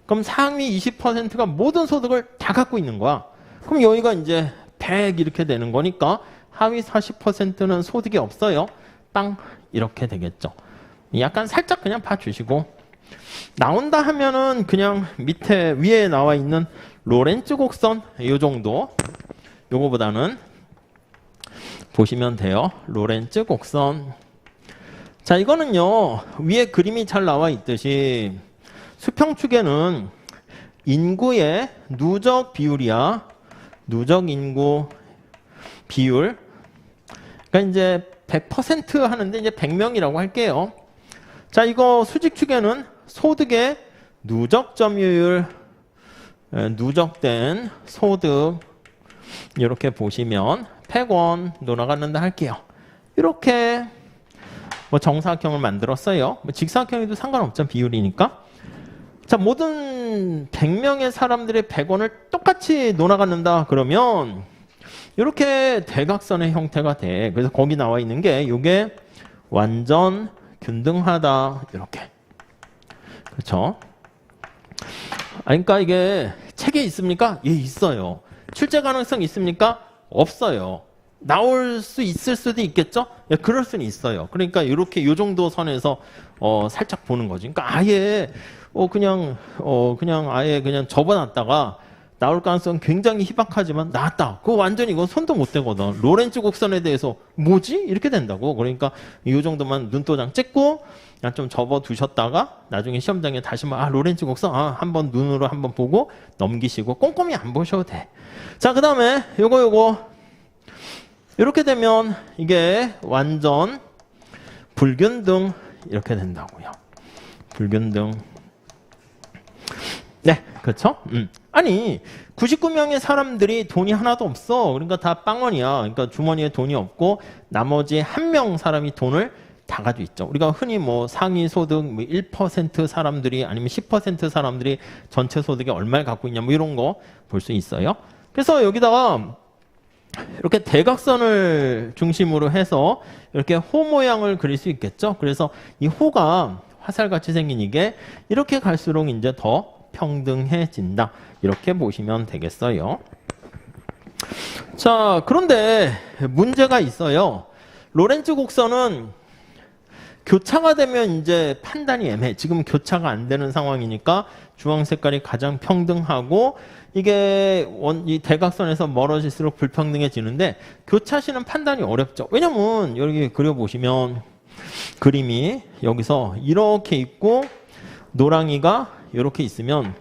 그럼 상위 20%가 모든 소득을 다 갖고 있는 거야. 그럼 여기가 이제 100 이렇게 되는 거니까 하위 40%는 소득이 없어요. 빵 이렇게 되겠죠. 약간 살짝 그냥 봐주시고 나온다 하면은 그냥 밑에 위에 나와 있는 로렌츠 곡선 요 정도 요거보다는 보시면 돼요. 로렌츠 곡선. 자, 이거는요 위에 그림이 잘 나와 있듯이 수평축에는 인구의 누적 비율이야. 누적 인구 비율. 그러니까 이제 100% 하는데 이제 100명이라고 할게요. 자, 이거 수직축에는 소득의 누적 점유율, 누적된 소득 이렇게 보시면 100원 놀아갔는다 할게요. 이렇게 뭐 정사각형을 만들었어요. 뭐 직사각형에도 상관없죠. 비율이니까. 자, 모든 100명의 사람들의 100원을 똑같이 놀아갔는다 그러면 이렇게 대각선의 형태가 돼. 그래서 거기 나와 있는 게 이게 완전 균등하다. 이렇게. 그렇죠? 그러니까 이게 책에 있습니까? 예, 있어요. 출제 가능성 있습니까? 없어요. 나올 수 있을 수도 있겠죠? 예, 그럴 수는 있어요. 그러니까 이렇게 요 정도 선에서 살짝 보는 거지. 그러니까 아예 그냥 아예 그냥 접어놨다가 나올 가능성 굉장히 희박하지만 나왔다. 그거 완전히 이건 손도 못 대거든. 로렌츠 곡선에 대해서 뭐지? 이렇게 된다고. 그러니까 이 정도만 눈도장 찍고 그냥 좀 접어두셨다가 나중에 시험장에 다시 로렌츠 곡선 한번 눈으로 한번 보고 넘기시고 꼼꼼히 안 보셔도 돼. 자, 그 다음에 요거 이렇게 되면 이게 완전 불균등 이렇게 된다고요. 불균등. 네, 그렇죠? 아니 99명의 사람들이 돈이 하나도 없어. 그러니까 다 빵원이야. 그러니까 주머니에 돈이 없고 나머지 1명 사람이 돈을 다 가지고 있죠. 우리가 흔히 뭐 상위 소득 1% 사람들이 아니면 10% 사람들이 전체 소득이 얼마를 갖고 있냐 뭐 이런 거 볼 수 있어요. 그래서 여기다가 이렇게 대각선을 중심으로 해서 이렇게 호 모양을 그릴 수 있겠죠. 그래서 이 호가 화살같이 생긴 이게 이렇게 갈수록 이제 더 평등해진다. 이렇게 보시면 되겠어요. 자, 그런데 문제가 있어요. 로렌츠 곡선은 교차가 되면 이제 판단이 애매해. 지금 교차가 안 되는 상황이니까 주황 색깔이 가장 평등하고 이게 이 대각선에서 멀어질수록 불평등해지는데 교차시는 판단이 어렵죠. 왜냐면 여기 그려보시면 그림이 여기서 이렇게 있고 노랑이가 이렇게 있으면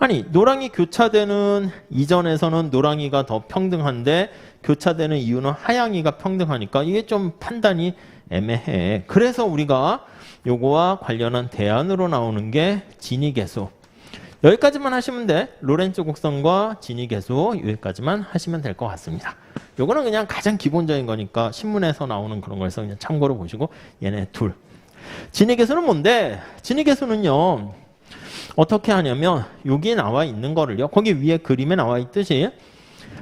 아니 노랑이 교차되는 이전에서는 노랑이가 더 평등한데 교차되는 이유는 하양이가 평등하니까 이게 좀 판단이 애매해. 그래서 우리가 요거와 관련한 대안으로 나오는 게 진위계수. 여기까지만 하시면 돼. 로렌츠 곡선과 진위계수 여기까지만 하시면 될 것 같습니다. 요거는 그냥 가장 기본적인 거니까 신문에서 나오는 그런 거에서 그냥 참고로 보시고 얘네 둘. 진위계수는 뭔데? 진위계수는요. 어떻게 하냐면 여기 나와 있는 거를요. 거기 위에 그림에 나와 있듯이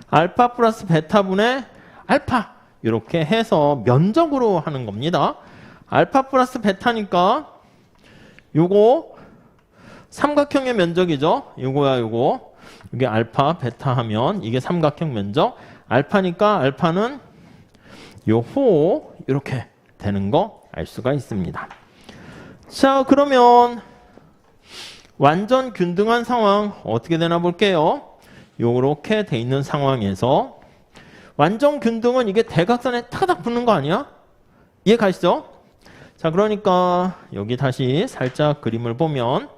알파 플러스 베타분의 알파 이렇게 해서 면적으로 하는 겁니다. 알파 플러스 베타니까 요거 삼각형의 면적이죠. 요거야 요거. 이게 알파 베타 하면 이게 삼각형 면적. 알파니까 알파는 요 호 이렇게 되는 거 알 수가 있습니다. 자, 그러면 완전 균등한 상황 어떻게 되나 볼게요. 요렇게 돼 있는 상황에서 완전 균등은 이게 대각선에 타닥 붙는 거 아니야? 이해 가시죠? 자, 그러니까 여기 다시 살짝 그림을 보면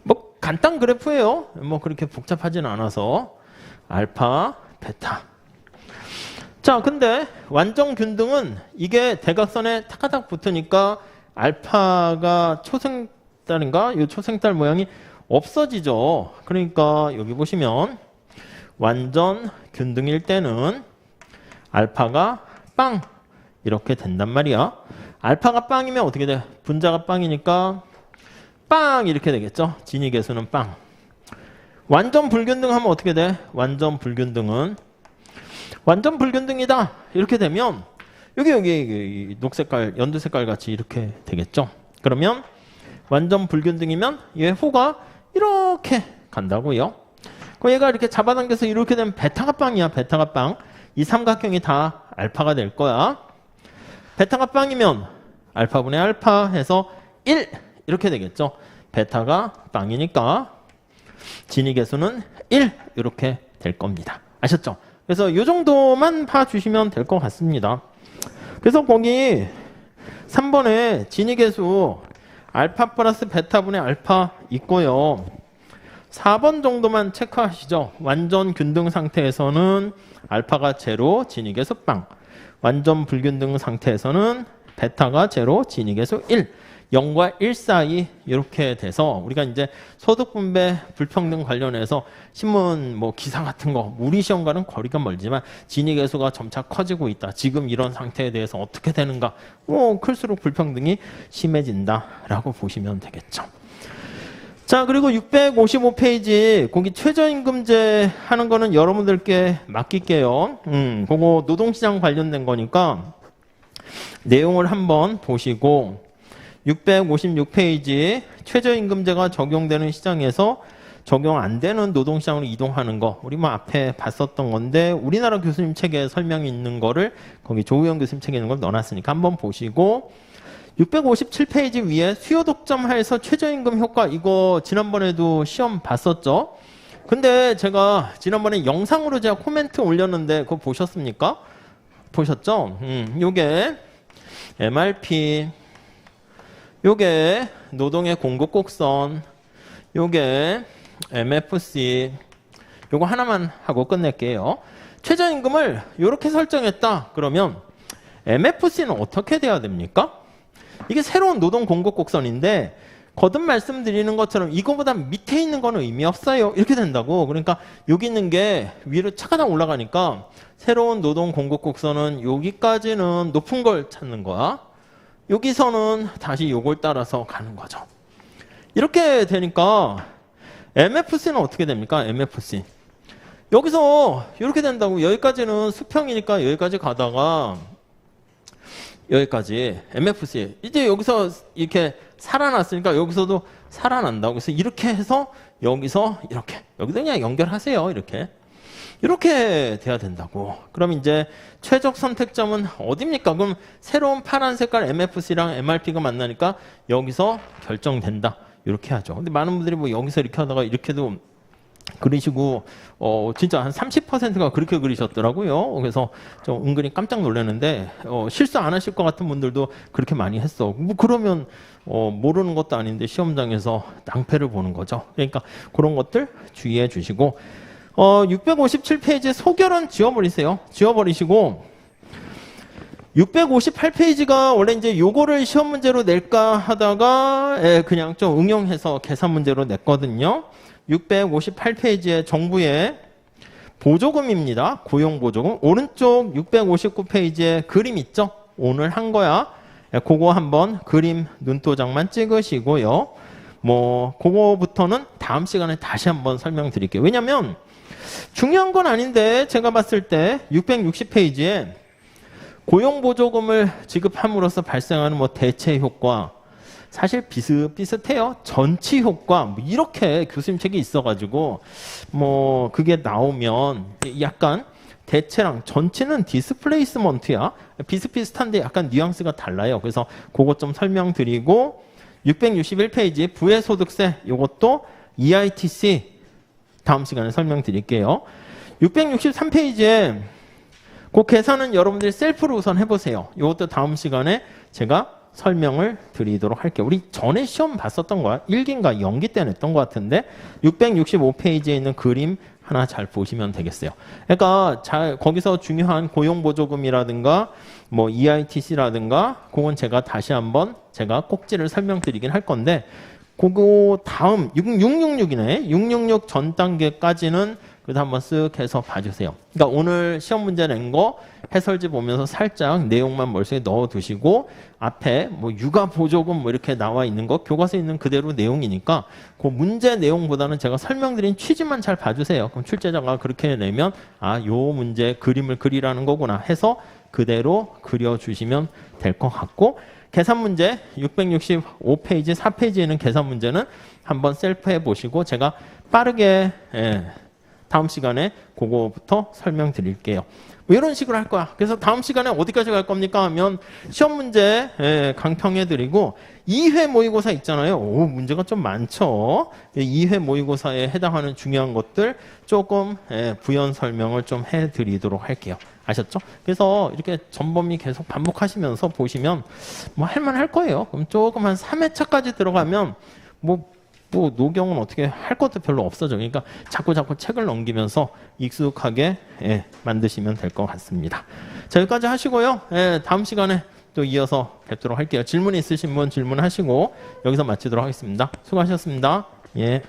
뭐 간단 그래프예요. 뭐 그렇게 복잡하진 않아서 알파, 베타. 자, 근데 완전 균등은 이게 대각선에 타닥 붙으니까 알파가 초생달인가? 이 초생달 모양이 없어지죠. 그러니까 여기 보시면 완전 균등일 때는 알파가 빵 이렇게 된단 말이야. 알파가 빵이면 어떻게 돼? 분자가 빵이니까 빵 이렇게 되겠죠. 진위계수는 빵. 완전 불균등하면 어떻게 돼? 완전 불균등은 완전 불균등이다 이렇게 되면 여기 녹색깔 연두색깔 같이 이렇게 되겠죠. 그러면 완전 불균등이면 얘 호가 이렇게 간다고요. 그럼 얘가 이렇게 잡아당겨서 이렇게 되면 베타가 빵이야. 베타가 빵. 이 삼각형이 다 알파가 될 거야. 베타가 빵이면 알파분의 알파 해서 1 이렇게 되겠죠. 베타가 빵이니까 진위계수는 1 이렇게 될 겁니다. 아셨죠? 그래서 이 정도만 봐주시면 될 것 같습니다. 그래서 거기 3번에 진위계수 알파 플러스 베타분의 알파 있고요. 4번 정도만 체크하시죠. 완전 균등 상태에서는 알파가 제로, 진위계수 빵. 완전 불균등 상태에서는 베타가 제로, 진위계수 1. 0과 1 사이 이렇게 돼서 우리가 이제 소득분배 불평등 관련해서 신문 뭐 기사 같은 거 우리 시험과는 거리가 멀지만 진위계수가 점차 커지고 있다. 지금 이런 상태에 대해서 어떻게 되는가? 클수록 불평등이 심해진다라고 보시면 되겠죠. 자, 그리고 655페이지 거기 최저임금제 하는 거는 여러분들께 맡길게요. 그거 노동시장 관련된 거니까 내용을 한번 보시고 656페이지 최저임금제가 적용되는 시장에서 적용 안 되는 노동시장으로 이동하는 거 우리 뭐 앞에 봤었던 건데 우리나라 교수님 책에 설명이 있는 거를 거기 조우영 교수님 책에 있는 걸 넣어놨으니까 한번 보시고 657페이지 위에 수요 독점하에서 최저임금 효과 이거 지난번에도 시험 봤었죠. 근데 제가 지난번에 영상으로 제가 코멘트 올렸는데 그거 보셨습니까? 보셨죠? 요게 MRP 요게 노동의 공급 곡선 요게 MFC 요거 하나만 하고 끝낼게요. 최저임금을 이렇게 설정했다 그러면 MFC는 어떻게 돼야 됩니까? 이게 새로운 노동 공급 곡선인데 거듭 말씀드리는 것처럼 이거보다 밑에 있는 거는 의미 없어요. 이렇게 된다고. 그러니까 여기 있는 게 위로 차가닥 올라가니까 새로운 노동 공급 곡선은 여기까지는 높은 걸 찾는 거야. 여기서는 다시 요걸 따라서 가는 거죠. 이렇게 되니까 MFC는 어떻게 됩니까? MFC. 여기서 이렇게 된다고. 여기까지는 수평이니까 여기까지 가다가 여기까지 MFC. 이제 여기서 이렇게 살아났으니까 여기서도 살아난다고. 그래서 이렇게 해서 여기서 이렇게. 여기서 그냥 연결하세요. 이렇게 돼야 된다고. 그럼 이제 최적 선택점은 어디입니까? 그럼 새로운 파란 색깔 MFC랑 MRP가 만나니까 여기서 결정된다. 이렇게 하죠. 근데 많은 분들이 뭐 여기서 이렇게 하다가 이렇게도 그리시고 진짜 한 30%가 그렇게 그리셨더라고요. 그래서 좀 은근히 깜짝 놀랐는데 실수 안 하실 것 같은 분들도 그렇게 많이 했어. 뭐 그러면 모르는 것도 아닌데 시험장에서 낭패를 보는 거죠. 그러니까 그런 것들 주의해 주시고 657페이지 소결은 지워버리세요. 지워버리시고 658페이지가 원래 이제 요거를 시험 문제로 낼까 하다가 그냥 좀 응용해서 계산 문제로 냈거든요. 658페이지에 정부의 보조금입니다. 고용보조금. 오른쪽 659페이지에 그림 있죠? 오늘 한 거야. 그거 한번 그림 눈도장만 찍으시고요. 뭐 그거부터는 다음 시간에 다시 한번 설명드릴게요. 왜냐면 중요한 건 아닌데 제가 봤을 때 660페이지에 고용보조금을 지급함으로써 발생하는 뭐 대체 효과 사실 비슷비슷해요. 전치 효과 뭐 이렇게 교수님 책이 있어가지고 뭐 그게 나오면 약간 대체랑 전치는 디스플레이스먼트야. 비슷비슷한데 약간 뉘앙스가 달라요. 그래서 그거 좀 설명드리고 661페이지 부의소득세 이것도 EITC 다음 시간에 설명드릴게요. 663페이지에 그 계산은 여러분들이 셀프로 우선 해보세요. 이것도 다음 시간에 제가 설명을 드리도록 할게요. 우리 전에 시험 봤었던 거야. 1기인가 0기 때 냈던 것 같은데 665페이지에 있는 그림 하나 잘 보시면 되겠어요. 그러니까 거기서 중요한 고용보조금이라든가 뭐 EITC라든가 그건 제가 다시 한번 제가 꼭지를 설명드리긴 할 건데 그거 다음 666이네. 666 전 단계까지는 그래도 한번 쓱 해서 봐주세요. 그러니까 오늘 시험 문제 낸 거 해설지 보면서 살짝 내용만 머릿속에 넣어두시고 앞에 뭐 육아 보조금 뭐 이렇게 나와 있는 거 교과서에 있는 그대로 내용이니까 그 문제 내용보다는 제가 설명드린 취지만 잘 봐주세요. 그럼 출제자가 그렇게 내면 아, 요 문제 그림을 그리라는 거구나 해서 그대로 그려주시면 될 것 같고 계산 문제 665페이지 4페이지에 있는 계산 문제는 한번 셀프 해보시고 제가 빠르게 다음 시간에 그거부터 설명드릴게요. 뭐 이런 식으로 할 거야. 그래서 다음 시간에 어디까지 갈 겁니까 하면 시험 문제 강평해드리고 2회 모의고사 있잖아요. 오, 문제가 좀 많죠. 2회 모의고사에 해당하는 중요한 것들 조금 부연 설명을 좀 해드리도록 할게요. 아셨죠? 그래서 이렇게 전범위 계속 반복하시면서 보시면 뭐 할만할 거예요. 그럼 조금 한 3회차까지 들어가면 뭐 노경은 어떻게 할 것도 별로 없어져. 그러니까 자꾸 책을 넘기면서 익숙하게 만드시면 될 것 같습니다. 자, 여기까지 하시고요. 다음 시간에 또 이어서 뵙도록 할게요. 질문 있으신 분 질문하시고 여기서 마치도록 하겠습니다. 수고하셨습니다. 예.